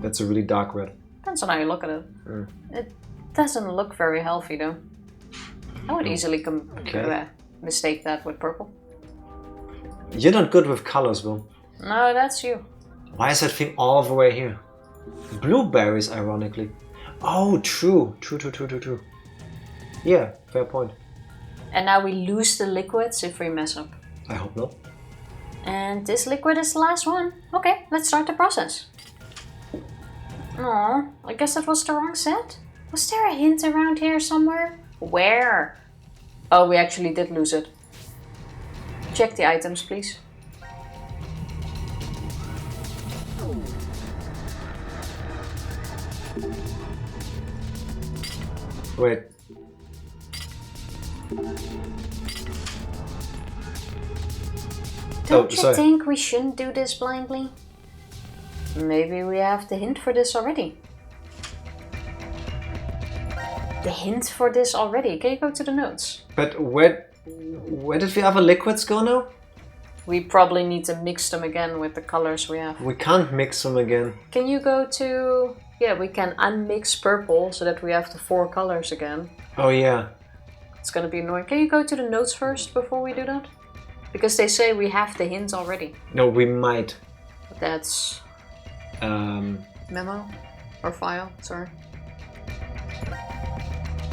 That's a really dark red. Depends on how you look at it. It doesn't look very healthy though. I would easily mistake that with purple. You're not good with colors, Will. No, that's you. Why is that thing all the way here? Blueberries, ironically. Oh, true. True. Yeah, fair point. And now we lose the liquids if we mess up. I hope not. And this liquid is the last one. Okay, let's start the process. Oh, I guess that was the wrong set. Was there a hint around here somewhere? Where? Oh, we actually did lose it. Check the items, please. Wait. Don't you sorry. think we shouldn't do this blindly? Maybe we have the hint for this already. The hint for this already. Can you go to the notes? But where did the other liquids go now? We probably need to mix them again with the colors we have. We can't mix them again. Can you go to... Yeah, we can unmix purple so that we have the 4 colors again. Oh yeah. It's gonna be annoying. Can you go to the notes first before we do that? Because they say we have the hint already. No, we might. That's... memo? Or file, sorry.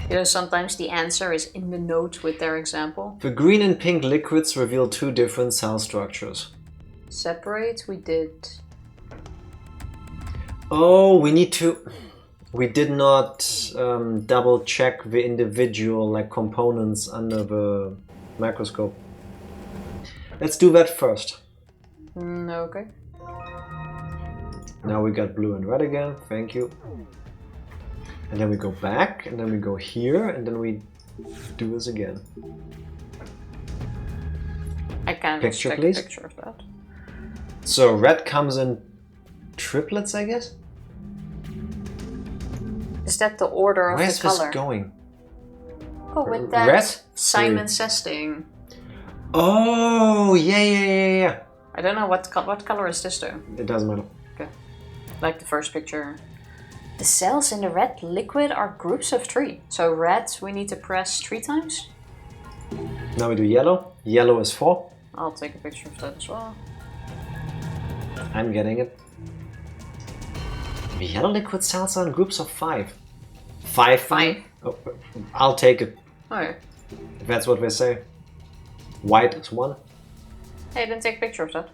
You know, sometimes the answer is in the note with their example. The green and pink liquids reveal 2 different cell structures. Separate, we did. Oh, we need to... We did not double check the individual components under the microscope. Let's do that first. Okay. Now we got blue and red again, thank you. And then we go back, and then we go here, and then we do this again. I can't Picture, take please. a picture of that. So red comes in triplets, I guess? Is that the order of Where the is this color? going? Oh, with that Red? Simon Says thing. Oh, yeah. I don't know what color is this though. It doesn't matter. Okay. Like the first picture. The cells in the red liquid are groups of 3. So red we need to press 3 times. Now we do yellow. Yellow is 4. I'll take a picture of that as well. I'm getting it. The yellow liquid cells are in groups of 5. 5? Oh, I'll take it. Oh, If that's what they say. White is 1. hey, I didn't take a picture of that.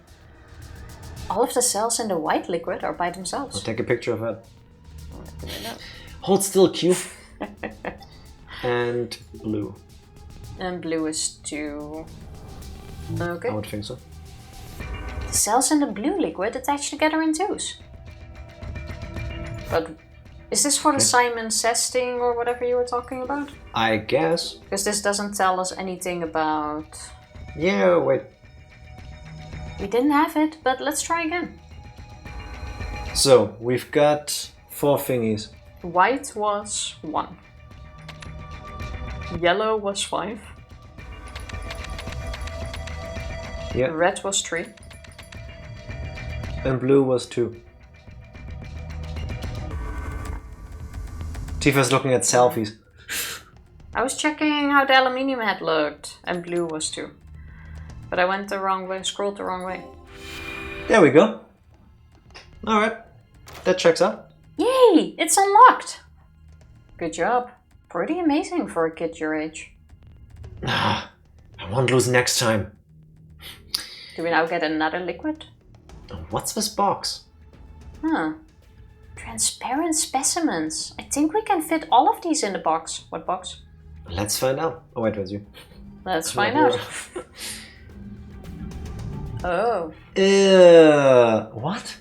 All of the cells in the white liquid are by I'll themselves. take a picture of that. Did I know? Hold still, Q. And blue. And blue is 2. Okay. I would think so. The cells in the blue liquid attach together in 2s. But is this for the Simon Says thing or whatever you were talking about? I guess. Because this doesn't tell us anything about... Yeah, wait. We didn't have it, but let's try again. So, we've got 4 thingies. White was 1. Yellow was 5. Yeah. Red was 3. And blue was 2. Tifa's looking at selfies. I was checking how the aluminium had looked, and blue was 2. But I went the wrong way, scrolled the wrong way. There we go. Alright. That checks out. Yay! It's unlocked! Good job. Pretty amazing for a kid your age. I won't lose next time. Do we now get another liquid? What's this box? Huh. Transparent specimens. I think we can fit all of these in the box. What box? Let's find out. Oh wait, where's you? Let's find out. Oh. What?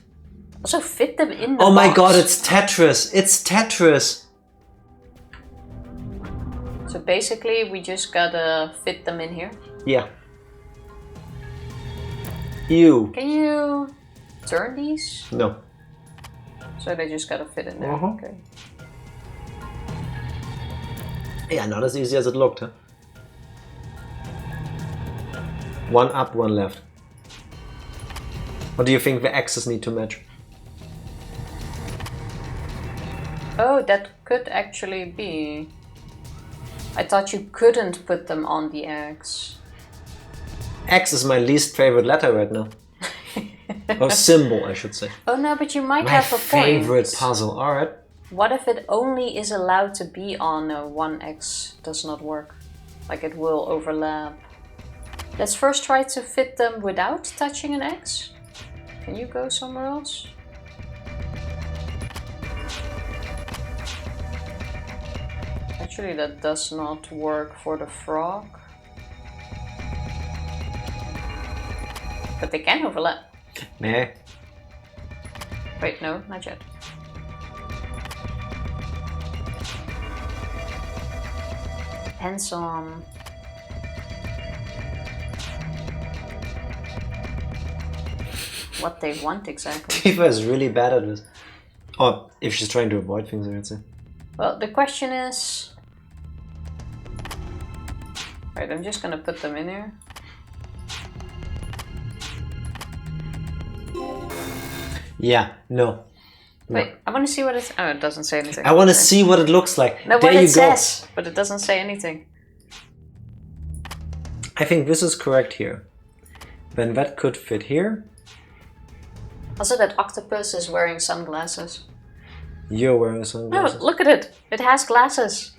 Also fit them in the Oh my box. god, it's Tetris! It's Tetris! So basically we just gotta fit them in here. Yeah. Ew. Can you turn these? No. So they just gotta fit in there. Uh-huh. Okay. Yeah, not as easy as it looked, huh? 1 up, 1 left. What do you think the X's need to match? Oh, that could actually be. I thought you couldn't put them on the X. X is my least favorite letter right now. Or symbol, I should say. Oh no, but you might My have a favorite point. puzzle. Alright. What if it only is allowed to be on one X does not work? Like it will overlap. Let's first try to fit them without touching an X. Can you go somewhere else? Actually, that does not work for the frog. But they can overlap. Meh. Wait, no, not yet. Depends on... what they want exactly. Tifa is really bad at this. Or if she's trying to avoid things, I would say. Well, the question is... Right, I'm just gonna put them in here. Yeah, no. Wait, I want to see what it's... Oh, it doesn't say anything. I want to Okay. see what it looks like. No, there what you it go. says, but it doesn't say anything. I think this is correct here. Then that could fit here. Also, that octopus is wearing sunglasses. You're wearing No, sunglasses. look at it. It has glasses.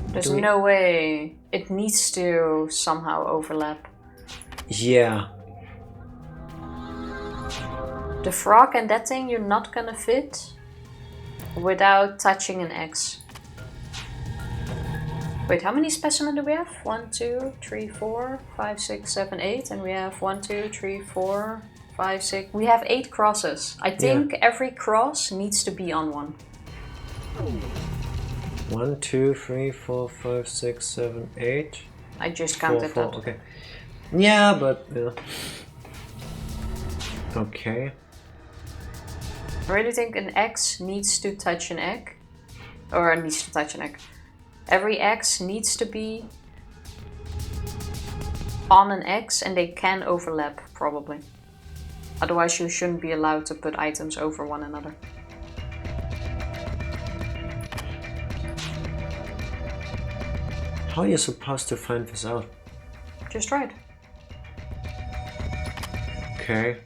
There's no way. It needs to somehow overlap. Yeah. The frog and that thing you're not gonna fit without touching an X. Wait, how many specimens do we have? 1, 2, 3, 4, 5, 6, 7, 8. And we have 1, 2, 3, 4, 5, 6. We have 8 crosses. I think every cross needs to be on one. 1, 2, 3, 4, 5, 6, 7, 8. I just 4, counted 4. that. Okay. Yeah, but yeah. Okay. I really think an X needs to touch an egg. Or needs to touch an egg. Every X needs to be on an X and they can overlap, probably. Otherwise you shouldn't be allowed to put items over one another. How are you supposed to find this out? Just try it. Okay.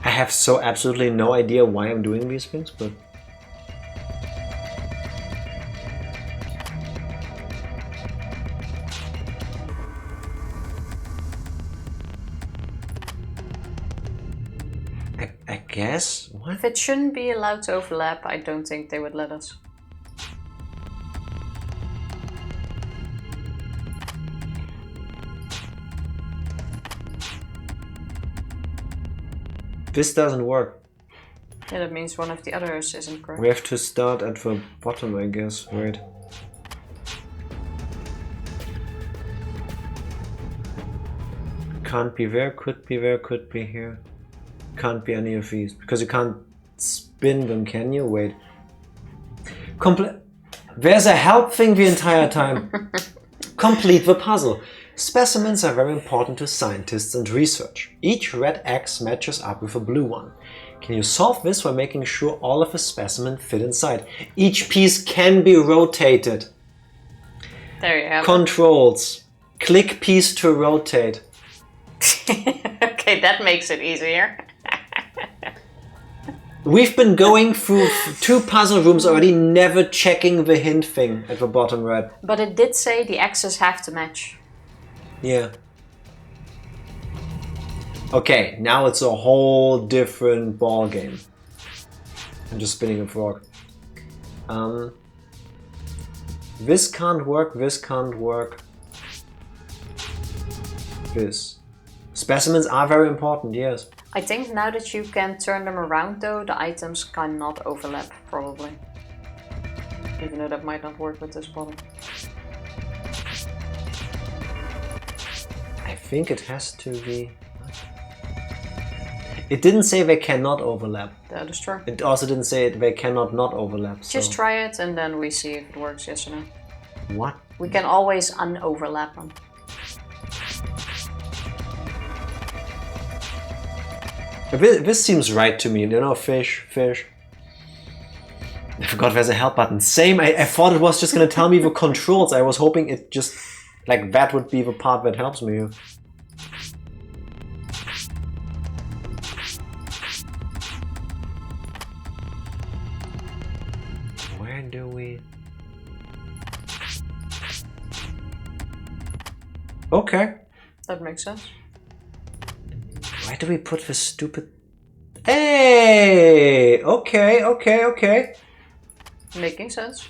I have so absolutely no idea why I'm doing these things, but... I guess? What? If it shouldn't be allowed to overlap, I don't think they would let us. This doesn't work. Yeah, that means one of the others isn't correct. We have to start at the bottom, I guess, right? Can't be there, could be there, could be here. Can't be any of these. Because you can't spin them, can you? Wait. There's a help thing the entire time. Complete the puzzle. Specimens are very important to scientists and research. Each red X matches up with a blue one. Can you solve this by making sure all of the specimens fit inside? Each piece can be rotated. There you have Controls. Click piece to rotate. it. Okay, that makes it easier. We've been going through 2 puzzle rooms already, never checking the hint thing at the bottom right. But it did say the X's have to match. Yeah. Okay, now it's a whole different ball game. I'm just spinning a frog. This can't work, this can't work. This. Specimens are very important, yes. I think now that you can turn them around though, the items cannot overlap, probably. Even though that might not work with this bottom. I think it has to be... It didn't say they cannot overlap. That is true. It also didn't say they cannot not overlap. So. Just try it and then we see if it works, yes or no. What? We can always un-overlap them. This seems right to me. You know, fish. I forgot there's a help button. Same. I thought it was just gonna tell me the controls. I was hoping it just like that would be the part that helps me. Where do we? Okay. That makes sense. Where do we put this stupid? Hey! Okay. Making sense.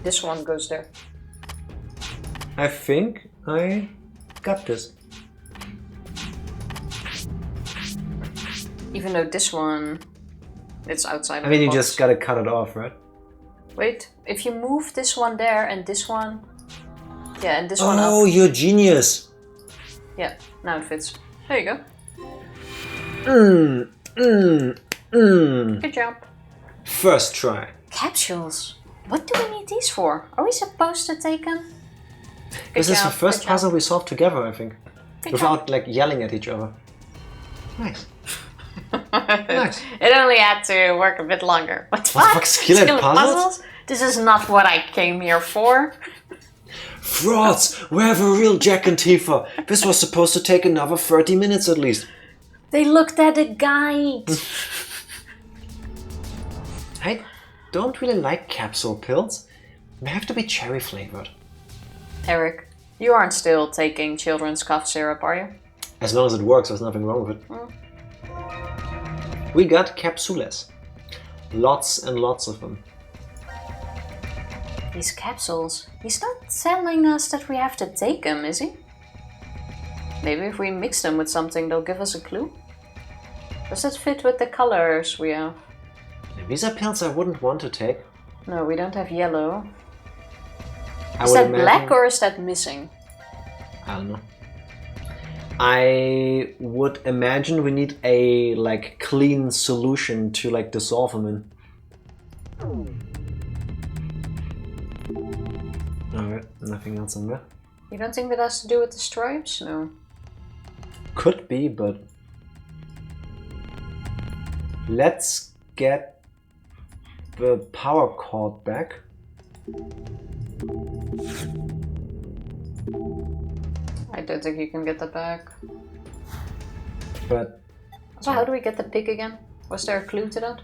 This one goes there. I think I got this. Even though this one, it's outside of I mean, the you box. just gotta cut it off, right? Wait, if you move this one there and this one... Yeah, and this one up. Oh, you're genius! Yeah, now it fits. There you go. Good job. First try. Capsules. What do we need these for? Are we supposed to take them? This is the first puzzle we solved together, I think. Without like yelling at each other. Nice. Nice. It only had to work a bit longer. What the fuck, skillet puzzles? This is not what I came here for. Frauds! Where the real Jack and Tifa? This was supposed to take another 30 minutes at least. They looked at a guide. I don't really like capsule pills. They have to be cherry flavored. Eric, you aren't still taking children's cough syrup, are you? As long as it works, there's nothing wrong with it. We got capsules. Lots and lots of them. These capsules. He's not telling us that we have to take them, is he? Maybe if we mix them with something, they'll give us a clue? Does it fit with the colors we have? These are pills I wouldn't want to take. No, we don't have yellow. I Is would that imagine... black or is that missing? I don't know. I would imagine we need a like clean solution to like dissolve them in. Alright, nothing else in there. You don't think that has to do with the stripes? No. Could be, but let's get the power cord back. I don't think you can get that back. But So how do we get the pig again? Was there a clue to that?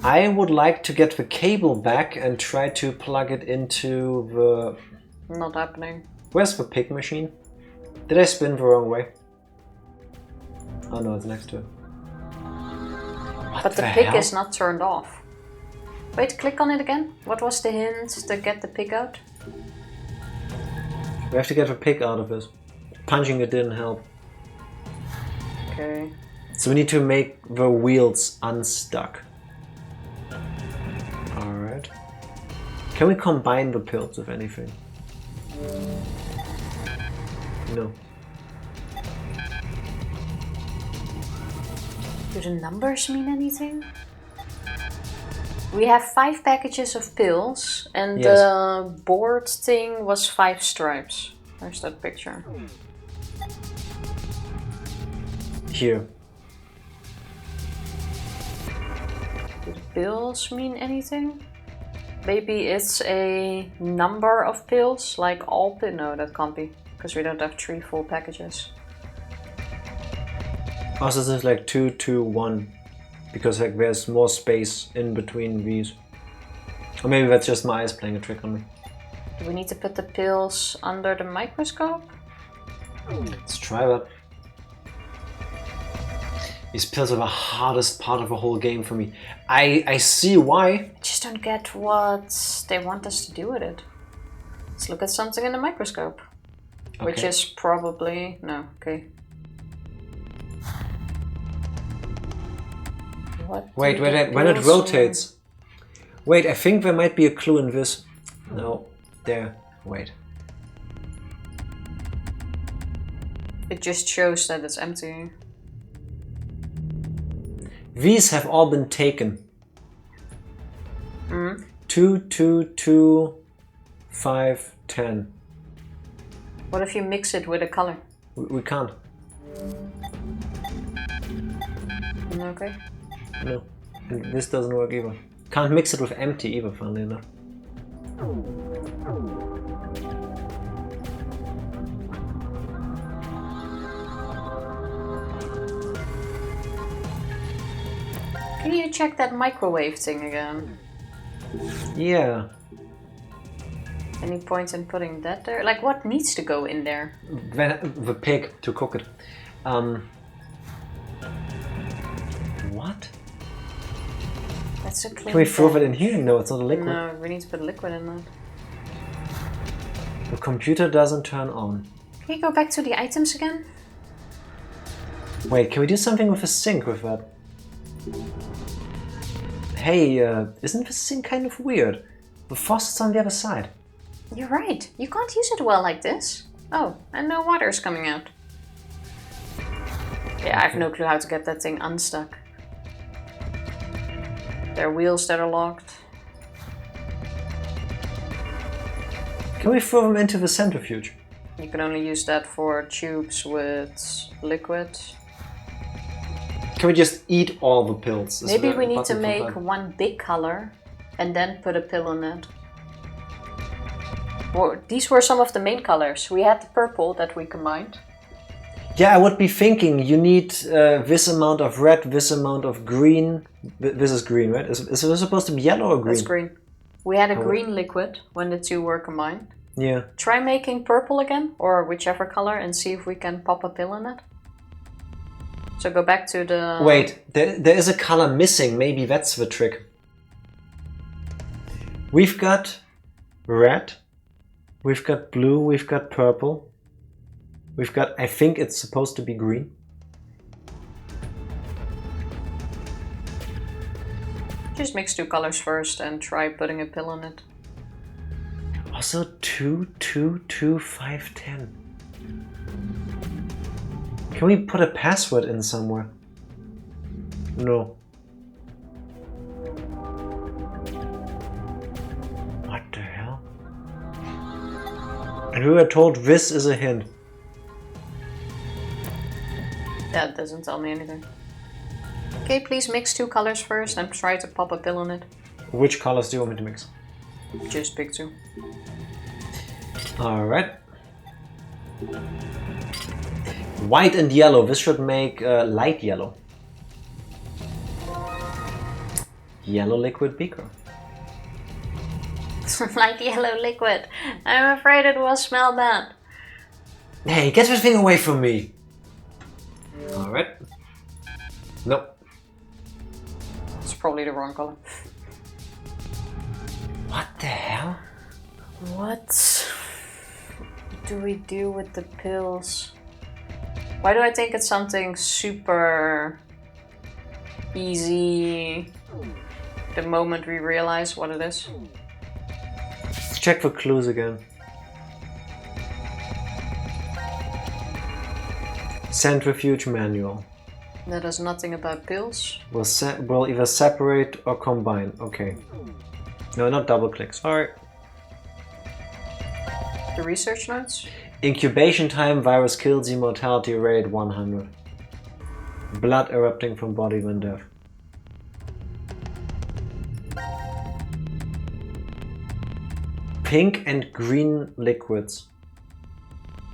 I would like to get the cable back and try to plug it into the... Not happening. Where's the pig machine? Did I spin the wrong way? Oh no, it's next to it. But the pig is not turned off. Wait, click on it again. What was the hint to get the pig out? We have to get the pig out of this. Punching it didn't help. Okay. So we need to make the wheels unstuck. Alright. Can we combine the pills, if anything? No. Do the numbers mean anything? We have 5 packages of pills and Yes. the board thing was 5 stripes. Where's that picture? Here. Do the pills mean anything? Maybe it's a number of pills, like all pills. No, that can't be, because we don't have 3 full packages. Also, this is like 2, 2, 1. Because like there's more space in between these. Or maybe that's just my eyes playing a trick on me. Do we need to put the pills under the microscope? Let's try that. These pills are the hardest part of the whole game for me. I see why. I just don't get what they want us to do with it. Let's look at something in the microscope. Which Okay. is probably... no, okay. What Wait, do when the it pills rotates. Wait, I think there might be a clue in this. No, there. Wait. It just shows that it's empty. These have all been taken. Mm. 2, 2, 2, 5, 10. What if you mix it with a color? We can't. Okay. No. And this doesn't work either. Can't mix it with empty either, funnily enough. Can you check that microwave thing again? Yeah. Any point in putting that there? Like, what needs to go in there? The pig to cook it. What? That's a clean. Can we throw bag. it in here? No, it's not a liquid. No, we need to put liquid in that. The computer doesn't turn on. Can you go back to the items again? Wait, can we do something with the sink with that? Hey, isn't the sink kind of weird? The faucet's on the other side. You're right. You can't use it well like this. Oh, and no water's coming out. Yeah, I have no clue how to get that thing unstuck. There are wheels that are locked. Can we throw them into the centrifuge? You can only use that for tubes with liquid. Can we just eat all the pills? Is Maybe there we a need to button for make that? one big color and then put a pill in it. Well, these were some of the main colors. We had the purple that we combined. Yeah, I would be thinking you need this amount of red, this amount of green. This is green, right? Is this supposed to be yellow or green? That's green. We had a Oh. green liquid when the two were combined. Yeah. Try making purple again, or whichever color, and see if we can pop a pill in it. So go back to the... Wait, there is a color missing. Maybe that's the trick. We've got red, we've got blue, we've got purple. We've got, I think it's supposed to be green. Just mix two colors first and try putting a pill in it. Also 2, 2, 2, 5, 10. Can we put a password in somewhere? No. What the hell? And we were told this is a hint. That doesn't tell me anything. Okay, please mix two colors first and try to pop a pill in it. Which colors do you want me to mix? Just pick two. Alright. White and yellow. This should make light yellow. Yellow liquid beaker. Like yellow liquid. I'm afraid it will smell bad. Hey, get this thing away from me! Alright. Nope. It's probably the wrong color. What the hell? What do we do with the pills? Why do I think it's something super easy the moment we realize what it is? Let's check for clues again. Centrifuge manual. That is nothing about pills. Will either separate or combine. Okay. No, not double click. Sorry. The research notes? Incubation time, virus kills you, mortality rate 100. Blood erupting from body when death. Pink and green liquids.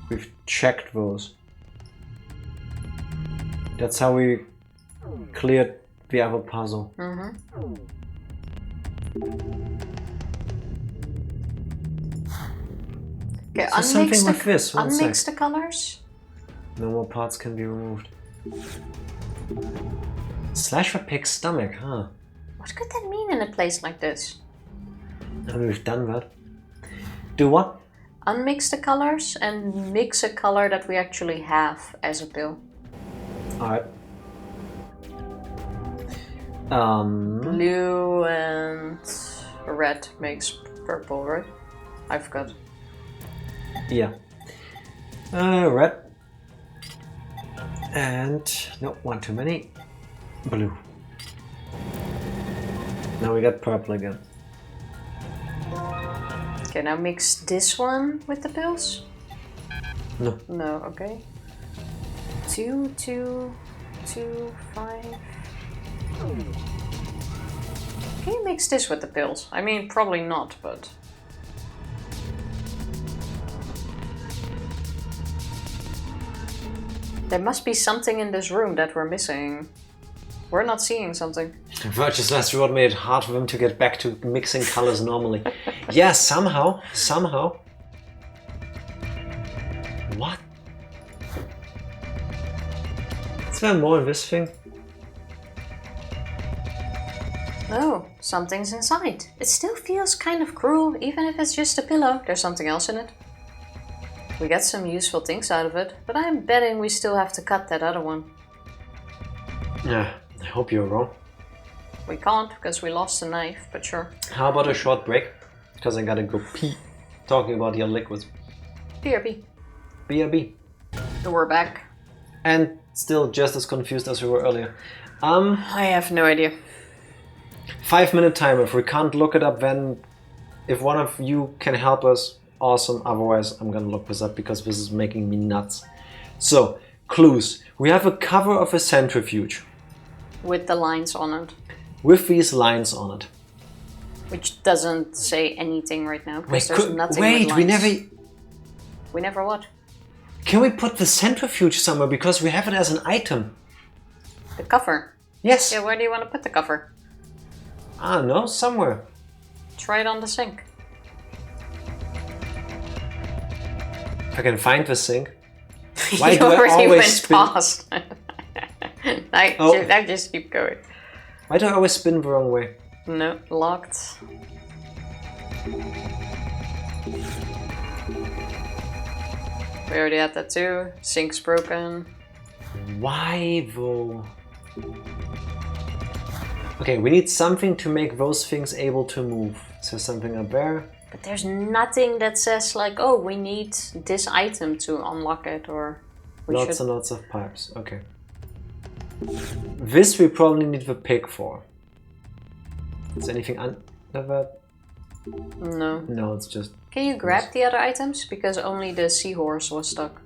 We've checked those. That's how we cleared the other puzzle. Mm-hmm. Okay, So something with this. One unmix sec. the colors. No more parts can be removed. Slash the pig's stomach, huh? What could that mean in a place like this? I mean, we've done that. Do what? Unmix the colors and mix a color that we actually have as a pill. Alright. Blue and red makes purple, right? I forgot. Yeah. Red. And no, one too many. Blue. Now we got purple again. Okay, now mix this one with the pills. No. No, okay. 2, 2, 2, 5. Can you mix this with the pills? I mean, probably not, but... There must be something in this room that we're missing. We're not seeing something. Virtue's last reward made it hard for them to get back to mixing colors normally. Yeah, somehow. What? Is there more in this thing? Oh, something's inside. It still feels kind of cruel, even if it's just a pillow. There's something else in it. We got some useful things out of it, but I'm betting we still have to cut that other one. Yeah, I hope you're wrong. We can't, because we lost the knife, but sure. How about a short break? Because I gotta go pee. Talking about your liquids. BRB. BRB. We're back. And still just as confused as we were earlier. I have no idea. 5-minute timer. If we can't look it up, then if one of you can help us, awesome. Otherwise, I'm gonna look this up because this is making me nuts. So, clues. We have a cover of a centrifuge. With the lines on it. With these lines on it. Which doesn't say anything right now, because there's nothing wait, with we lines. We never what? Can we put the centrifuge somewhere? Because we have it as an item. The cover. Yes. Yeah, where do you want to put the cover? I don't know, somewhere. Try it on the sink. I can find the sink. Why You do I already always went spin? past. Now just keep going. Why do I always spin the wrong way? No, locked. We already had that too. Sink's broken. Why though? Okay, we need something to make those things able to move. So something up there. But there's nothing that says like, oh, we need this item to unlock it, or we Lots should... and lots of pipes. Okay. This we probably need the pig for. Is anything under that? No. No, it's just... Can you grab the other items? Because only the seahorse was stuck.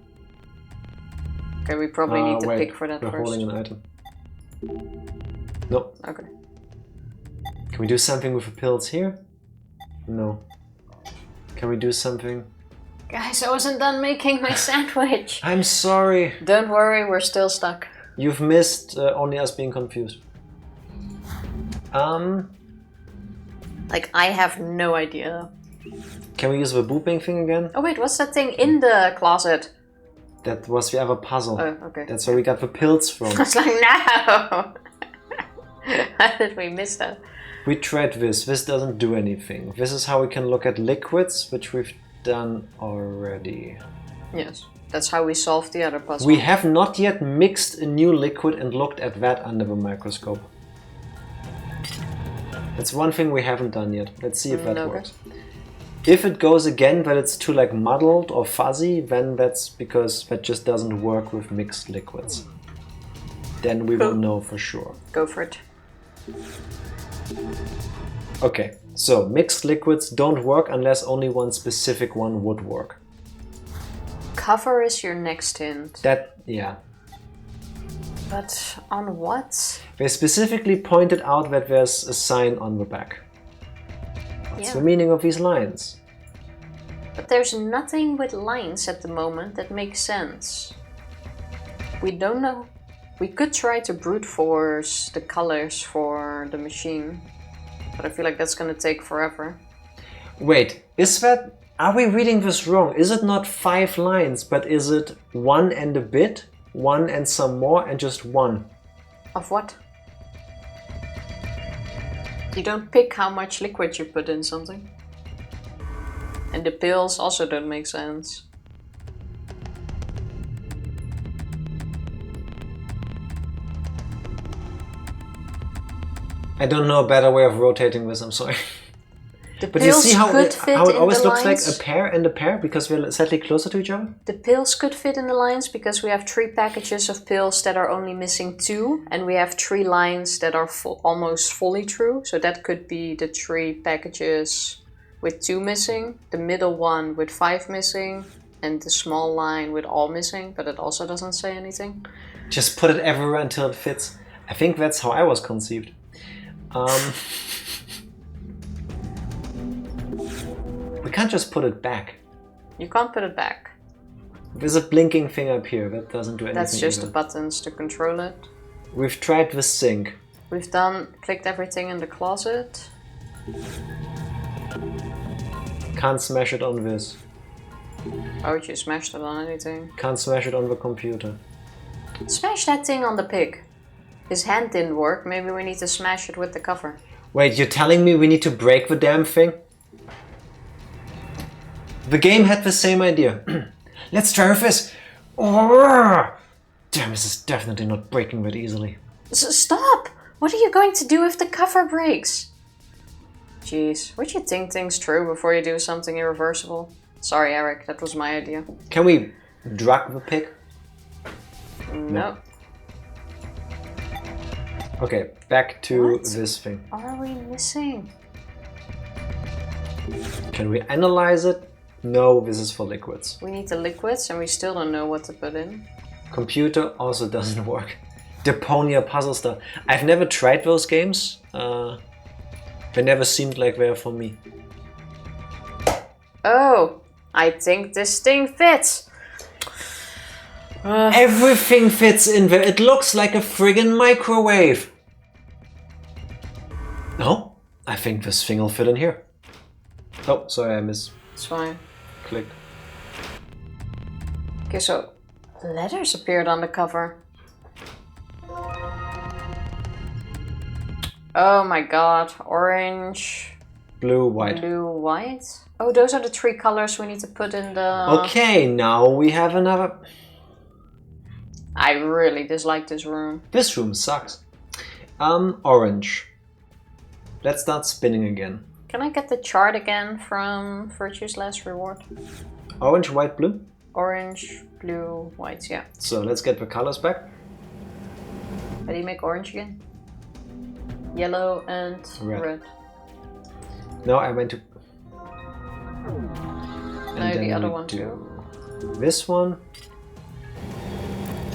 Okay, we probably need the wait, pig for that we're first. holding an item. No. Okay. Can we do something with the pills here? No. Can we do something? Guys, I wasn't done making my sandwich. I'm sorry. Don't worry, we're still stuck. You've missed only us being confused. Like, I have no idea. Can we use the booping thing again? Oh wait, what's that thing in the closet? That was the other puzzle. Oh, okay. That's where we got the pills from. I was like, no! How did we miss that? We tried this. This doesn't do anything. This is how we can look at liquids, which we've done already. Yes, that's how we solved the other puzzle. We have not yet mixed a new liquid and looked at that under the microscope. That's one thing we haven't done yet. Let's see if that Okay. works. If it goes again that it's too like muddled or fuzzy, then that's because that just doesn't work with mixed liquids. Then we will know for sure. Go for it. Okay, so mixed liquids don't work unless only one specific one would work. Cover is your next hint. That, yeah. But on what? They specifically pointed out that there's a sign on the back. What's the meaning of these lines? But there's nothing with lines at the moment that makes sense. We don't know. We could try to brute force the colors for the machine. But I feel like that's gonna take forever. Wait, is that... Are we reading this wrong? Is it not 5 lines, but is it 1 and a bit, 1 and some more, and just 1? Of what? You don't pick how much liquid you put in something. And the pills also don't make sense. I don't know a better way of rotating this, I'm sorry. The But you pills see how could it, fit how it in always the looks like lines. a pair and a pair because we're slightly closer to each other? The pills could fit in the lines because we have 3 packages of pills that are only missing 2, and we have 3 lines that are almost fully true. So that could be the 3 packages with 2 missing, the middle one with 5 missing, and the small line with all missing, but it also doesn't say anything. Just put it everywhere until it fits. I think that's how I was conceived. We can't just put it back. You can't put it back. There's a blinking thing up here that doesn't do anything. That's just either. the buttons to control it. We've tried the sink. We've clicked everything in the closet. Can't smash it on this. Oh, you smashed it on anything. Can't smash it on the computer. Smash that thing on the pig. His hand didn't work, maybe we need to smash it with the cover. Wait, you're telling me we need to break the damn thing? The game had the same idea. Let's try with this. Oh, damn, this is definitely not breaking that easily. Stop! What are you going to do if the cover breaks? Jeez, would you think things through before you do something irreversible? Sorry, Eric, that was my idea. Can we drag the pig? No. Okay, back to What? this thing. What are we missing? Can we analyze it? No, this is for liquids. We need the liquids and we still don't know what to put in. Computer also doesn't work. Deponia puzzle stuff. I've never tried those games. They never seemed like they're for me. Oh, I think this thing fits. Everything fits in there. It looks like a friggin' microwave. No, I think this thing will fit in here. Oh, sorry, I It's fine. misclicked. Okay, so letters appeared on the cover. Oh my god, orange, Blue, white. blue, white. Oh, those are the 3 colors we need to put in the... Okay, now we have another. I really dislike this room. This room sucks. Orange. Let's start spinning again. Can I get the chart again from Virtue's Last Reward? Orange, white, blue. Orange, blue, white, yeah. So let's get the colors back. How do you make orange again? Yellow and Red. red. Now I went to. No, the other we one do too. This one.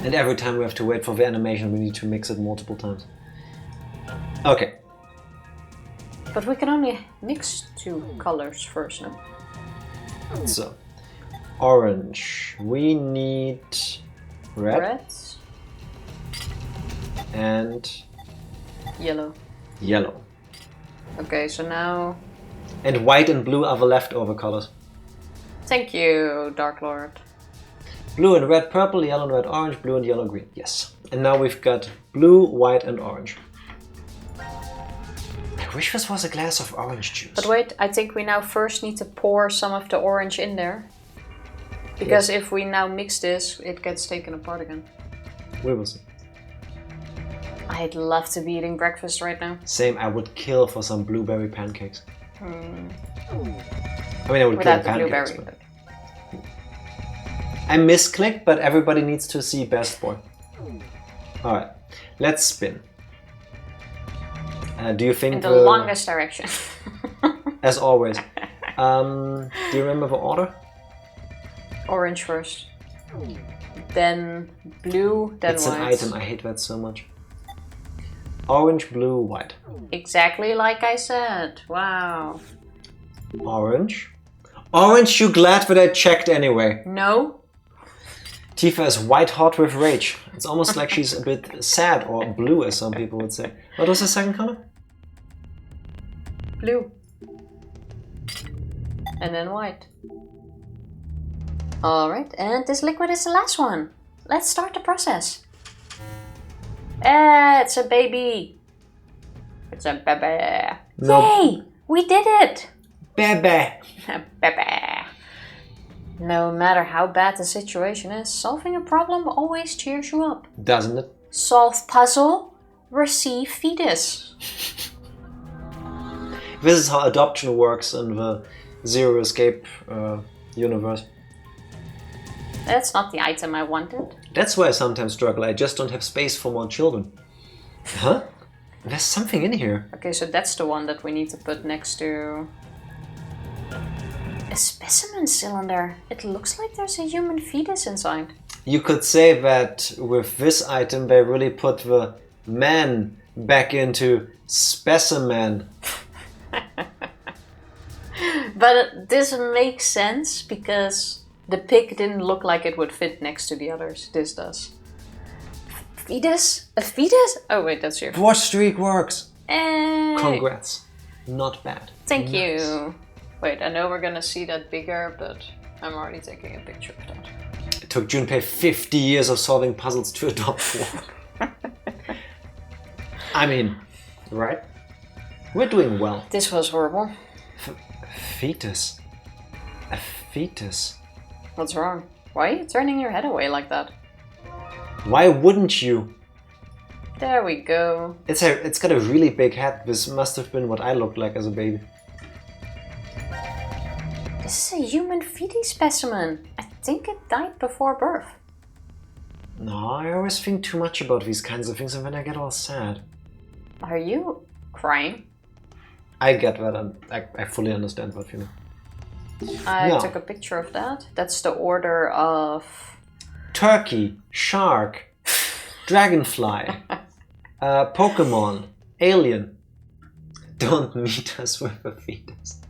And every time we have to wait for the animation, we need to mix it multiple times. Okay. But we can only mix 2 colors first, no? So, orange. We need red, Red, and yellow. yellow. Okay, so now... And white and blue are the leftover colors. Thank you, Dark Lord. Blue and red, purple, yellow and red, orange, blue and yellow, green. Yes. And now we've got blue, white and orange. I wish this was a glass of orange juice. But wait, I think we now first need to pour some of the orange in there. Because if we now mix this, it gets taken apart again. We will see. I'd love to be eating breakfast right now. Same, I would kill for some blueberry pancakes. I mean, I would kill Without the pancakes. blueberry. But... I misclicked, but everybody needs to see best boy. Alright, let's spin. Do you think In the longest direction. As always. Do you remember the order? Orange first. Then blue, then It's white. an item, I hate that so much. Orange, blue, white. Exactly like I said. Wow. Orange. Orange, you glad that I checked anyway. No? Tifa is white hot with rage. It's almost like she's a bit sad, or blue as some people would say. What was the second color? Blue. And then white. Alright, and this liquid is the last one. Let's start the process. It's a baby. It's a baby. No. Yay! We did it! Bebe. Baby. No matter how bad the situation is, solving a problem always cheers you up. Doesn't it? Solve puzzle, receive fetus. This is how adoption works in the Zero Escape universe. That's not the item I wanted. That's why I sometimes struggle. I just don't have space for more children. Huh? There's something in here. Okay, so that's the one that we need to put next to a specimen cylinder. It looks like there's a human fetus inside. You could say that with this item they really put the man back into specimen. But this makes sense because the pig didn't look like it would fit next to the others. This does. Fetus? A fetus? Oh wait, that's you. Watch streak works. Hey. Congrats. Not bad. Thank Nice. you. Wait, I know we're gonna see that bigger, but I'm already taking a picture of that. It took Junpei 50 years of solving puzzles to adopt one. I mean, right? We're doing well. This was horrible. Fetus. A fetus. What's wrong? Why are you turning your head away like that? Why wouldn't you? There we go. It's got a really big head. This must have been what I looked like as a baby. This is a human fetus specimen. I think it died before birth. No, I always think too much about these kinds of things and then I get all sad. Are you crying? I get that and I fully understand what you mean. I No. took a picture of that. That's the order of... Turkey, shark, dragonfly, Pokemon, alien. Don't meet us with a fetus.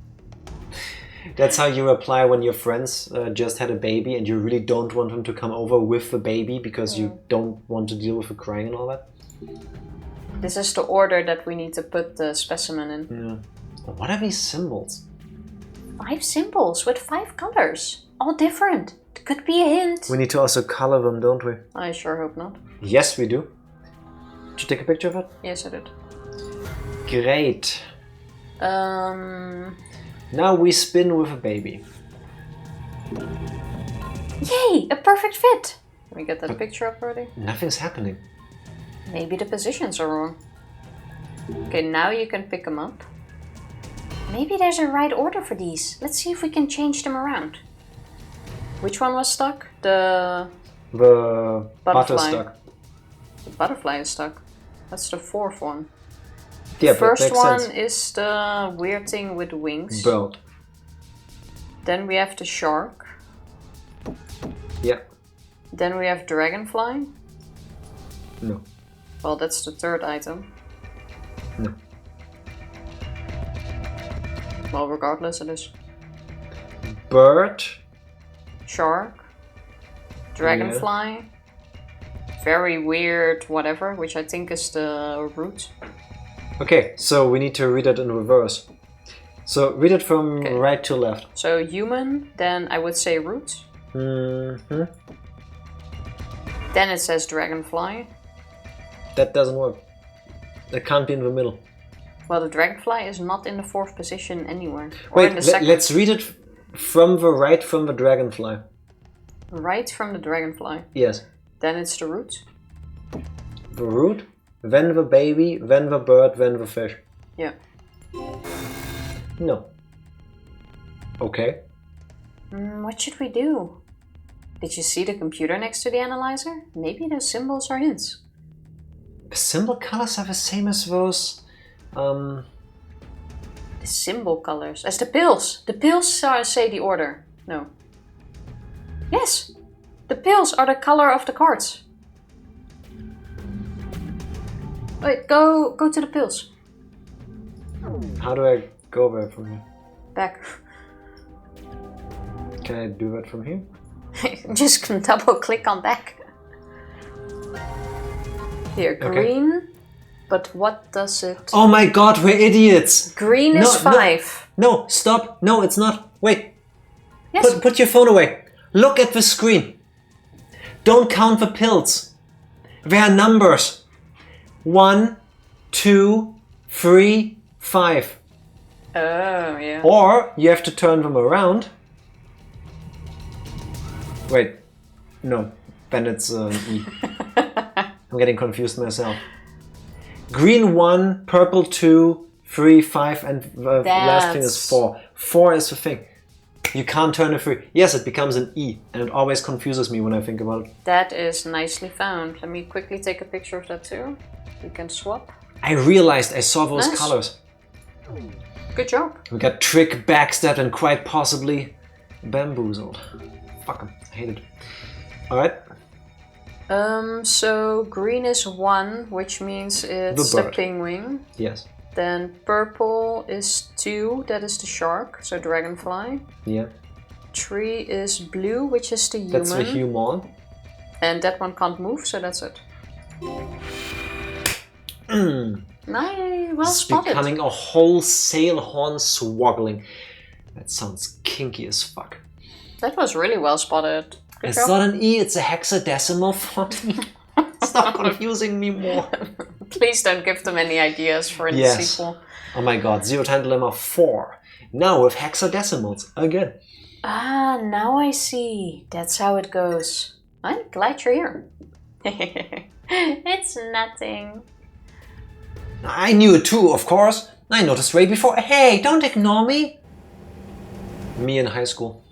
That's how you reply when your friends just had a baby and you really don't want them to come over with the baby because you don't want to deal with the crying and all that. This is the order that we need to put the specimen in. Yeah. What are these symbols? 5 symbols with 5 colors. All different. It could be a hint. We need to also color them, don't we? I sure hope not. Yes, we do. Did you take a picture of it? Yes, I did. Great. Now we spin with a baby. Yay! A perfect fit! Can we get that picture up already? Nothing's happening. Maybe the positions are wrong. Okay, now you can pick them up. Maybe there's a right order for these. Let's see if we can change them around. Which one was stuck? The Butter Butterfly. stuck. butterfly is stuck. That's the 4th one. Yeah, The first that makes one sense. is the weird thing with wings. Bird. Then we have the shark. Yeah. Then we have dragonfly. No. Well, that's the 3rd item. No. Well, regardless, it is Bird. shark, dragonfly, very weird whatever, which I think is the root. Okay, so we need to read it in reverse. So read it from Okay. right to left. So human, then I would say root. Mm-hmm. Then it says dragonfly. That doesn't work. It can't be in the middle. Well, the dragonfly is not in the 4th position anywhere. Or in Wait, the 2nd. let's read it from the right from the dragonfly. Right from the dragonfly. Yes. Then it's the root. The root, then the baby, then the bird, then the fish. Yeah. No. Okay. What should we do? Did you see the computer next to the analyzer? Maybe those symbols are hints. The symbol colors are the same as those. The symbol colors. As the pills. The pills say the order. No. Yes! The pills are the color of the cards. Wait, go to the pills. How do I go there from here? Back. Can I do that from here? Just double click on back. Here, green. But what does it... Oh my god, we're idiots! Green is 5. No, stop! No, it's not! Wait! Yes. Put your phone away! Look at the screen! Don't count the pills! They are numbers! 1, 2, 3, 5. Oh, yeah. Or you have to turn them around. Wait, no, then it's E. I'm getting confused myself. Green 1, purple 2, 3, 5, and the last thing is That's- 4. 4 is the thing. You can't turn a 3. Yes, it becomes an E, and it always confuses me when I think about it. That is nicely found. Let me quickly take a picture of that too. We can swap. I realized I saw those Nice. colors. Good job. We got trick, backstabbed, and quite possibly bamboozled. Fuck 'em. I hate it. Alright. So green is 1, which means it's The the bird. penguin. Yes. Then purple is 2, that is the shark, so dragonfly. Yeah. 3 is blue, which is the human. That's the human. And that one can't move, so that's it. Nice, well It's spotted. becoming a wholesale horn swoggling. That sounds kinky as fuck. That was really well spotted. Good It's job. not an E, it's a hexadecimal font. Stop confusing me more. Please don't give them any ideas for the Yes. sequel. Oh my god, 0 time dilemma 4. Now with hexadecimals again. Ah, now I see. That's how it goes. I'm glad you're here. It's nothing. I knew it too, of course. I noticed way before. Hey, don't ignore me. Me in high school.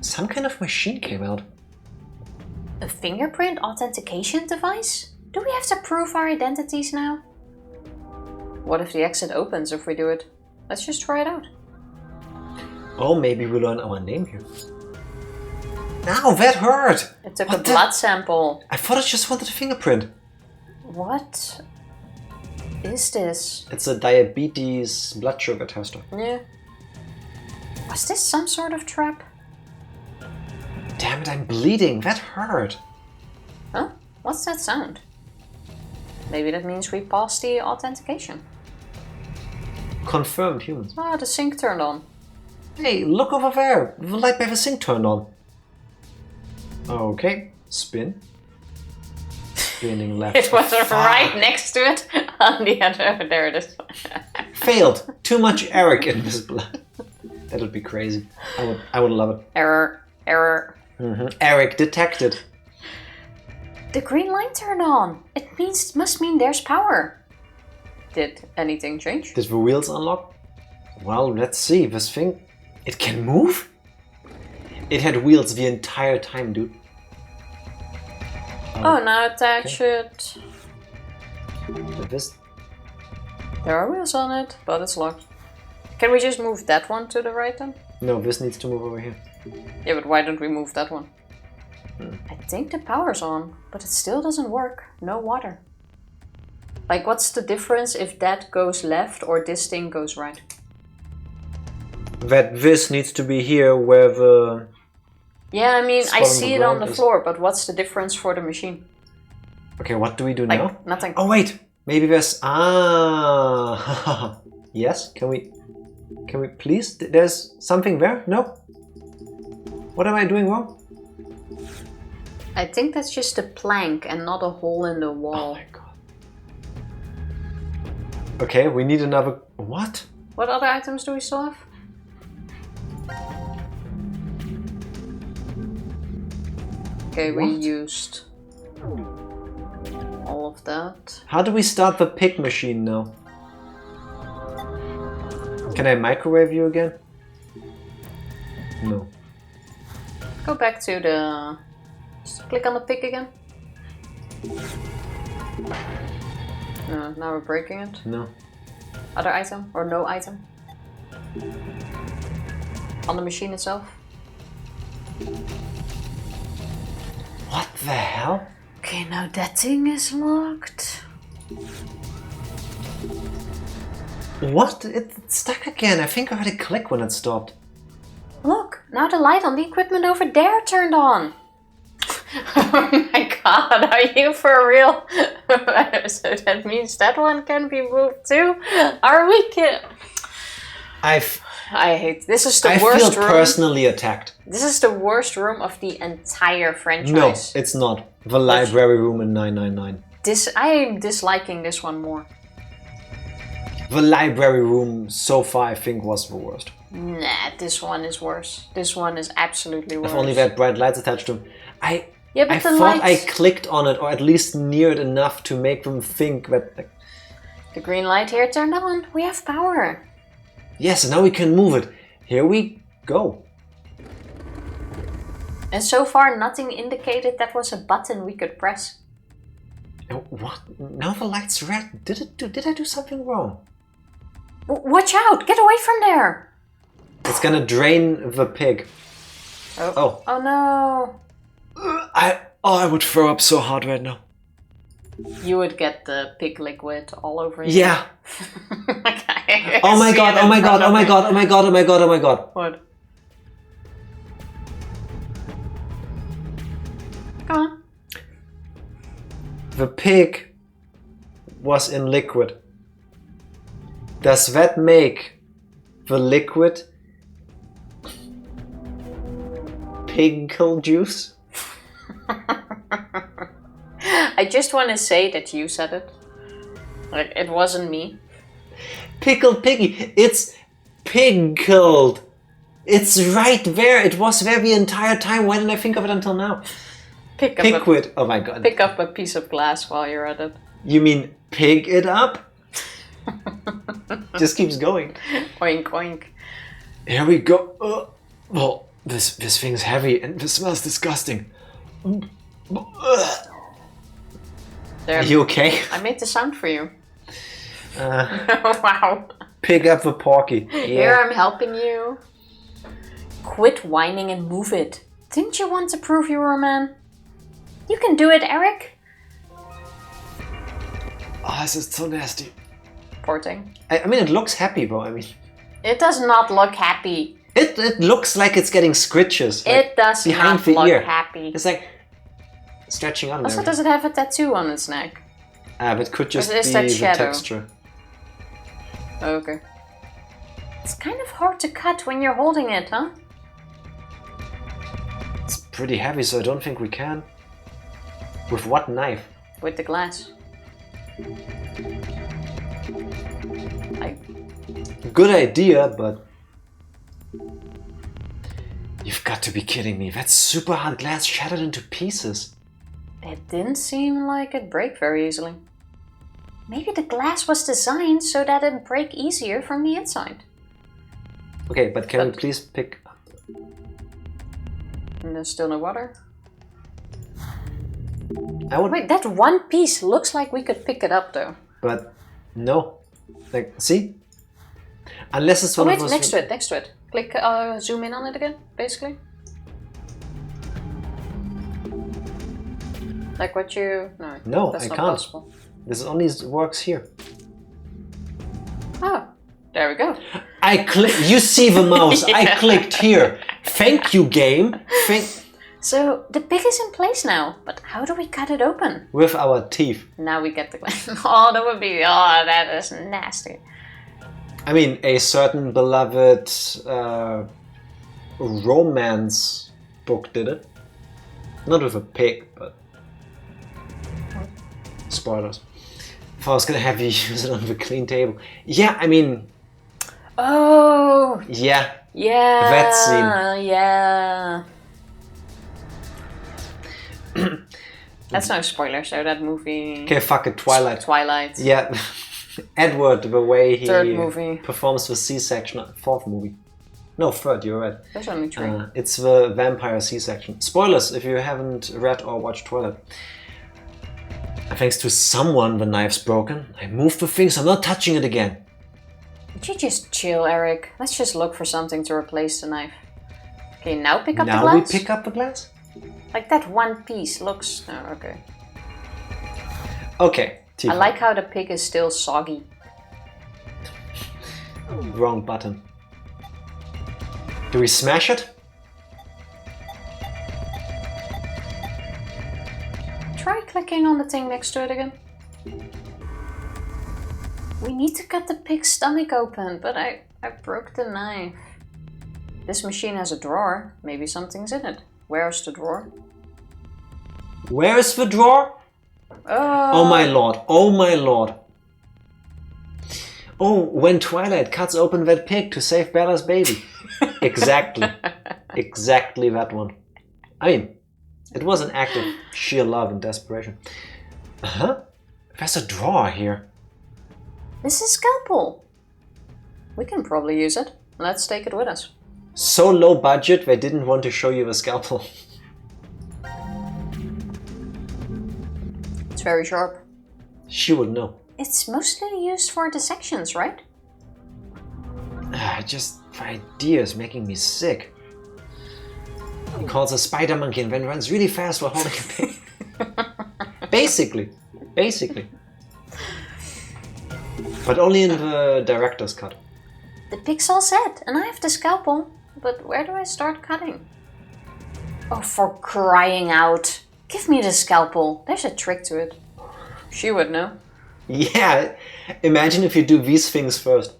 Some kind of machine came out. A fingerprint authentication device? Do we have to prove our identities now? What if the exit opens if we do it? Let's just try it out. Oh, maybe we learn our name here. Ow, that hurt! It took What a the- blood sample. I thought I just wanted a fingerprint. What is this? It's a diabetes blood sugar tester. Yeah. Was this some sort of trap? Damn it, I'm bleeding. That hurt. Huh? What's that sound? Maybe that means we passed the authentication. Confirmed humans. Ah, the sync turned on. Hey, look over there. The light by the sink turned on. Okay, spin. Spinning left. It was Fuck. right next to it. On the other, there it is. Failed. Too much Eric in this blood. That would be crazy. I would love it. Error, error. Eric detected. The green light turned on. It must mean there's power. Did anything change? Did the wheels unlock? Well, let's see. This thing, it can move? It had wheels the entire time, dude. Oh, now attach it. Did this? There are wheels on it, but it's locked. Can we just move that one to the right then? No, this needs to move over here. Yeah, but why don't we move that one? I think the power's on, but it still doesn't work. No water. Like, what's the difference if that goes left or this thing goes right? That this needs to be here where the... Yeah, I mean, I Spot on see the it on ground the is- floor, but what's the difference for the machine? Okay, what do we do Like, now? nothing. Oh wait, maybe there's... Ah! Yes, can we please? There's something there? No? What am I doing wrong? I think that's just a plank and not a hole in the Oh wall. my god. Okay, we need another... What? What other items do we still have? Okay, we What? used all of that. How do we start the pick machine now? Can I microwave you again? No. Go back to the... Just click on the pick again. No, now we're breaking it. No. Other item or no item? On the machine itself? What the hell? Okay, now that thing is locked. What? It's stuck again. I think I heard it click when it stopped. Look, now the light on the equipment over there turned on. Oh my god, are you for real? So that means that one can be moved too? Are we kidding? I hate this. Is the I worst feel room. personally attacked. This is the worst room of the entire franchise. No, it's not. The library room in 999. I am disliking this one more. The library room so far I think was the worst. Nah, this one is worse. This one is absolutely worse. If only they had bright lights attached to them. Yeah, but I the thought lights... I clicked on it or at least near it enough to make them think that... The green light here turned on. We have power. Yes, and now we can move it. Here we go. And so far, nothing indicated that was a button we could press. What? Now the light's red. Did I do something wrong? Watch out! Get away from there! It's gonna drain the pig. Oh no! I would throw up so hard right now. You would get the pig liquid all over you. Yeah. Okay. Oh my god, oh my god, oh my god, oh my god, oh my god, oh my god. What? Come on. The pig was in liquid. Does that make the liquid pickle juice? I just want to say that you said it. Like, it wasn't me. Pickled piggy. It's pickled. It's right there. It was there the entire time. Why didn't I think of it until now? Pickwood. Oh my god. Pick up a piece of glass while you're at it. You mean pig it up? Just keeps going. Oink oink. Here we go. Well, this thing's heavy and this smells disgusting. There. Are you okay? I made the sound for you. Wow. Pick up the porky. Yeah. Here, I'm helping you. Quit whining and move it. Didn't you want to prove you were a man? You can do it, Eric. Oh, this is so nasty. Poor thing. I mean, it looks happy, though. I mean, It does not look happy. it looks like it's getting scritches. Like, It does behind not the look ear. happy. It's like stretching out. And Also, everything. does it have a tattoo on its neck? But it could just Or is be that the shadow? texture. Oh, okay. It's kind of hard to cut when you're holding it, huh? It's pretty heavy, so I don't think we can. With what knife? With the glass. Good idea, but you've got to be kidding me. That super hard glass shattered into pieces. It didn't seem like it'd break very easily. Maybe the glass was designed so that it'd break easier from the inside. Okay, but can we please pick up? And there's still no water. I would, Wait, that one piece looks like we could pick it up though. but no. Like, see? Unless it's Oh one wait, of those. next to it. Click, zoom in on it again, basically. Like what you... No, that's I not can't. possible. This only works here. Oh, there we go. I click. You see the mouse. I Yeah. clicked here. Thank you, game. So, the pig is in place now, but how do we cut it open? With our teeth. Now we get the glass. Oh, that would be... Oh, that is nasty. I mean, a certain beloved romance book did it. Not with a pig, but... Spoilers. If I was gonna have you use it on the clean table. Yeah, I mean... Oh! Yeah. Yeah! That scene. Yeah! That's no spoiler, so that movie... Okay, fuck it, Twilight. Twilight. Yeah. Edward, the way he Third movie. performs the C-section. Fourth movie. No, third, you're right. There's only three. It's the vampire C-section. Spoilers if you haven't read or watched Twilight. Thanks to someone, the knife's broken. I moved the thing, so I'm not touching it again. Would you just chill, Eric? Let's just look for something to replace the knife. Okay, now pick up the Now glass? we pick up the glass? Like that one piece looks... Oh, okay. Okay. I like how the pig is still soggy. Wrong button. Do we smash it? Try clicking on the thing next to it again. We need to cut the pig's stomach open, but I broke the knife. This machine has a drawer. Maybe something's in it. Where's the drawer? Where is the drawer? Oh my lord, oh my lord. Oh, when Twilight cuts open that pig to save Bella's baby. Exactly. Exactly that one. I mean, it was an act of sheer love and desperation. Huh? There's a drawer here. This is scalpel. We can probably use it. Let's take it with us. So low budget, they didn't want to show you the scalpel. It's very sharp. She would know. It's mostly used for dissections, right? Just the idea is making me sick. He calls a spider monkey and then runs really fast while holding a pig. Basically. But only in the director's cut. The pig's all set, and I have the scalpel. But where do I start cutting? Oh, for crying out. Give me the scalpel. There's a trick to it. She would know. Yeah, imagine if you do these things first.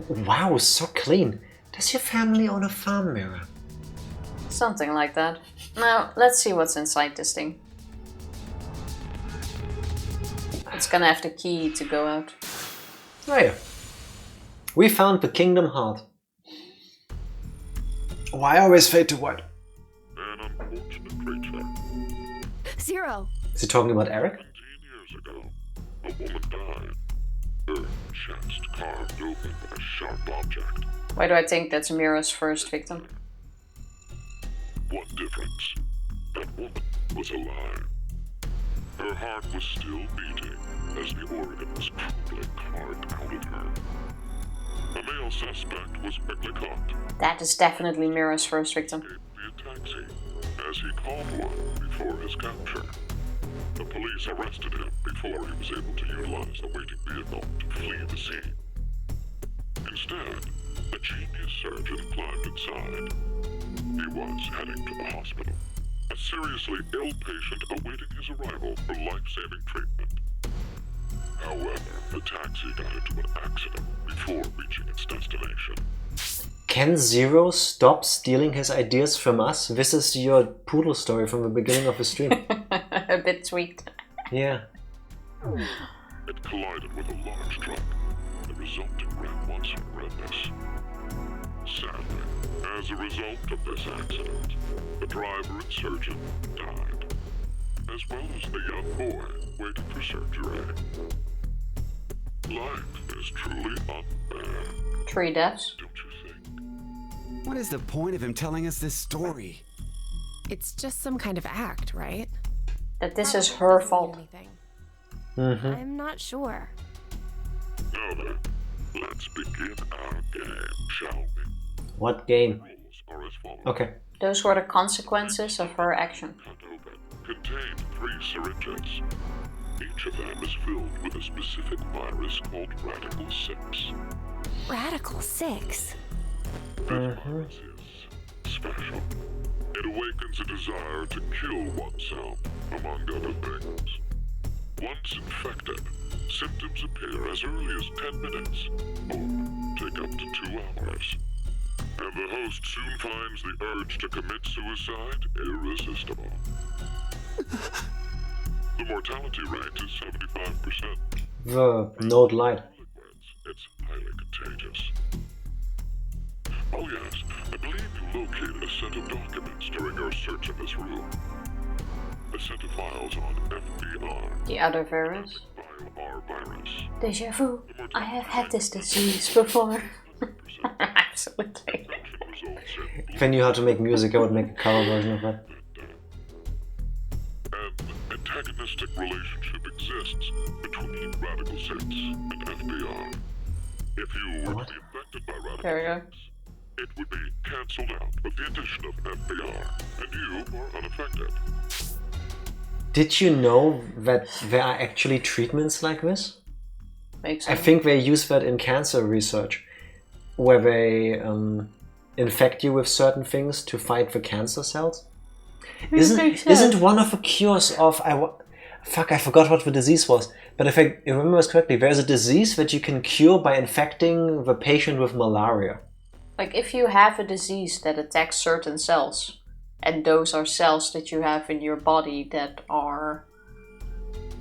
Wow, so clean. Does your family own a farm, Mira? Something like that. Now, let's see what's inside this thing. It's gonna have the key to go out. Oh yeah. We found the Kingdom Heart. Why always fade to white? An unfortunate creature. Zero. Is he talking about Eric? 17 years ago, a woman died. Her chest carved open by a sharp object. Why do I think that's Mira's first victim? What difference? That woman was alive. Her heart was still beating as the organ was cruelly carved out of her. A male suspect was quickly caught. That is definitely Mira's first victim. Gave via taxi, as he called one before his capture. The police arrested him before he was able to utilize the waiting vehicle to flee the scene. Instead, a genius surgeon climbed inside. He was heading to the hospital. A seriously ill patient awaiting his arrival for life-saving treatment. However, the taxi got into an accident before reaching its destination. Can Zero stop stealing his ideas from us? This is your poodle story from the beginning of the stream. A bit tweaked. Yeah. It collided with a large truck. The resulting red was horrendous. Sadly, as a result of this accident, the driver and surgeon died, as well as the young boy waiting for surgery. Life is truly unfair, 3 deaths. don't you think? What is the point of him telling us this story? It's just some kind of act, right? That this is her Doesn't mean fault. anything. I'm not sure. Now then, let's begin our game, shall we? What game? Rules are as follows. Okay. Those were the consequences of her action. Cut open contain 3 syringes. Each of them is filled with a specific virus called Radical 6. Radical 6. This virus is special. It awakens a desire to kill oneself, among other things. Once infected, symptoms appear as early as 10 minutes, or take up to 2 hours. And the host soon finds the urge to commit suicide irresistible. The mortality rate is 75%. The note light. It's highly contagious. Oh yes, I believe you located a set of documents during your search of this room. A set of files on FBR, The other virus. File R virus. Deja vu. I have had this disease before. Absolutely. Results in If I knew how to make music, I would make a cover version of that. An antagonistic relationship exists between Radical 6 and FBR. If you were to be infected by There we Radical go. 6, it would be cancelled out with the addition of FBR, and you are unaffected. Did you know that there are actually treatments like this? Makes I sense. think they use that in cancer research, where they infect you with certain things to fight the cancer cells. Isn't one of the cures of I forgot what the disease was, but if I remember this correctly, there's a disease that you can cure by infecting the patient with malaria. Like if you have a disease that attacks certain cells, and those are cells that you have in your body that are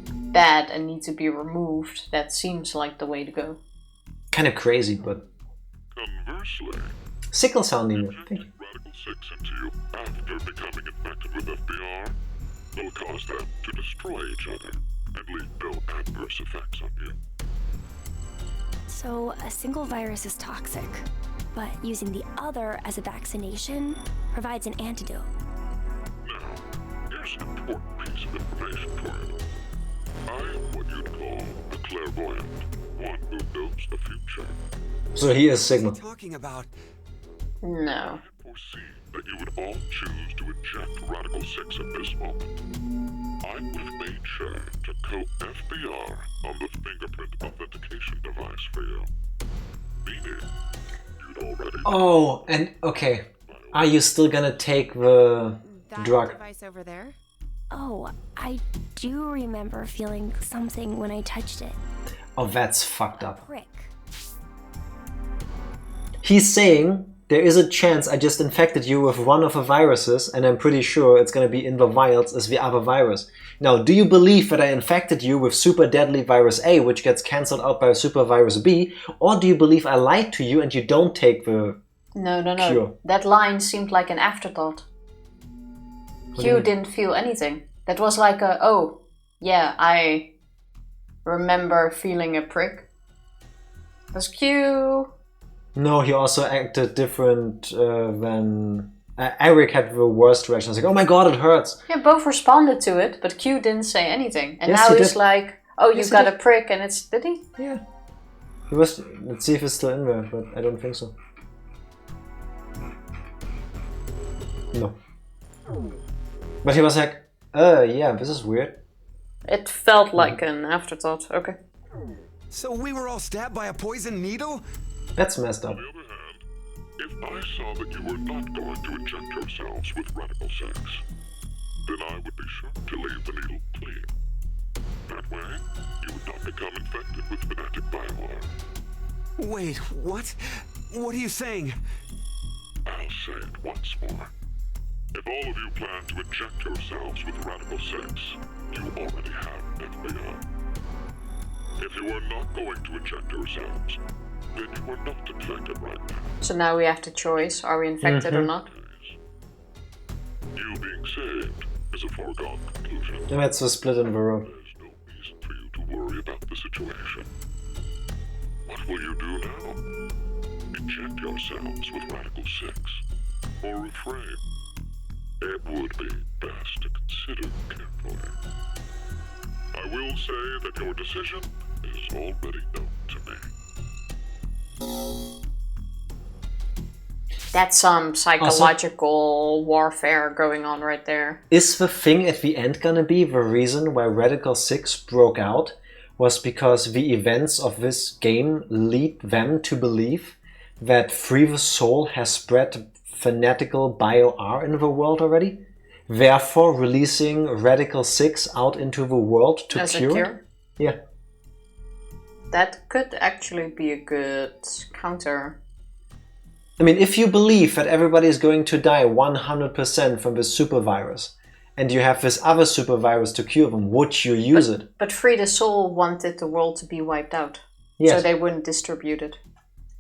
bad and need to be removed, that seems like the way to go. Kind of crazy, but Conversely, sickle cell anemia. Thank you. Radical 6 into you after becoming infected with FBR will cause them to destroy each other. and leave no adverse effects on you. So, a single virus is toxic, but using the other as a vaccination provides an antidote. Now, here's an important piece of information for you. I am what you'd call a clairvoyant, one who knows the future. So he is Sigma. Talking about. No. Foresee that you would all choose to inject Radical 6 at this moment. I would have made sure to coat FBR on the fingerprint authentication device for you. Meaning, you'd already... Oh, and okay. Are you still gonna take the drug? Device over there? Oh, I do remember feeling something when I touched it. Oh, that's fucked up. Prick. He's saying there is a chance I just infected you with one of the viruses, and I'm pretty sure it's gonna be in the vials as the other virus. Now, do you believe that I infected you with super deadly virus A, which gets cancelled out by super virus B, or do you believe I lied to you and you don't take the No. cure? That line seemed like an afterthought. Q didn't feel anything. That was like a, oh, yeah, I remember feeling a prick. Was Q... No, he also acted different when Eric had the worst reaction. I was like, oh my god, it hurts. Yeah, both responded to it, but Q didn't say anything. And Yes, now he he's did. like, oh, you Yes, he got did. a prick, and it's... Did he? Yeah. He was. Let's see if it's still in there, but I don't think so. No. But he was like, yeah, this is weird. It felt like an afterthought. Okay. So we were all stabbed by a poison needle? That's messed up. On the other hand, if I saw that you were not going to inject yourselves with Radical 6, then I would be sure to leave the needle clean. That way, you would not become infected with fanatic bioarm. Wait, what? What are you saying? I'll say it once more. If all of you plan to inject yourselves with Radical 6, you already have FBI. If you are not going to inject yourselves, then you are not infected right now. So now we have the choice. Are we infected or not? You being saved is a foregone conclusion. And that's the split in the room. There's no reason for you to worry about the situation. What will you do now? Inject yourselves with Radical 6, or refrain. It would be best to consider carefully. I will say that your decision is already known to me. That's some psychological warfare going on right there. Is the thing at the end gonna be the reason why Radical 6 broke out was because the events of this game lead them to believe that Free the Soul has spread fanatical bio-R in the world already, therefore releasing Radical 6 out into the world to As a cure it? cure? Yeah. That could actually be a good counter. I mean, if you believe that everybody is going to die 100% from this super virus, and you have this other super virus to cure them, would you use it? But Free the Soul wanted the world to be wiped out. Yes. So they wouldn't distribute it.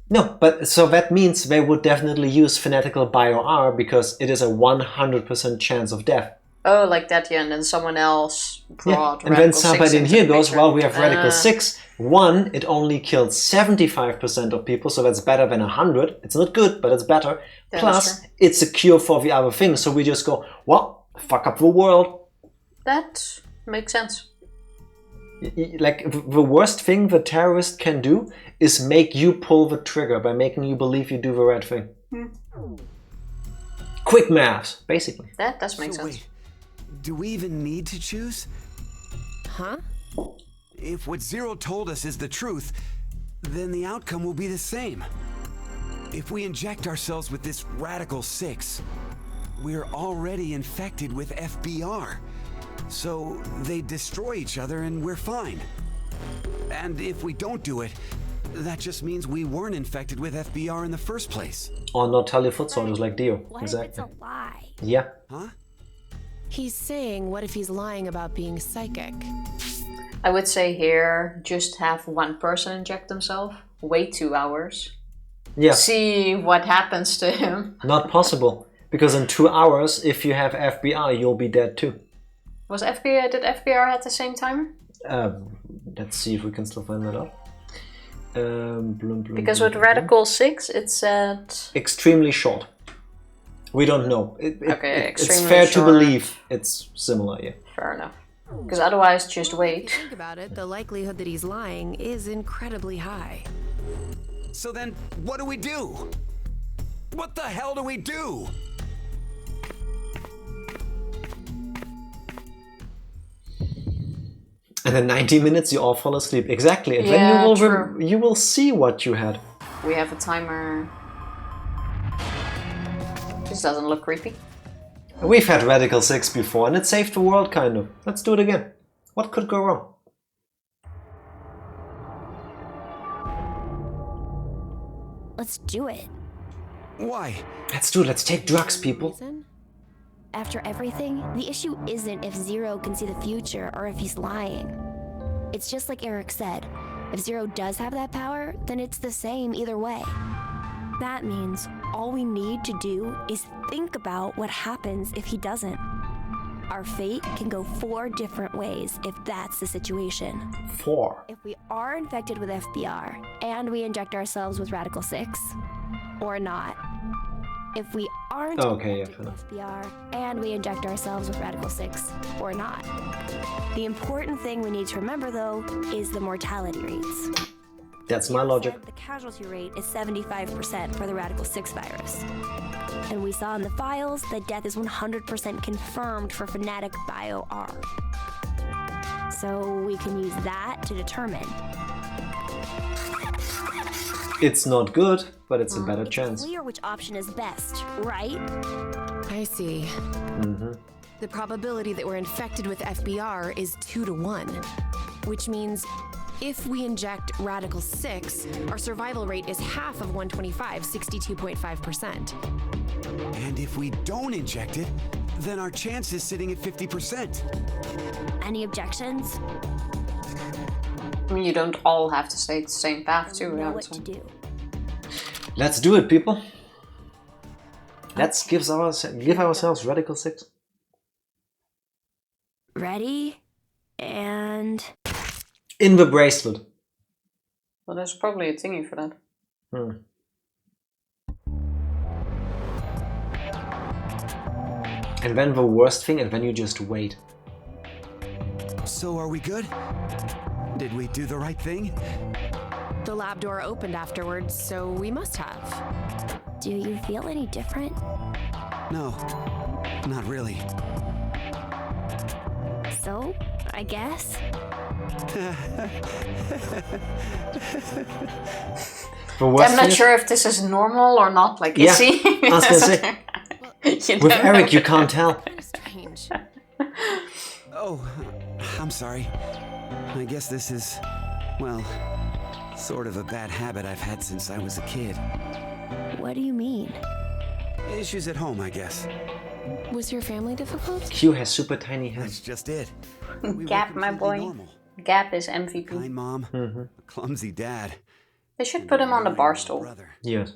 No, but so that means they would definitely use fanatical bio-R because it is a 100% chance of death. Oh, like that, yeah, and then someone else brought And then Radical 6 somebody in into here the goes, picture. well, we have Radical 6. One, it only killed 75% of people, so that's better than 100. It's not good, but it's better. That is Plus, true. it's a cure for the other thing, so we just go, well, fuck up the world. That makes sense. Like, the worst thing the terrorist can do is make you pull the trigger by making you believe you do the right thing. Quick maths, basically. That does make So sense. wait, do we even need to choose? Huh? If what Zero told us is the truth, then the outcome will be the same. If we inject ourselves with this Radical 6, we're already infected with FBR. So they destroy each other and we're fine. And if we don't do it, that just means we weren't infected with FBR in the first place. Or not tell your foot soldiers like Dio. What Exactly. if it's a lie? Yeah. Huh? He's saying, what if he's lying about being psychic? I would say here, just have one person inject themselves. Wait 2 hours. Yeah. See what happens to him. Not possible. Because in 2 hours, if you have FBR, you'll be dead too. Did FBR at the same time? Let's see if we can still find that out. Because with Radical 6, it said... Extremely short. We don't know. It's extremely fair short. to believe it's similar, yeah. Fair enough. Because otherwise, just If wait. you think about it, the likelihood that he's lying is incredibly high. So then, what do we do? What the hell do we do? And in 90 minutes you all fall asleep. Exactly. And Yeah, then true. you will see what you had. We have a timer. This doesn't look creepy. We've had Radical 6 before and it saved the world, kind of. Let's do it again. What could go wrong? Let's do it. Why? Let's do it. Let's take drugs, people. Reason? After everything, the issue isn't if Zero can see the future or if he's lying. It's just like Eric said. If Zero does have that power, then it's the same either way. That means all we need to do is think about what happens if he doesn't. Our fate can go 4 different ways if that's the situation. 4. If we are infected with FBR and we inject ourselves with Radical 6, or not. If we aren't infected with FBR and we inject ourselves with Radical 6, or not. The important thing we need to remember, though, is the mortality rates. That's my logic. The casualty rate is 75% for the Radical 6 virus. And we saw in the files that death is 100% confirmed for Fnatic Bio-R. So we can use that to determine. It's not good, but it's a better chance. Clear which option is best, right? I see. The probability that we're infected with FBR is 2 to 1, which means if we inject Radical 6, our survival rate is half of 125, 62.5%. And if we don't inject it, then our chance is sitting at 50%. Any objections? I mean, you don't all have to stay the same path too. Know Yeah, what so. to do. Let's do it, people. Let's give ourselves Radical 6. Ready? And... In the bracelet. Well, there's probably a thingy for that. And then the worst thing, and then you just wait. So are we good? Did we do the right thing? The lab door opened afterwards, so we must have. Do you feel any different? No, not really. So, I guess. The worst I'm thing not sure if this is normal or not. Like, Yeah, is he? I was gonna say. You With don't Eric, know. you can't tell. Strange. Oh, I'm sorry. I guess this is, well, sort of a bad habit I've had since I was a kid. What do you mean? Issues at home, I guess. Was your family difficult? Q has super tiny hands. That's just it. We Gap, were my completely boy. normal. Gap is MVP. Kind mom, a clumsy dad. They should put him on the bar stool. Brother. Yes.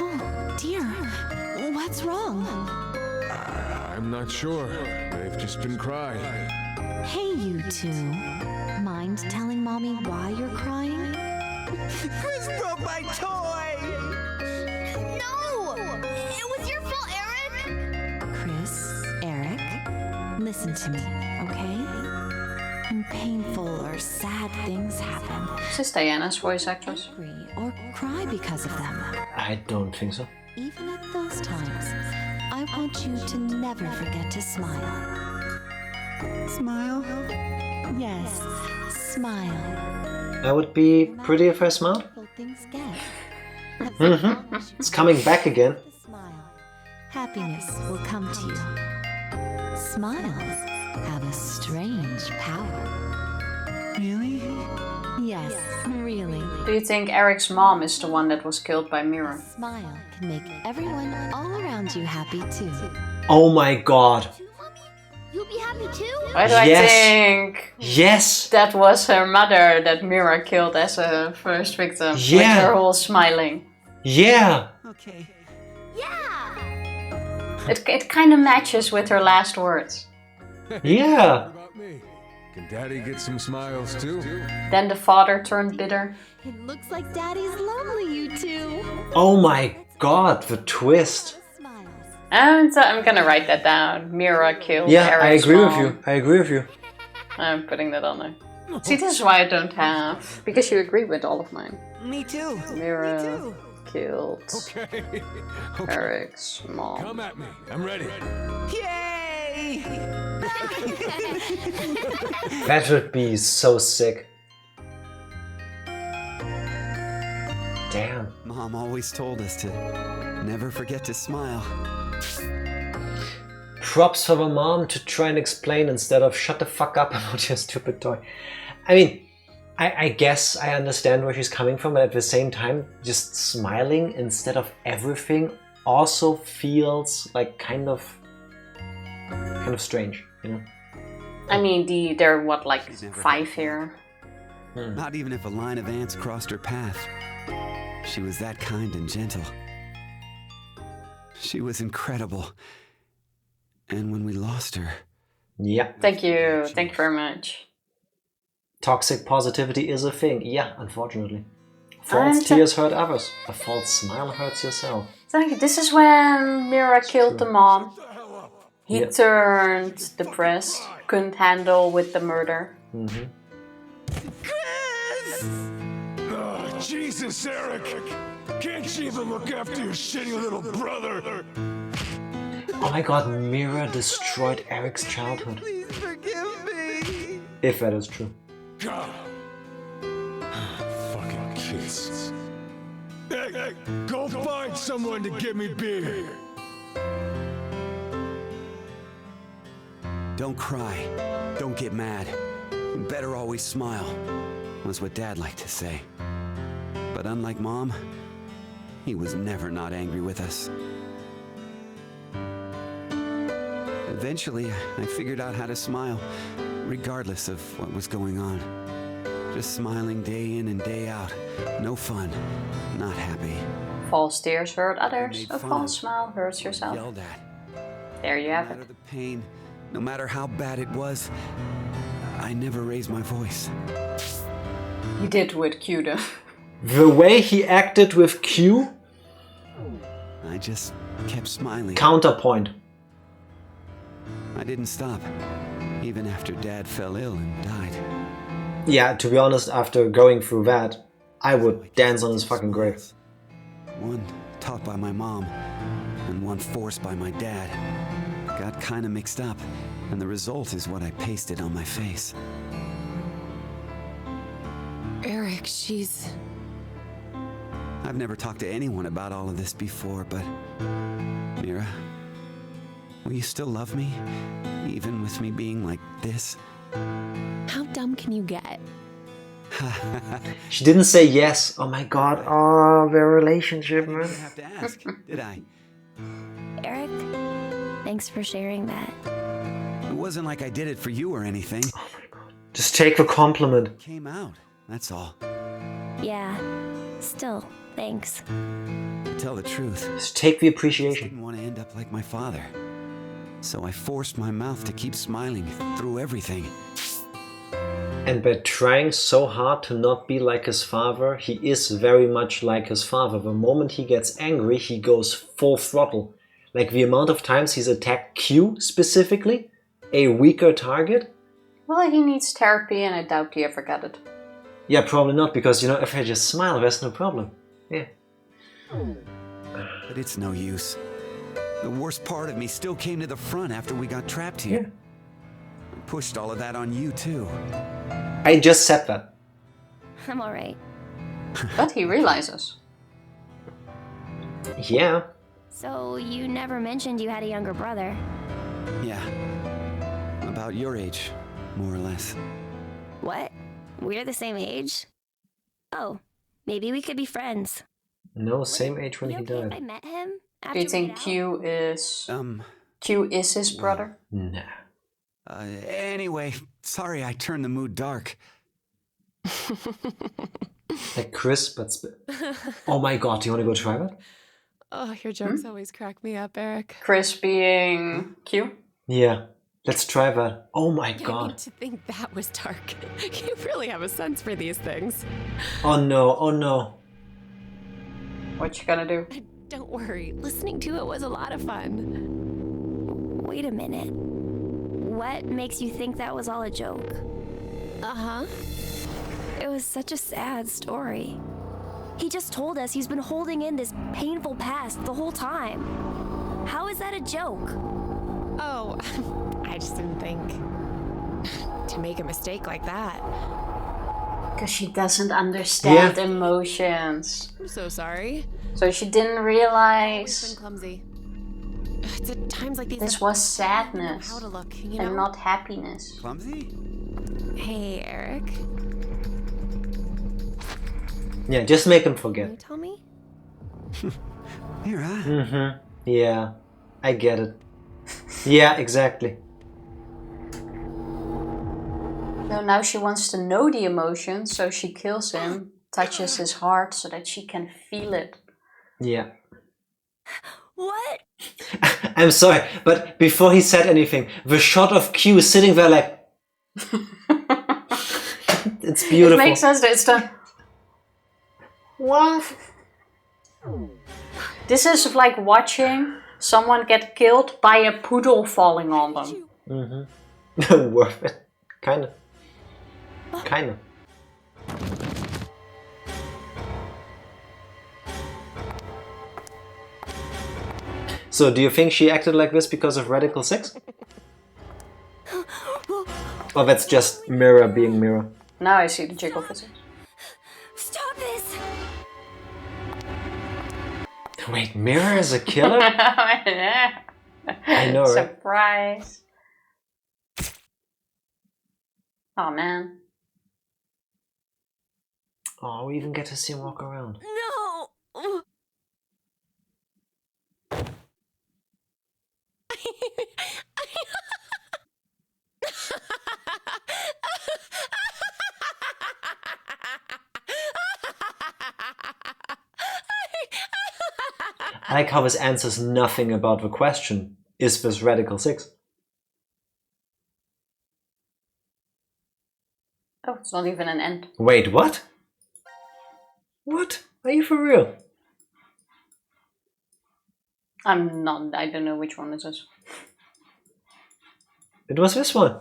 Oh, dear. What's wrong? I'm not sure. They've just been crying. Hey, you two. Mind telling Mommy why you're crying? Chris broke my toy! No! It was your fault, Eric! Chris, Eric, listen to me, okay? When painful or sad things happen, Is this Diana's voice actress? angry or cry because of them. I don't think so. Even at those times, I want you to never forget to smile. Smile? Yes, smile. I would be pretty if I smiled. Beautiful things get. It's coming back again. Smile. Happiness will come to you. Smiles have a strange power. Really? Yes, really. Do you think Eric's mom is the one that was killed by Mira? Smile can make everyone all around you happy too. Oh my god. You'll be happy too? Why do I Yes. think Yes! that was her mother that Mira killed as a first victim? Yeah. With her whole smiling. Yeah! Okay. Yeah! It kind of matches with her last words. Yeah. What about me? Can Daddy get some smiles too? Then the father turned bitter. It looks like Daddy's lonely, you two. Oh my god, the twist. Smiles. And so I'm gonna write that down. Mira killed Yeah, Eric's I agree with mom. you. I agree with you. I'm putting that on there. See, this is why I don't have. Because you agree with all of mine. Me too. Mira killed Okay. Eric's mom. Come at me. I'm ready. Yay! That would be so sick. Damn. Mom always told us to never forget to smile. Props for the mom to try and explain instead of shut the fuck up about your stupid toy. I mean, I guess I understand where she's coming from, but at the same time, just smiling instead of everything also feels like kind of strange, you know? I mean, they're what, like She's never 5 here? Not even if a line of ants crossed her path. She was that kind and gentle. She was incredible. And when we lost her... Yeah. Thank you very much. Toxic positivity is a thing. Yeah, unfortunately. False And- tears hurt others. A false smile hurts yourself. Thank you. This is when Mira killed the mom. He Yeah. turned depressed, couldn't handle with the murder. Oh, Jesus, Eric! Can't you even look after your shitty little brother? Oh my god, Mira destroyed Eric's childhood. Please forgive me! If that is true. God. Fucking kids. Hey, go find someone to give me beer. Don't cry. Don't get mad. Better always smile, was what Dad liked to say. But unlike Mom, he was never not angry with us. Eventually, I figured out how to smile, regardless of what was going on. Just smiling day in and day out. No fun. Not happy. False tears hurt others. Made A fun false of. smile hurts yourself. Yelled at. There you No have matter it. the pain, no matter how bad it was, I never raised my voice. You did with Q though. The way he acted with Q, I just kept smiling. counterpoint. I didn't stop, even after Dad fell ill and died. Yeah, to be honest, after going through that, I would dance on his fucking grave. One taught by my mom, and one forced by my dad. Got kinda mixed up, and the result is what I pasted on my face. Eric, she's... I've never talked to anyone about all of this before, but... Mira, will you still love me? Even with me being like this? How dumb can you get? She didn't say yes. Oh my god. Oh, their relationship, I man. didn't have to ask, did I? Eric, thanks for sharing that. It wasn't like I did it for you or anything. Just take the compliment. It came out, that's all. Yeah, still, thanks. To tell the truth, Just take the I appreciation. didn't want to end up like my father. So I forced my mouth to keep smiling through everything. And by trying so hard to not be like his father, he is very much like his father. The moment he gets angry, he goes full throttle. Like the amount of times he's attacked Q specifically, a weaker target. Well, he needs therapy and I doubt he ever got it. Yeah, probably not, because, you know, if I just smile, there's no problem. Yeah. But it's no use. The worst part of me still came to the front after we got trapped here. I pushed all of that on you too. I just said that. I'm alright. But he realizes. Yeah. So, you never mentioned you had a younger brother. Yeah. About your age, more or less. What? We're the same age? Oh, maybe we could be friends. No, same age when You he okay if I died. met him? Do After you we think get out? Q is his brother? Nah. Anyway, sorry I turned the mood dark. Like Chris, but... Oh my god, do you want to go try that? Oh, your jokes always crack me up, Eric. Chris being Q? Yeah. Let's try that. Oh my I mean, god. to think that was dark. You really have a sense for these things. Oh no, oh no. What you gonna do? Don't worry, listening to it was a lot of fun. Wait a minute. What makes you think that was all a joke? Uh-huh. It was such a sad story. He just told us he's been holding in this painful past the whole time. How is that a joke? Oh, I just didn't think to make a mistake like that. Because she doesn't understand emotions. I'm so sorry. So she didn't I've realize been clumsy. It's at times like these this that was I don't know sadness how to look, you know? and not happiness. Clumsy? Hey, Eric. Yeah, just make him Can forget. you tell me? Mira. Mm-hmm. Yeah, I get it. Yeah, exactly. No, now she wants to know the emotions, so she kills him, touches his heart so that she can feel it. Yeah. What? I'm sorry, but before he said anything, the shot of Q sitting there like... It's beautiful. It makes sense that it's the... What? This is like watching someone get killed by a poodle falling on them. Mm-hmm. Worth it. Kinda. Kinda. So, do you think she acted like this because of Radical 6? Or that's just Mirror being Mirror? Now I see the jiggle physics. Stop this! Wait, Mirror is a killer? I know, right? Surprise. Oh man. Oh, we even get to see him walk around. No! I like how this answers nothing about the question. Is this Radical 6? Oh, it's not even an end. Wait, what? What? Are you for real? I'm not, I don't know which one this is. It was this one.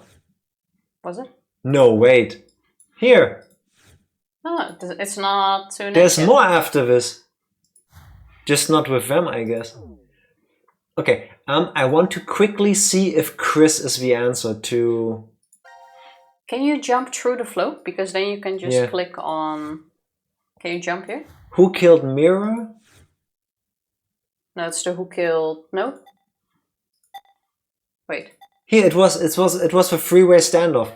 Was it? No, wait. Here. Oh, it's not too There's yet. more after this. Just not with them, I guess. Okay, I want to quickly see if Chris is the answer to... Can you jump through the float? Because then you can just Yeah. click on... Can you jump here? Who killed Mirror? No, it's the who killed... No? Wait. Here, it was the freeway standoff.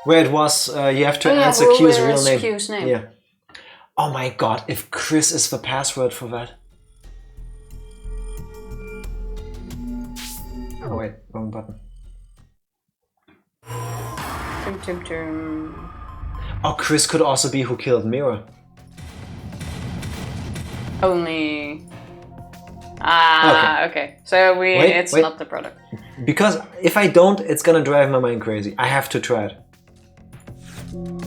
Where it was, you have to answer who Q's is real name. Q's name? Yeah. Oh my god, if Chris is the password for that. Oh wait, wrong button. Tum, tum, tum. Oh, Chris could also be who killed Mirror. Only... Ah, okay. So it's wait. not the product. Because if I don't, it's gonna drive my mind crazy. I have to try it.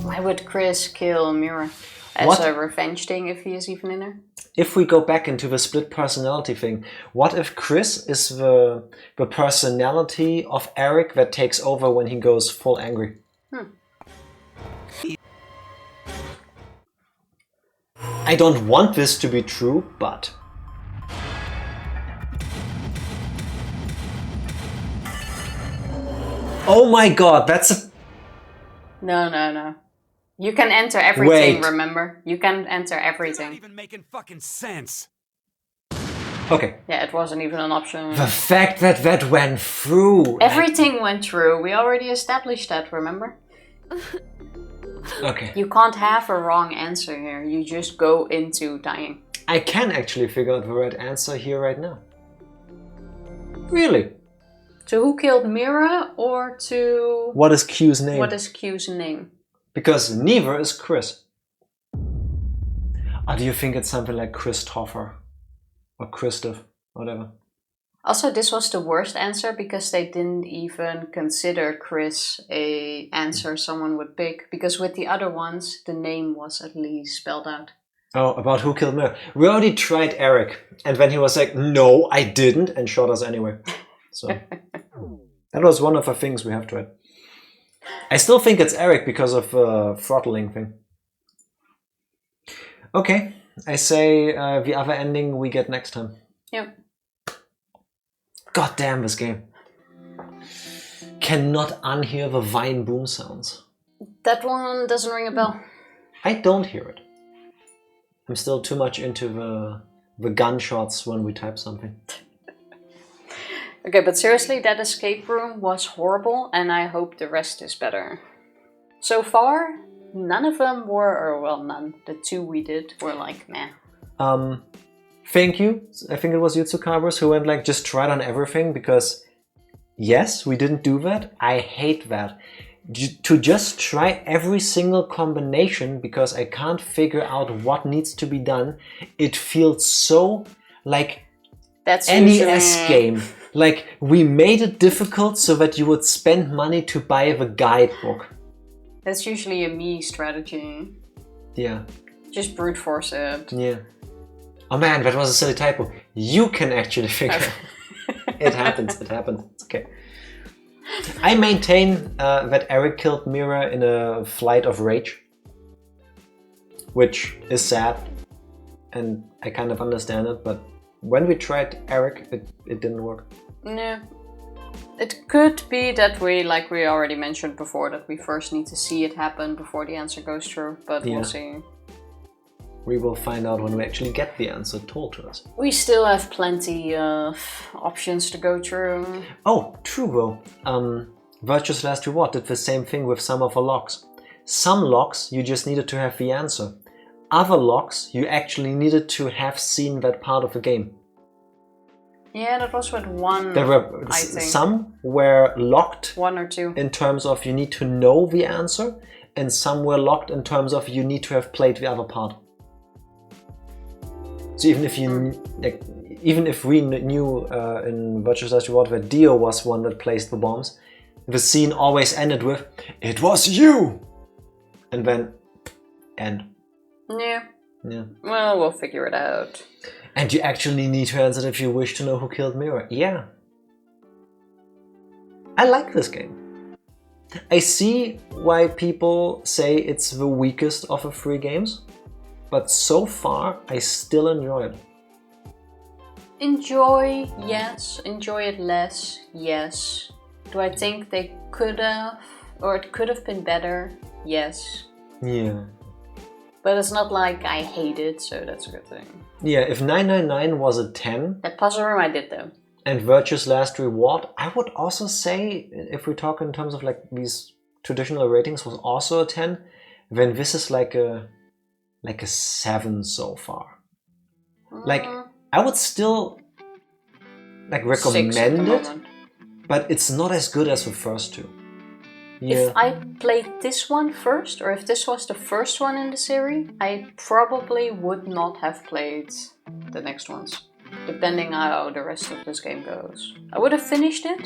Why would Chris kill Mira? As What? a revenge thing if he is even in there? If we go back into the split personality thing, what if Chris is the personality of Eric that takes over when he goes full angry? I don't want this to be true, but... Oh my god, that's a... No. You can enter everything, Wait. remember? You can enter Not everything. even making fucking sense. Okay. Yeah, it wasn't even an option. The fact that that went through... Everything went through. We already established that, remember? Okay. You can't have a wrong answer here. You just go into dying. I can actually figure out the right answer here right now. Really? To who killed Mira or to... What is Q's name? What is Q's name? Because neither is Chris. Or do you think it's something like Christopher? or Christoph, whatever. Also, this was the worst answer because they didn't even consider Chris a answer someone would pick. Because with the other ones, the name was at least spelled out. Oh, about who killed Mira. We already tried Eric, and then he was like, "No, I didn't," and shot us anyway. So that was one of the things we have tried. I still think it's Eric because of throttling thing. Okay, I say the other ending we get next time. Yep. God damn this game. Cannot unhear the vine boom sounds. That one doesn't ring a bell. I don't hear it. I'm still too much into the gunshots when we type something. Okay, but seriously, that escape room was horrible, and I hope the rest is better. So far, none of them were, or well, none. The two we did were like, meh. Thank you. I think it was you, Tsukabras, who went like, just tried on everything, because yes, we didn't do that. I hate that. To just try every single combination because I can't figure out what needs to be done. It feels so like That's NES game. Like we made it difficult so that you would spend money to buy the guidebook. That's usually a me strategy. Yeah. Just brute force it. Yeah. Oh man, that was a silly typo. You can actually figure it. It happens. It happened. It's okay. I maintain that Eric killed Mira in a flight of rage, which is sad, and I kind of understand it, but when we tried Eric, it didn't work. No. It could be that we, like we already mentioned before, that we first need to see it happen before the answer goes through, but Yeah. we'll see. We will find out when we actually get the answer told to us. We still have plenty of options to go through. Oh, true though. Virtue's Last Reward did the same thing with some of the locks. Some locks you just needed to have the answer. Other locks you actually needed to have seen that part of the game. Yeah, that was with one, There were I think. some were locked One or two. in terms of you need to know the answer, and some were locked in terms of you need to have played the other part. So even if even if we knew in Virtuous Last Reward that Dio was one that placed the bombs, the scene always ended with "It was you," and then end. Yeah. Yeah. Well, we'll figure it out. And you actually need to answer if you wish to know who killed Mira. Yeah. I like this game. I see why people say it's the weakest of the three games, but so far I still enjoy it. Enjoy, yes. Enjoy it less, yes. Do I think they could have, or it could have been better? Yes. Yeah. But it's not like I hate it, so that's a good thing. Yeah, if 999 was a 10, That puzzle room I did though. and Virtue's Last Reward, I would also say, if we talk in terms of like these traditional ratings, was also a 10, then this is like a 7 so far. Like, I would still like recommend 6 at the it, moment. but it's not as good as the first two. Yeah. If I played this one first, or if this was the first one in the series, I probably would not have played the next ones, depending how the rest of this game goes. I would have finished it,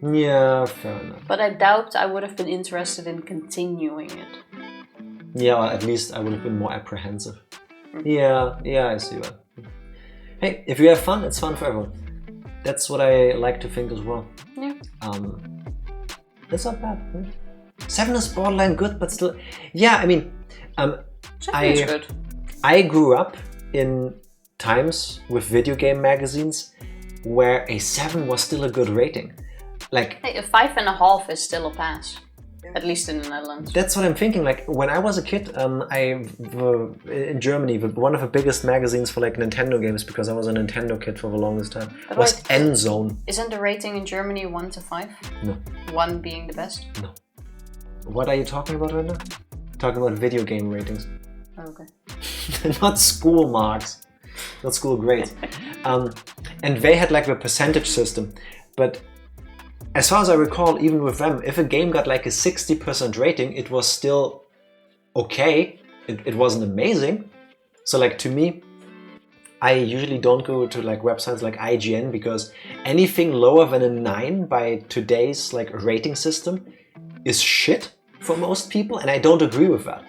Yeah, fair enough. but I doubt I would have been interested in continuing it. Yeah, or at least I would have been more apprehensive. Yeah, I see that. Hey, if you have fun, it's fun for everyone. That's what I like to think as well. Yeah. It's not bad. 7 is borderline good, but still... Yeah, I mean... It's good. I grew up in times with video game magazines where a 7 was still a good rating. Like... Hey, a 5.5 is still a pass. At least in the Netherlands. That's what I'm thinking. Like when I was a kid, in Germany, one of the biggest magazines for like Nintendo games, because I was a Nintendo kid for the longest time, But was wait, N-Zone. Isn't the rating in Germany 1 to 5? No. 1 being the best? No. What are you talking about right now? Talking about video game ratings. Okay. Not school marks. Not school grades. And they had like the percentage system. But as far as I recall, even with them, if a game got like a 60% rating, it was still okay. It wasn't amazing. So like to me, I usually don't go to like websites like IGN because anything lower than a 9 by today's like rating system is shit for most people, and I don't agree with that.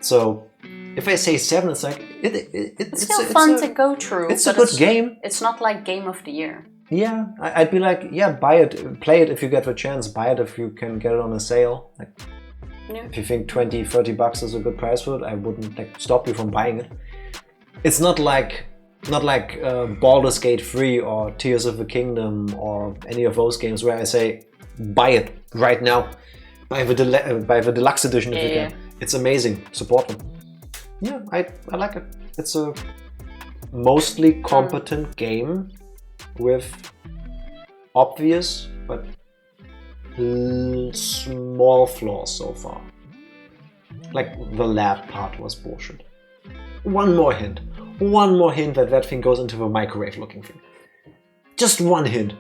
So if I say 7, it's like it's still fun to go through. It's a good game. It's not like Game of the Year. Yeah, I'd be like, yeah, buy it, play it if you get the chance, buy it if you can get it on a sale. Like, if you think $20-$30 is a good price for it, I wouldn't like stop you from buying it. It's not like Baldur's Gate 3 or Tears of the Kingdom or any of those games where I say, buy it right now, buy the deluxe edition if you can. It's amazing, support them. Yeah, I like it. It's a mostly competent game with obvious but small flaws so far. Like the lab part was bullshit. One more hint that thing goes into the microwave looking thing. Just one hint.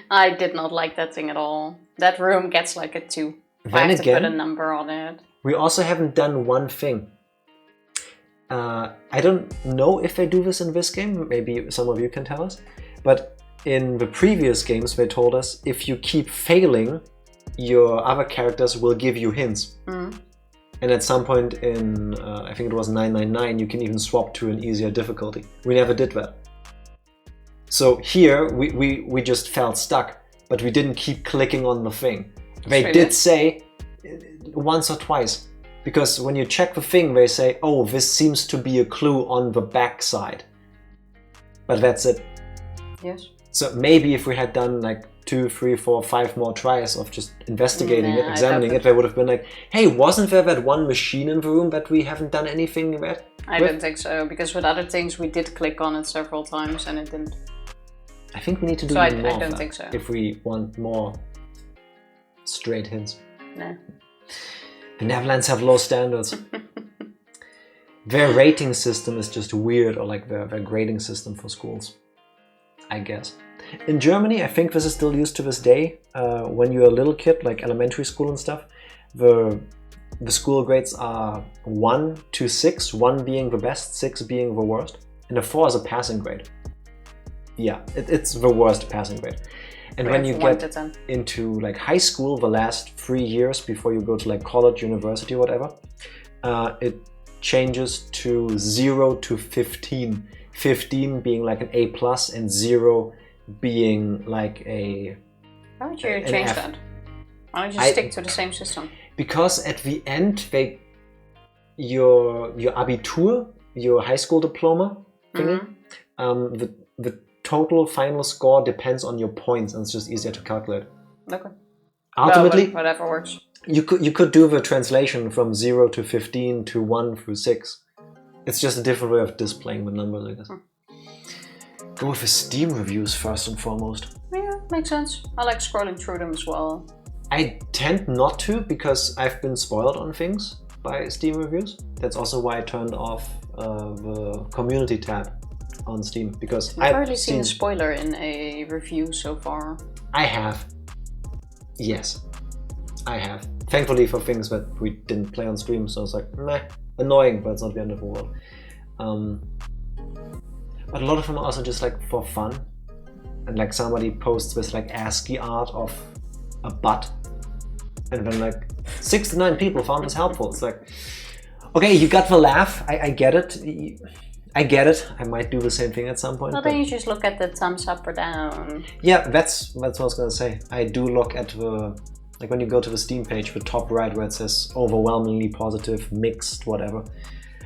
I did not like that thing at all. That room gets like a 2. Then I have again, to put a number on it. We also haven't done one thing. I don't know if they do this in this game, maybe some of you can tell us, but in the previous games they told us if you keep failing, your other characters will give you hints. And at some point in, I think it was 999, you can even swap to an easier difficulty. We never did that. So here, we just felt stuck, but we didn't keep clicking on the thing. They did say once or twice, because when you check the thing, they say, oh, this seems to be a clue on the back side. But that's it. Yes. So maybe if we had done like 2, 3, 4, 5 more tries of just investigating it, examining it, they would have been like, hey, wasn't there that one machine in the room that we haven't done anything with? I don't think so, because with other things we did click on it several times and it didn't. I think we need to do more I don't of that think so. If we want more straight hints. No. The Netherlands have low standards. Their rating system is just weird, or like their grading system for schools, I guess. In Germany, I think this is still used to this day. When you're a little kid, like elementary school and stuff, the school grades are 1 to 6, 1 being the best, 6 being the worst, and a 4 is a passing grade. Yeah, it's the worst passing grade. And when you get into like high school, the last 3 years before you go to like college, university, whatever, it changes to 0 to 15. 15 being like an A+, and 0 being like a... Why would you change that? Why don't you stick to the same system? Because at the end, your Abitur, your high school diploma thingy, the total final score depends on your points, and it's just easier to calculate. Okay. Ultimately, well, whatever works. You could do the translation from 0 to 15 to 1 through 6. It's just a different way of displaying the numbers, I guess. Go with the Steam reviews first and foremost. Yeah, makes sense. I like scrolling through them as well. I tend not to, because I've been spoiled on things by Steam reviews. That's also why I turned off the community tab on Steam, because I've already seen a spoiler in a review so far. I have. Yes, I have. Thankfully for things that we didn't play on stream, so it's like, meh, annoying, but it's not the end of the world. But a lot of them are also just like for fun. And like somebody posts this like ASCII art of a butt. And then like 69 people found this helpful. It's like, okay, you got the laugh, I get it. I get it. I might do the same thing at some point. Well, then you just look at the thumbs up or down. Yeah, that's what I was gonna say. I do look at the, like when you go to the Steam page, the top right where it says overwhelmingly positive, mixed, whatever.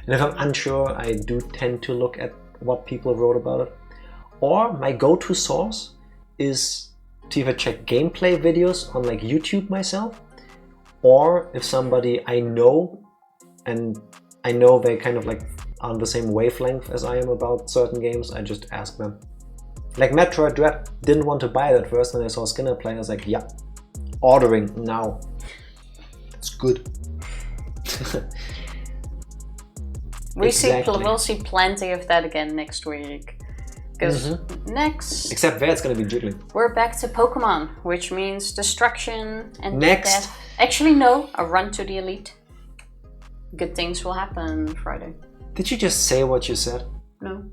And if I'm unsure, I do tend to look at what people wrote about it. Or my go-to source is to either check gameplay videos on like YouTube myself, or if somebody I know, and I know they kind of like on the same wavelength as I am about certain games, I just ask them. Like Metroid Dread, didn't want to buy that first, and I saw Skinner play, I was like, yeah, ordering now. It's good. We'll see plenty of that again next week. Because next... Except there it's going to be jiggling. We're back to Pokemon, which means destruction and next. Death. Actually, no, a run to the elite. Good things will happen Friday. Did you just say what you said? No.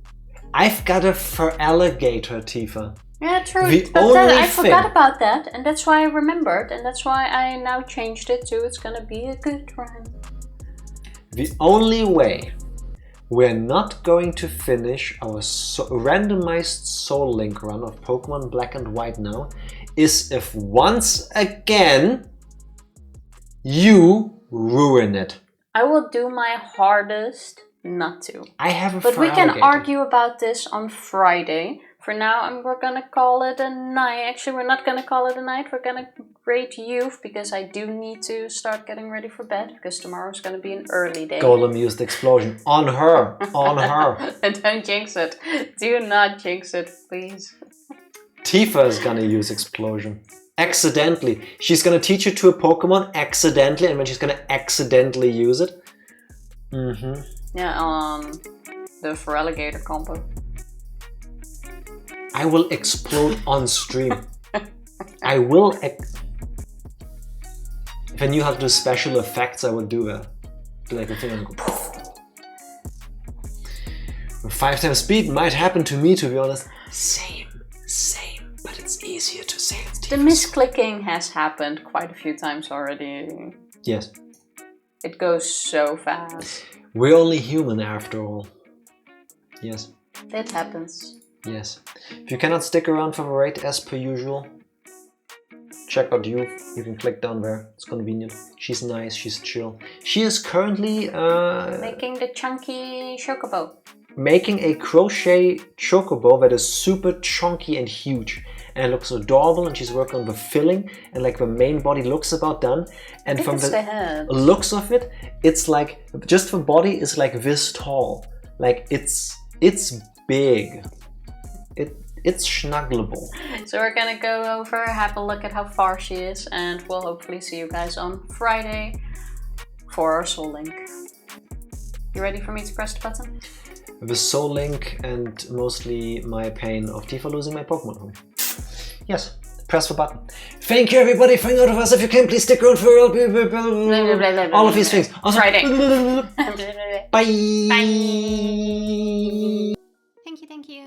I've got a fur alligator, Tifa. Yeah, true. The But only I forgot thing- about that, and that's why I remembered, and that's why I now changed it to it's gonna be a good run. The only way we're not going to finish our randomized Soul Link run of Pokemon Black and White now is if once again you ruin it. I will do my hardest not to. I have a But fur we can alligator. argue about this on Friday. For now, we're gonna call it a night. Actually, we're not gonna call it a night. We're gonna rate youth because I do need to start getting ready for bed because tomorrow's gonna be an early day. Golem used explosion on her, on her. Don't jinx it. Do not jinx it, please. Tifa is gonna use explosion. Accidentally. She's gonna teach it to a Pokemon accidentally, and when she's gonna accidentally use it. Yeah, the for alligator combo. I will explode on stream. I will. If I knew how to do special effects, I would do that. Do like a thing and go. 5 times speed might happen to me, to be honest. Same, but it's easier to say it's The misclicking has happened quite a few times already. Yes. It goes so fast. We're only human after all. Yes. It happens. Yes. If you cannot stick around for the raid as per usual, check out you. You can click down there. It's convenient. She's nice. She's chill. She is currently Making the chunky chocobo. making a crochet chocobo that is super chunky and huge. And it looks adorable, and she's working on the filling, and like the main body looks about done. And from the head. looks of it, it's like just the body is like this tall. Like it's big. It's snuggleable. So we're gonna go over, have a look at how far she is, and we'll hopefully see you guys on Friday for our Soul Link. You ready for me to press the button? The Soul Link and mostly my pain of Tifa losing my Pokemon home. Yes, press the button. Thank you everybody for hanging out with us. If you can, please stick around for all of these things. Also, Friday. Bye. Bye. Thank you.